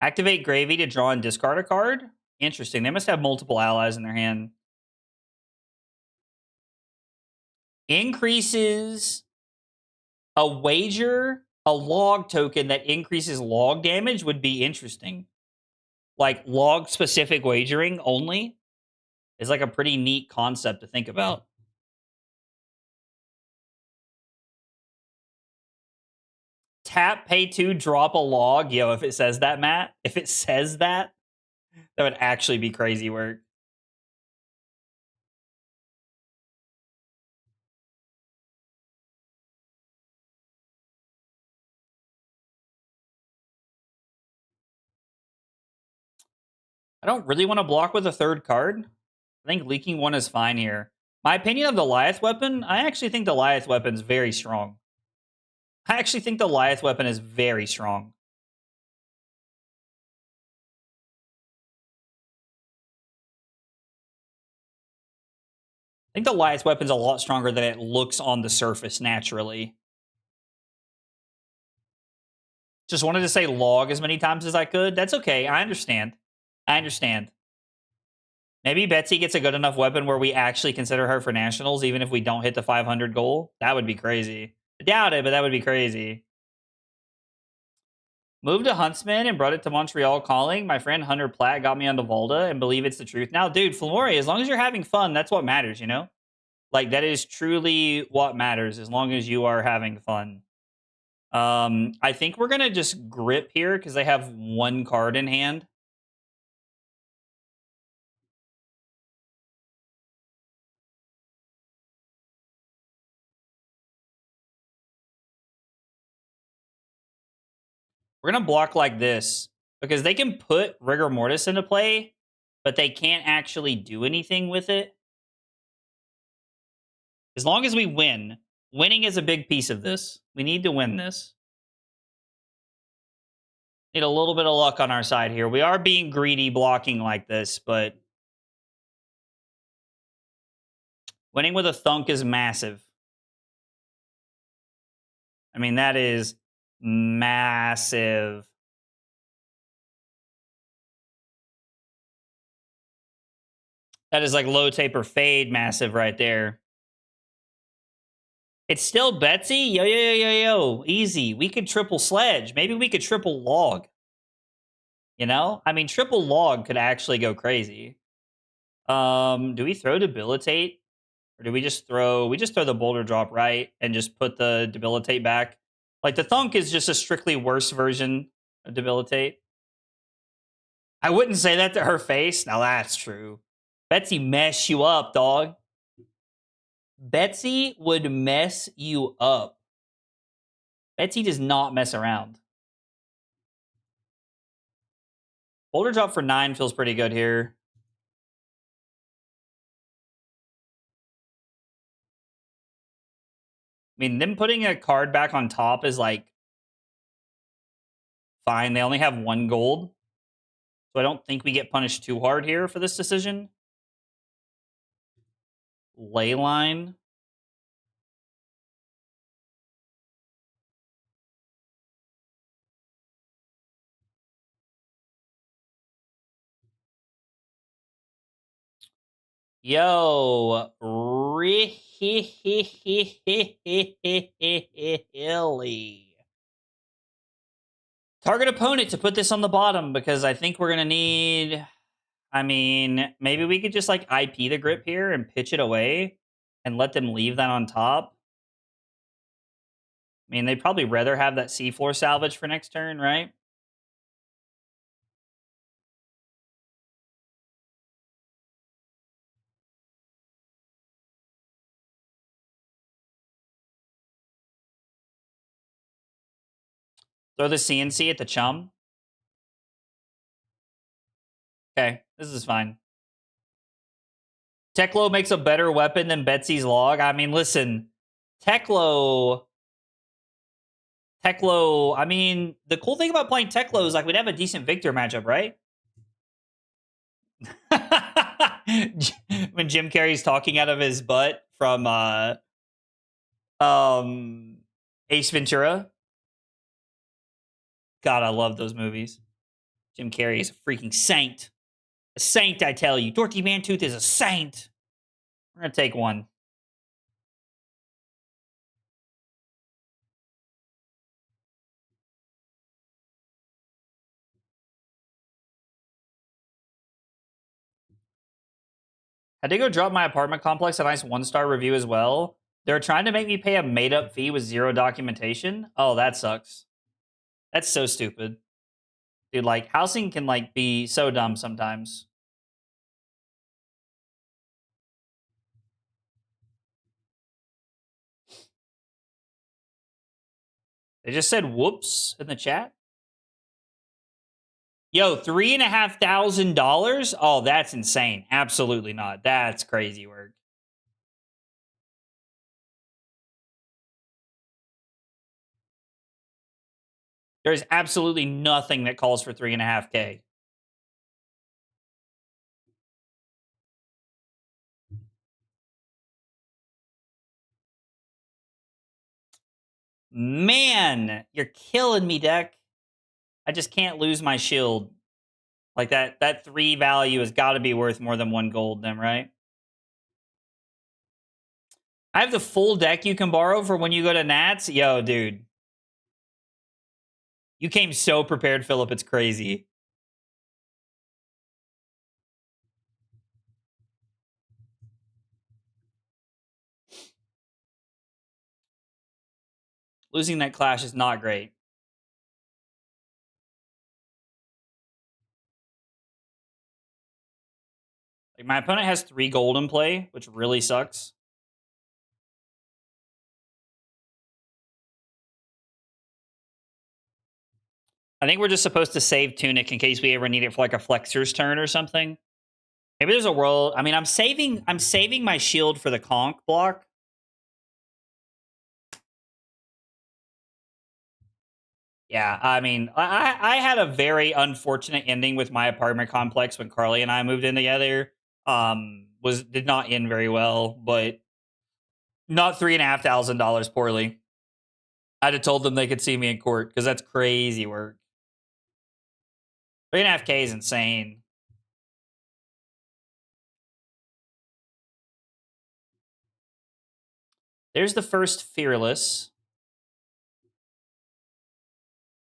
Activate Gravy to draw and discard a card? Interesting. They must have multiple allies in their hand. Increases a wager, a log token that increases log damage would be interesting. Like log specific wagering only is like a pretty neat concept to think about. Tap, pay 2, drop a log. Yo, if it says that, Matt, if it says that, that would actually be crazy work. I don't really want to block with a third card. I think leaking 1 is fine here. My opinion of the Lyeth weapon, I actually think the Lyeth weapon is very strong. I actually think the Lyeth weapon is very strong. I think the Lyeth weapon's a lot stronger than it looks on the surface naturally. Just wanted to say log as many times as I could. That's okay. I understand. I understand. Maybe Betsy gets a good enough weapon where we actually consider her for nationals, even if we don't hit the 500 goal. That would be crazy. I doubt it, but that would be crazy. Moved to Huntsman and brought it to Montreal Calling. My friend Hunter Platt got me onto Volda and believe it's the truth. Now, dude, Flamori, as long as you're having fun, that's what matters, you know? Like, that is truly what matters, as long as you are having fun. I think we're going to just grip here because they have 1 card in hand. We're going to block like this because they can put Rigor Mortis into play, but they can't actually do anything with it. As long as we win. Winning is a big piece of this. We need to win this. Need a little bit of luck on our side here. We are being greedy blocking like this, but winning with a thunk is massive. I mean, that is massive. That is like low taper fade massive right there. It's still Betsy? Yo, yo, yo, yo, yo. Easy. We could triple sledge. Maybe we could triple log. You know? I mean, triple log could actually go crazy. Do we throw debilitate? Or do we just throw the boulder drop right and just put the debilitate back? Like the thunk is just a strictly worse version of debilitate. I wouldn't say that to her face. Now that's true. Betsy mess you up, dog. Betsy would mess you up. Betsy does not mess around. Boulder drop for 9 feels pretty good here. I mean, them putting a card back on top is like fine. They only have 1 gold. So I don't think we get punished too hard here for this decision. Leyline. Yo, really? Target opponent to put this on the bottom because I think we're going to need... I mean, maybe we could just like IP the grip here and pitch it away and let them leave that on top. I mean, they'd probably rather have that seafloor salvage for next turn, right? Throw the CNC at the chum. Okay, this is fine. Teklo makes a better weapon than Betsy's log. I mean, listen, Teklo. I mean, the cool thing about playing Teklo is like we'd have a decent Victor matchup, right? When Jim Carrey's talking out of his butt from Ace Ventura. God, I love those movies. Jim Carrey is a freaking saint. A saint, I tell you. Dorothy Mantooth is a saint. We're going to take one. I did go drop my apartment complex a nice 1-star review as well. They're trying to make me pay a made-up fee with 0 documentation. Oh, that sucks. That's so stupid. Dude, like, housing can, like, be so dumb sometimes. They just said whoops in the chat. Yo, $3,500? Oh, that's insane. Absolutely not. That's crazy work. There's absolutely nothing that calls for 3.5K. Man, you're killing me, deck. I just can't lose my shield. Like that 3 value has got to be worth more than 1 gold then, right? I have the full deck you can borrow for when you go to Nats. Yo, dude. You came so prepared, Philip. It's crazy. Losing that clash is not great. Like, my opponent has 3 gold in play, which really sucks. I think we're just supposed to save Tunic in case we ever need it for like a Flexer's turn or something. Maybe there's a world. I mean, I'm saving my shield for the conch block. Yeah, I mean, I had a very unfortunate ending with my apartment complex when Carly and I moved in together. Did not end very well, but not $3,500 poorly. I'd have told them they could see me in court because that's crazy work. 3.5K is insane. There's the first Fearless.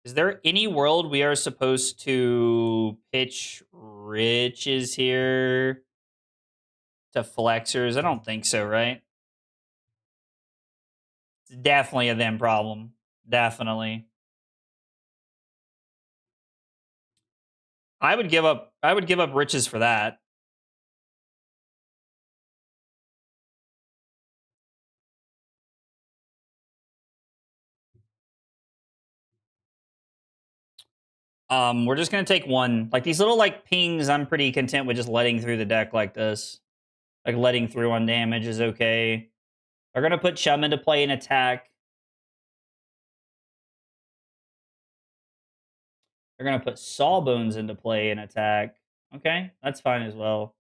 Is there any world we are supposed to pitch riches here to flexers? I don't think so, right? It's definitely a them problem. Definitely. I would give up riches for that. We're just gonna take one. Like these little like pings, I'm pretty content with just letting through the deck like this. Like letting through on damage is okay. We're gonna put Chum into play and attack. We're gonna put Sawbones into play and attack. Okay, that's fine as well.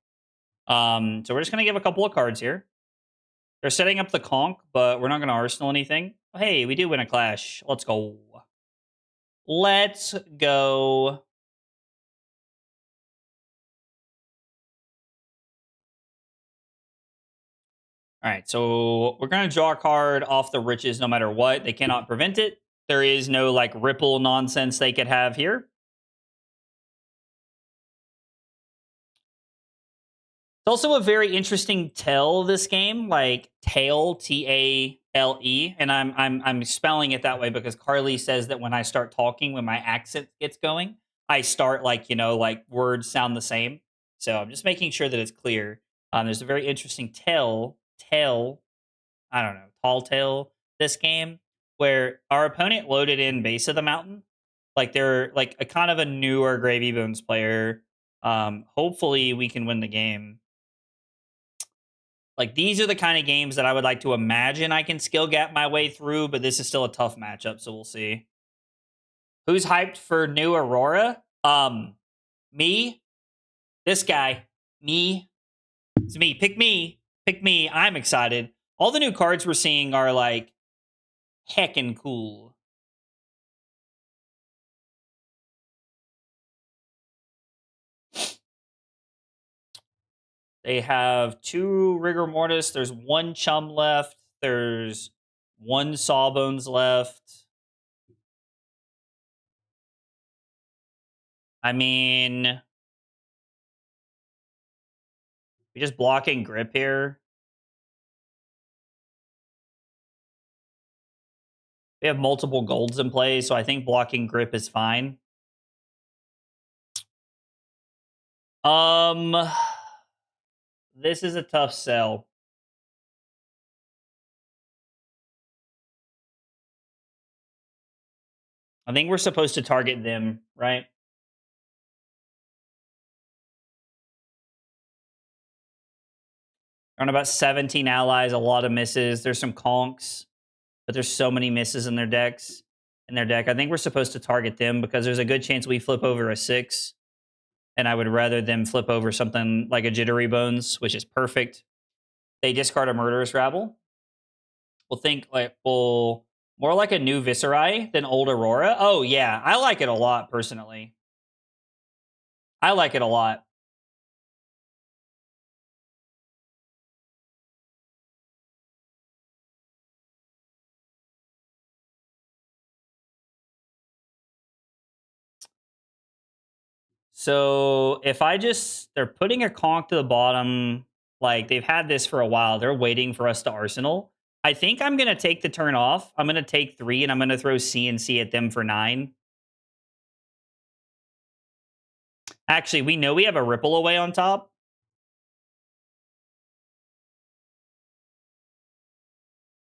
So we're just gonna give a couple of cards here. They're setting up the conch, but we're not gonna arsenal anything. Oh, hey, we do win a clash. Let's go. Let's go. All right, so we're going to draw a card off the riches no matter what. They cannot prevent it. There is no, like, ripple nonsense they could have here. It's also a very interesting tell, this game, like, tail, T-A-L-E, and I'm spelling it that way because Carly says that when I start talking, when my accent gets going, I start, like, you know, like, words sound the same. So I'm just making sure that it's clear. There's a very interesting tail, I don't know, tall tale this game where our opponent loaded in Base of the Mountain Like they're like a kind of a newer Gravy Bones player. Hopefully we can win the game. Like these are the kind of games that I would like to imagine I can skill gap my way through, but this is still a tough matchup, so we'll see. Who's hyped for new Aurora? Me, this guy, me. It's me. Pick me. Pick me. I'm excited. All the new cards we're seeing are like heckin' cool. They have 2 Rigor Mortis. There's 1 Chum left. There's 1 Sawbones left. I mean, we just blocking grip here. We have multiple golds in play, so I think blocking grip is fine. This is a tough sell. I think we're supposed to target them, right? On about 17 allies, a lot of misses. There's some conks, but there's so many misses in their decks. In their deck, I think we're supposed to target them because there's a good chance we flip over a 6, and I would rather them flip over something like a Jittery Bones, which is perfect. They discard a Murderous Rabble. We'll think like more like a new Viscerai than old Aurora. Oh yeah, I like it a lot personally. I like it a lot. So if they're putting a conk to the bottom, like they've had this for a while. They're waiting for us to Arsenal. I think I'm going to take the turn off. I'm going to take 3 and I'm going to throw CNC at them for 9. Actually, we know we have a Ripple Away on top.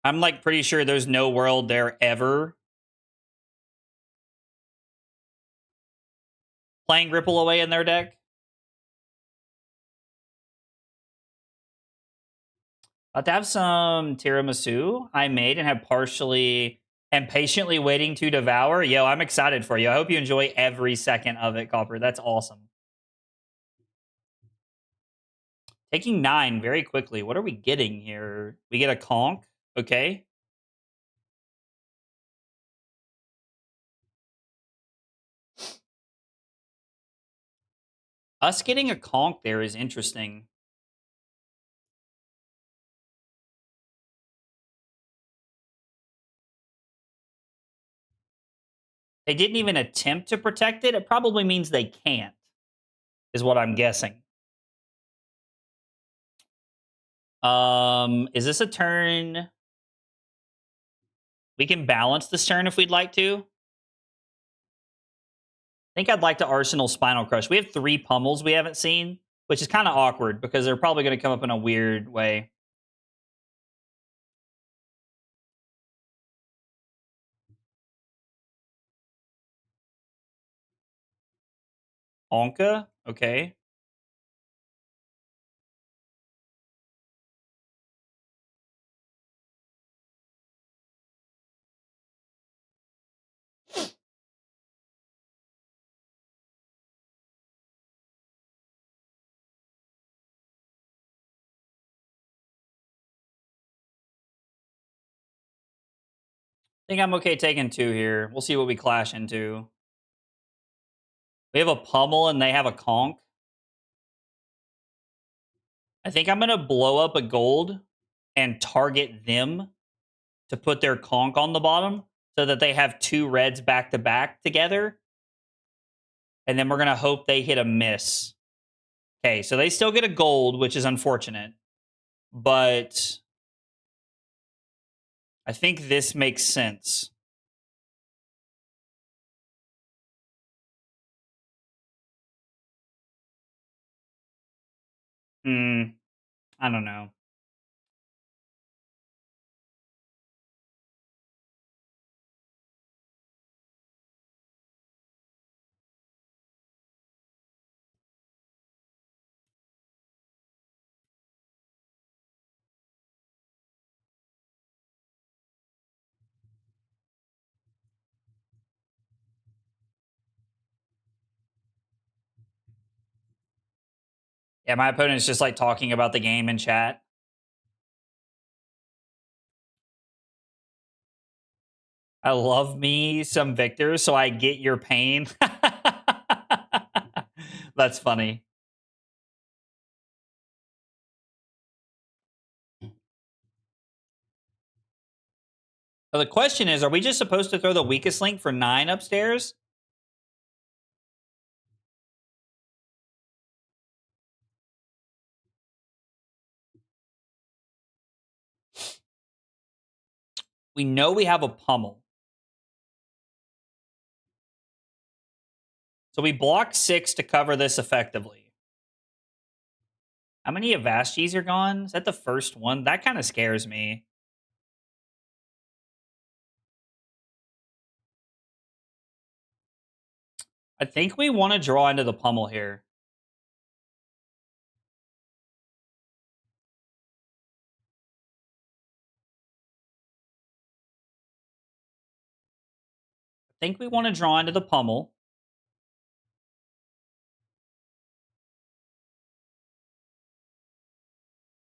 I'm like pretty sure there's no world there ever. Playing Ripple Away in their deck. About to have some tiramisu I made and have partially and patiently waiting to devour. Yo, I'm excited for you. I hope you enjoy every second of it, Copper. That's awesome. Taking 9 very quickly. What are we getting here? We get a conk. Okay. Us getting a conk there is interesting. They didn't even attempt to protect it. It probably means they can't, is what I'm guessing. Is this a turn? We can balance this turn if we'd like to. I think I'd like to Arsenal Spinal Crush. We have 3 pummels we haven't seen, which is kind of awkward because they're probably going to come up in a weird way. Onka? Okay. I think I'm okay taking 2 here. We'll see what we clash into. We have a pummel and they have a conk. I think I'm going to blow up a gold and target them to put their conk on the bottom so that they have 2 reds back to back together. And then we're going to hope they hit a miss. Okay, so they still get a gold, which is unfortunate. But I think this makes sense. I don't know. Yeah, my opponent's just like talking about the game in chat. I love me some Victor, so I get your pain. That's funny. So the question is, are we just supposed to throw the weakest link for 9 upstairs? We know we have a pummel. So we block 6 to cover this effectively. How many Avastis are gone? Is that the first one? That kind of scares me. I think we want to draw into the pummel here. I think we want to draw into the pummel.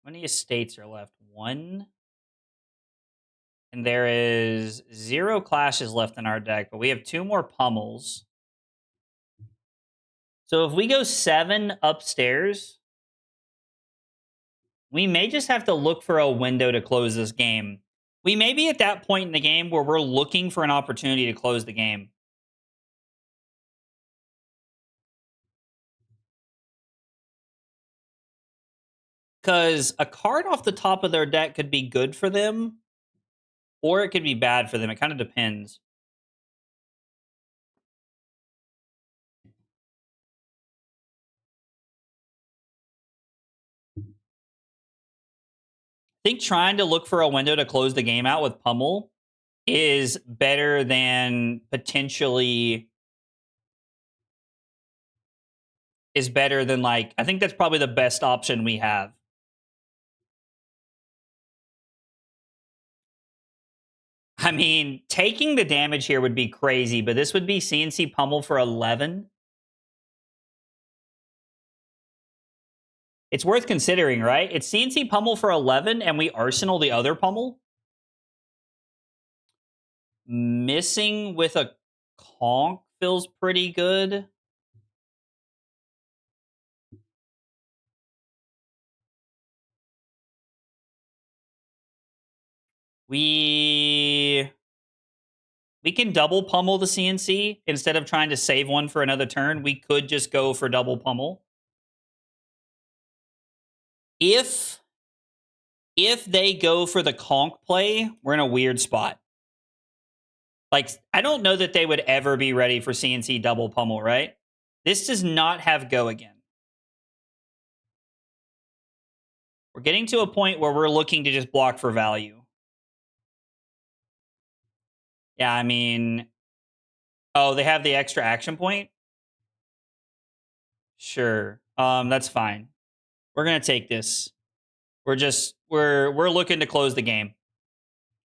How many estates are left? 1. And there is 0 clashes left in our deck, but we have 2 more pummels. So if we go 7 upstairs, we may just have to look for a window to close this game. We may be at that point in the game where we're looking for an opportunity to close the game. Because a card off the top of their deck could be good for them, or it could be bad for them. It kind of depends. I think trying to look for a window to close the game out with pummel is better than potentially like, I think that's probably the best option we have. I mean, taking the damage here would be crazy, but this would be CNC pummel for 11. It's worth considering, right? It's CNC pummel for 11, and we arsenal the other pummel. Missing with a conch feels pretty good. We can double pummel the CNC instead of trying to save one for another turn. We could just go for double pummel. If they go for the conch play, we're in a weird spot. Like, I don't know that they would ever be ready for CNC double pummel, right? This does not have go again. We're getting to a point where we're looking to just block for value. Yeah, I mean... Oh, they have the extra action point? Sure. That's fine. We're gonna take this. We're looking to close the game.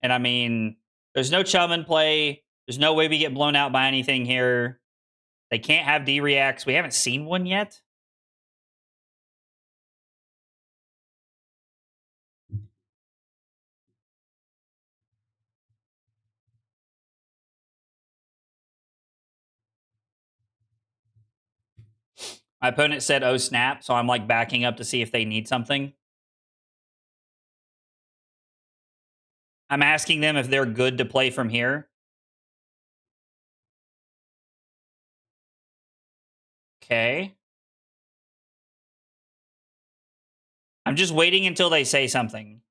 And I mean, there's no chum in play. There's no way we get blown out by anything here. They can't have D-reacts. We haven't seen one yet. My opponent said, oh, snap. So I'm like backing up to see if they need something. I'm asking them if they're good to play from here. Okay. I'm just waiting until they say something.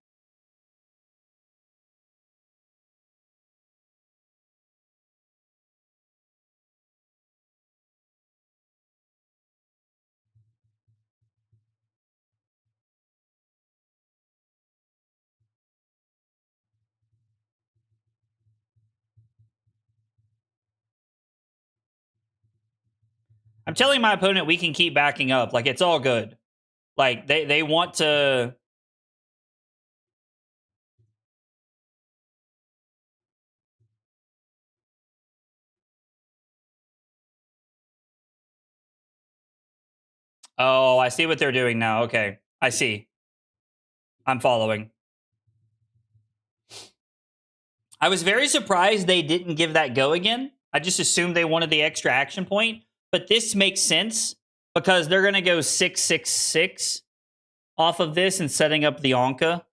I'm telling my opponent we can keep backing up. Like, it's all good. Like, they want to... Oh, I see what they're doing now. Okay, I see. I'm following. I was very surprised they didn't give that go again. I just assumed they wanted the extra action point, but this makes sense because they're going to go 666 off of this and setting up the Anka.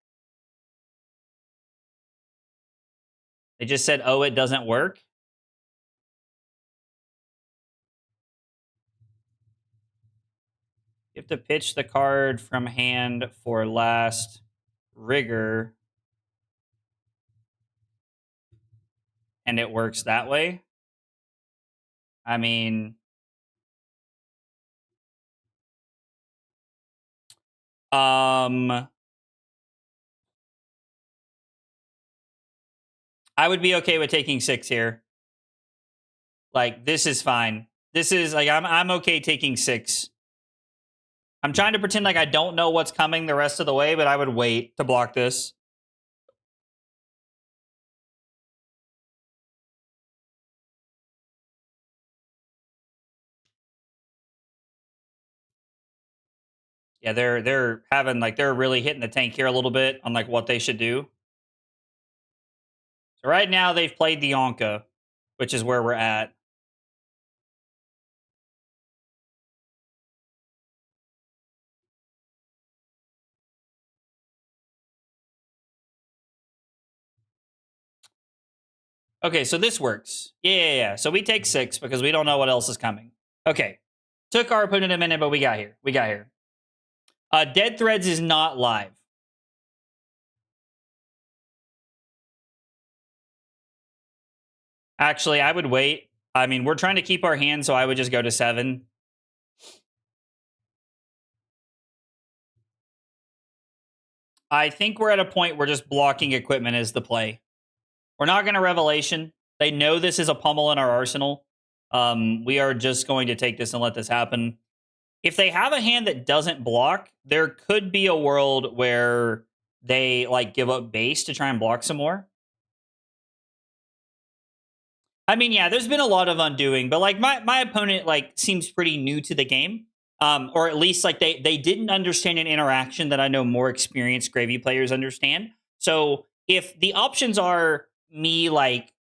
They just said, oh, it doesn't work. You have to pitch the card from hand for last rigor. And it works that way. I mean, I would be okay with taking 6 here. Like, this is fine. This is like I'm okay taking 6. I'm trying to pretend like I don't know what's coming the rest of the way, but I would wait to block this. Yeah, they're having like they're really hitting the tank here a little bit on like what they should do. So right now they've played the Anka, which is where we're at. Okay, so this works. Yeah. So we take 6 because we don't know what else is coming. Okay. Took our opponent a minute, but we got here. Dead Threads is not live. Actually, I would wait. I mean, we're trying to keep our hand, so I would just go to 7. I think we're at a point where just blocking equipment is the play. We're not going to Revelation. They know this is a pummel in our arsenal. We are just going to take this and let this happen. If they have a hand that doesn't block, there could be a world where they like give up base to try and block some more. I mean, yeah, there's been a lot of undoing, but like my opponent like seems pretty new to the game. Or at least like they didn't understand an interaction that I know more experienced gravy players understand. So if the options are me like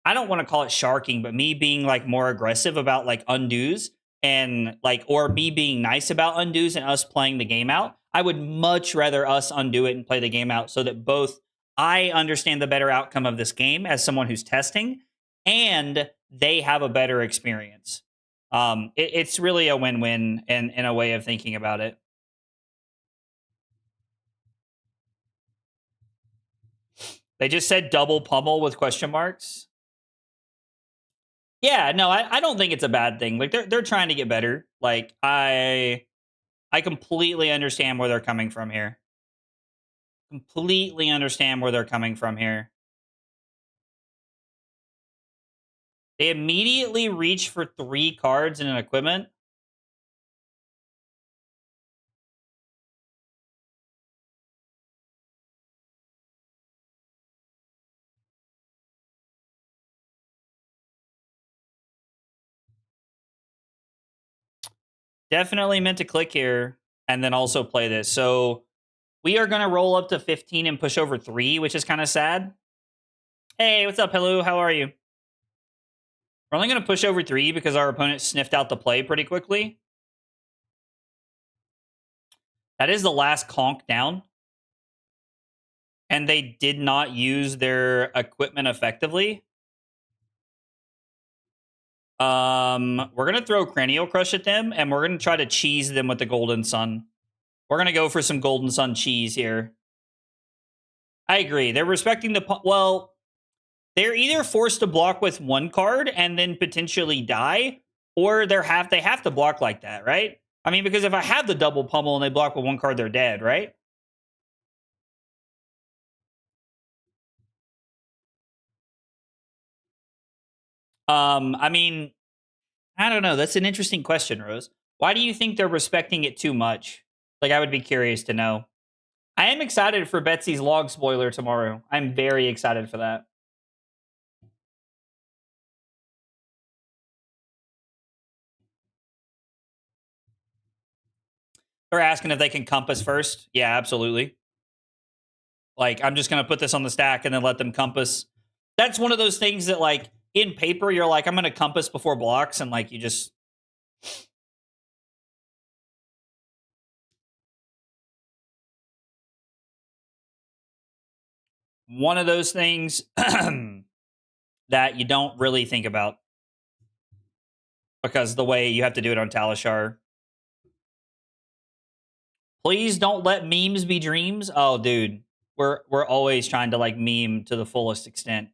I don't want to call it sharking, but me being like more aggressive about like undos and like or me being nice about undos and us playing the game out, I would much rather us undo it and play the game out so that both I understand the better outcome of this game as someone who's testing and they have a better experience. It's really a win-win in a way of thinking about it. They just said double pummel with question marks. Yeah, no, I don't think it's a bad thing. Like they're trying to get better. Like I completely understand where they're coming from here. Completely understand where they're coming from here. They immediately reach for 3 cards in an equipment. Definitely meant to click here and then also play this. So we are going to roll up to 15 and push over 3, which is kind of sad. Hey, what's up? Hello, how are you? We're only going to push over 3 because our opponent sniffed out the play pretty quickly. That is the last conk down. And they did not use their equipment effectively. We're going to throw Cranial Crush at them, and we're going to try to cheese them with the Golden Sun. We're going to go for some Golden Sun cheese here. I agree. They're respecting the... Well, they're either forced to block with 1 card and then potentially die, or they have to block like that, right? I mean, because if I have the double pummel and they block with 1 card, they're dead, right? I mean, I don't know. That's an interesting question, Rose. Why do you think they're respecting it too much? Like, I would be curious to know. I am excited for Betsy's log spoiler tomorrow. I'm very excited for that. They're asking if they can compass first. Yeah, absolutely. Like, I'm just going to put this on the stack and then let them compass. That's one of those things that, like, in paper, you're like, I'm going to compass before blocks, and, like, you just... One of those things that you don't really think about. Because the way you have to do it on Talishar. Please don't let memes be dreams. Oh, dude. We're always trying to, like, meme to the fullest extent.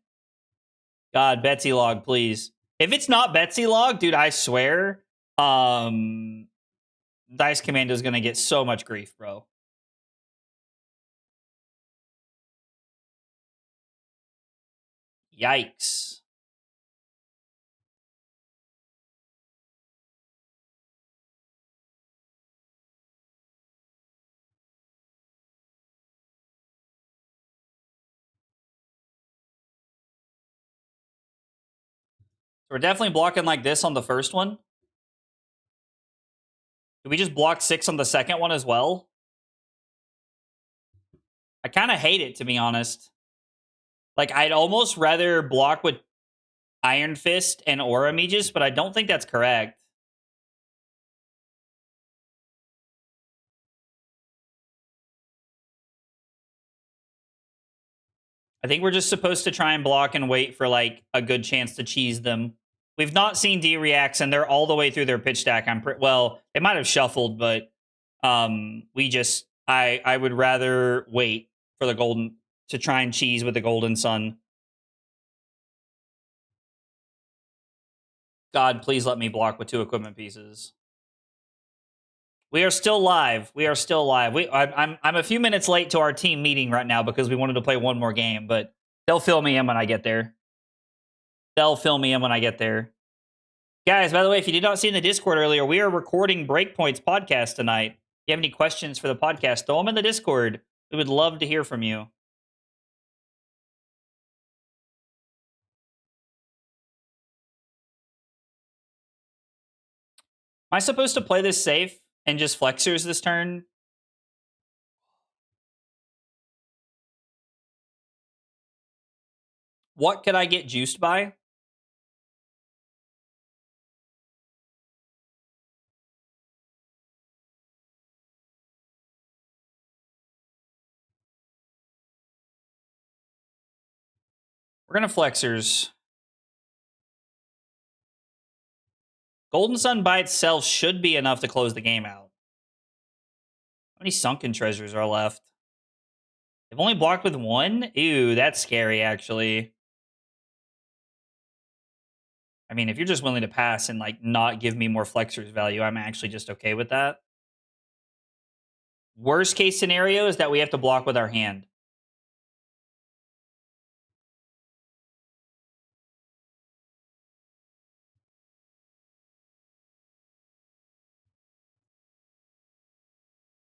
God, Betsy log, please. If it's not Betsy log, dude, I swear, Dice Commando is gonna get so much grief, bro. Yikes. So we're definitely blocking like this on the first one. Do we just block 6 on the second one as well? I kind of hate it, to be honest. Like, I'd almost rather block with Iron Fist and Aura Mages, but I don't think that's correct. I think we're just supposed to try and block and wait for, like, a good chance to cheese them. We've not seen D-Reacts, and they're all the way through their pitch stack. Well, they might have shuffled, but we just... I would rather wait for the golden... to try and cheese with the Golden Sun. God, please let me block with 2 equipment pieces. We are still live. We are still live. I'm a few minutes late to our team meeting right now because we wanted to play one more game, but they'll fill me in when I get there. They'll fill me in when I get there. Guys, by the way, if you did not see in the Discord earlier, we are recording Breakpoint's podcast tonight. If you have any questions for the podcast, throw them in the Discord. We would love to hear from you. Am I supposed to play this safe and just flexors this turn? What could I get juiced by? We're going to flexors. Golden Sun by itself should be enough to close the game out. How many sunken treasures are left? They've only blocked with 1? Ew, that's scary, actually. I mean, if you're just willing to pass and, like, not give me more flexors value, I'm actually just okay with that. Worst case scenario is that we have to block with our hand.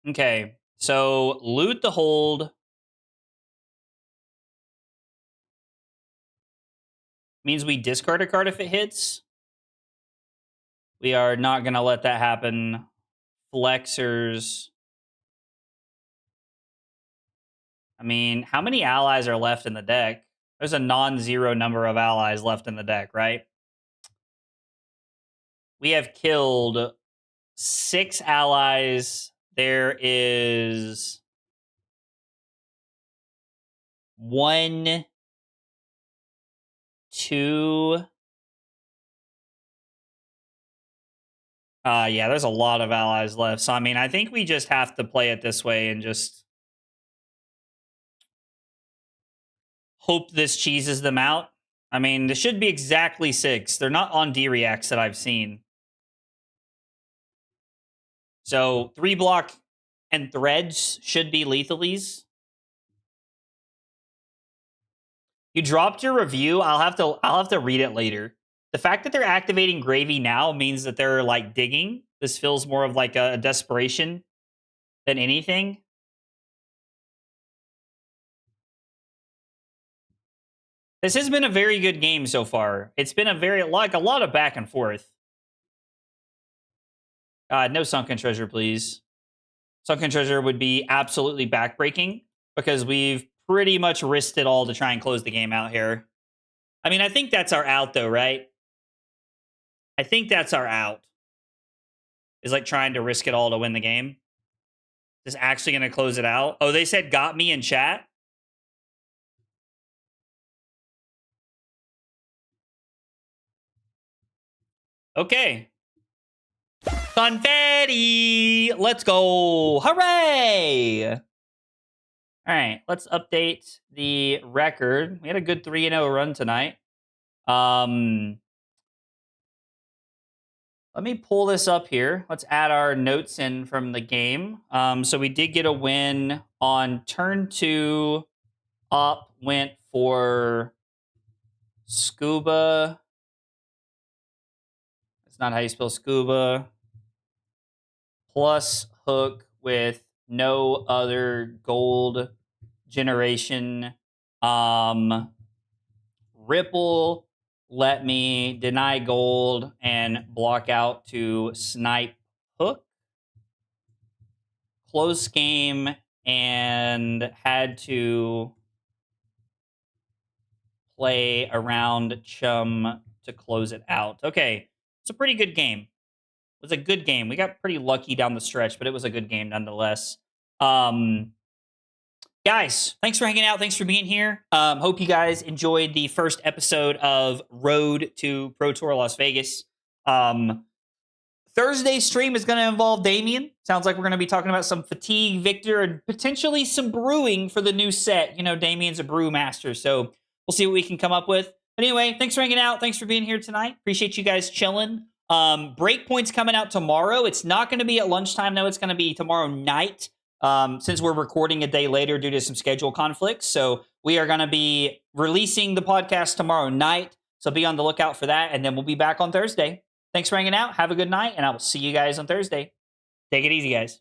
Okay, so loot the hold. Means we discard a card if it hits. We are not going to let that happen. Flexors. I mean, how many allies are left in the deck? There's a non-zero number of allies left in the deck, right? We have killed 6 allies. There is 1, 2. Yeah, there's a lot of allies left. So, I mean, I think we just have to play it this way and just hope this cheeses them out. I mean, this should be exactly 6. They're not on D-Reacts that I've seen. So 3 block and threads should be lethalies. You dropped your review. I'll have to read it later. The fact that they're activating Gravy now means that they're, like, digging. This feels more of like a desperation than anything. This has been a very good game so far. It's been a lot of back and forth. God, no sunken treasure, please. Sunken Treasure would be absolutely backbreaking because we've pretty much risked it all to try and close the game out here. I mean, I think that's our out, though, right? I think that's our out. Is like trying to risk it all to win the game. Is actually going to close it out. Oh, they said got me in chat. Okay. Confetti! Let's go! Hooray! All right, let's update the record. We had a good 3-0 run tonight. Let me pull this up here. Let's add our notes in from the game. So we did get a win on turn 2. Up went for Scuba. That's not how you spell Scuba. Plus Hook with no other gold generation. Ripple let me deny gold and block out to snipe Hook. Close game and had to play around Chum to close it out. Okay, it's a pretty good game. It was a good game. We got pretty lucky down the stretch, but it was a good game nonetheless. Guys, thanks for hanging out. Thanks for being here. Hope you guys enjoyed the first episode of Road to Pro Tour Las Vegas. Thursday's stream is going to involve Damien. Sounds like we're going to be talking about some Fatigue, Victor, and potentially some brewing for the new set. You know, Damien's a brew master, so we'll see what we can come up with. But anyway, thanks for hanging out. Thanks for being here tonight. Appreciate you guys chilling. Breakpoint's coming out tomorrow. It's not going to be at lunchtime, though. It's going to be tomorrow night, since we're recording a day later due to some schedule conflicts. So we are going to be releasing the podcast tomorrow night. So be on the lookout for that, and then we'll be back on Thursday. Thanks for hanging out. Have a good night, and I will see you guys on Thursday. Take it easy, guys.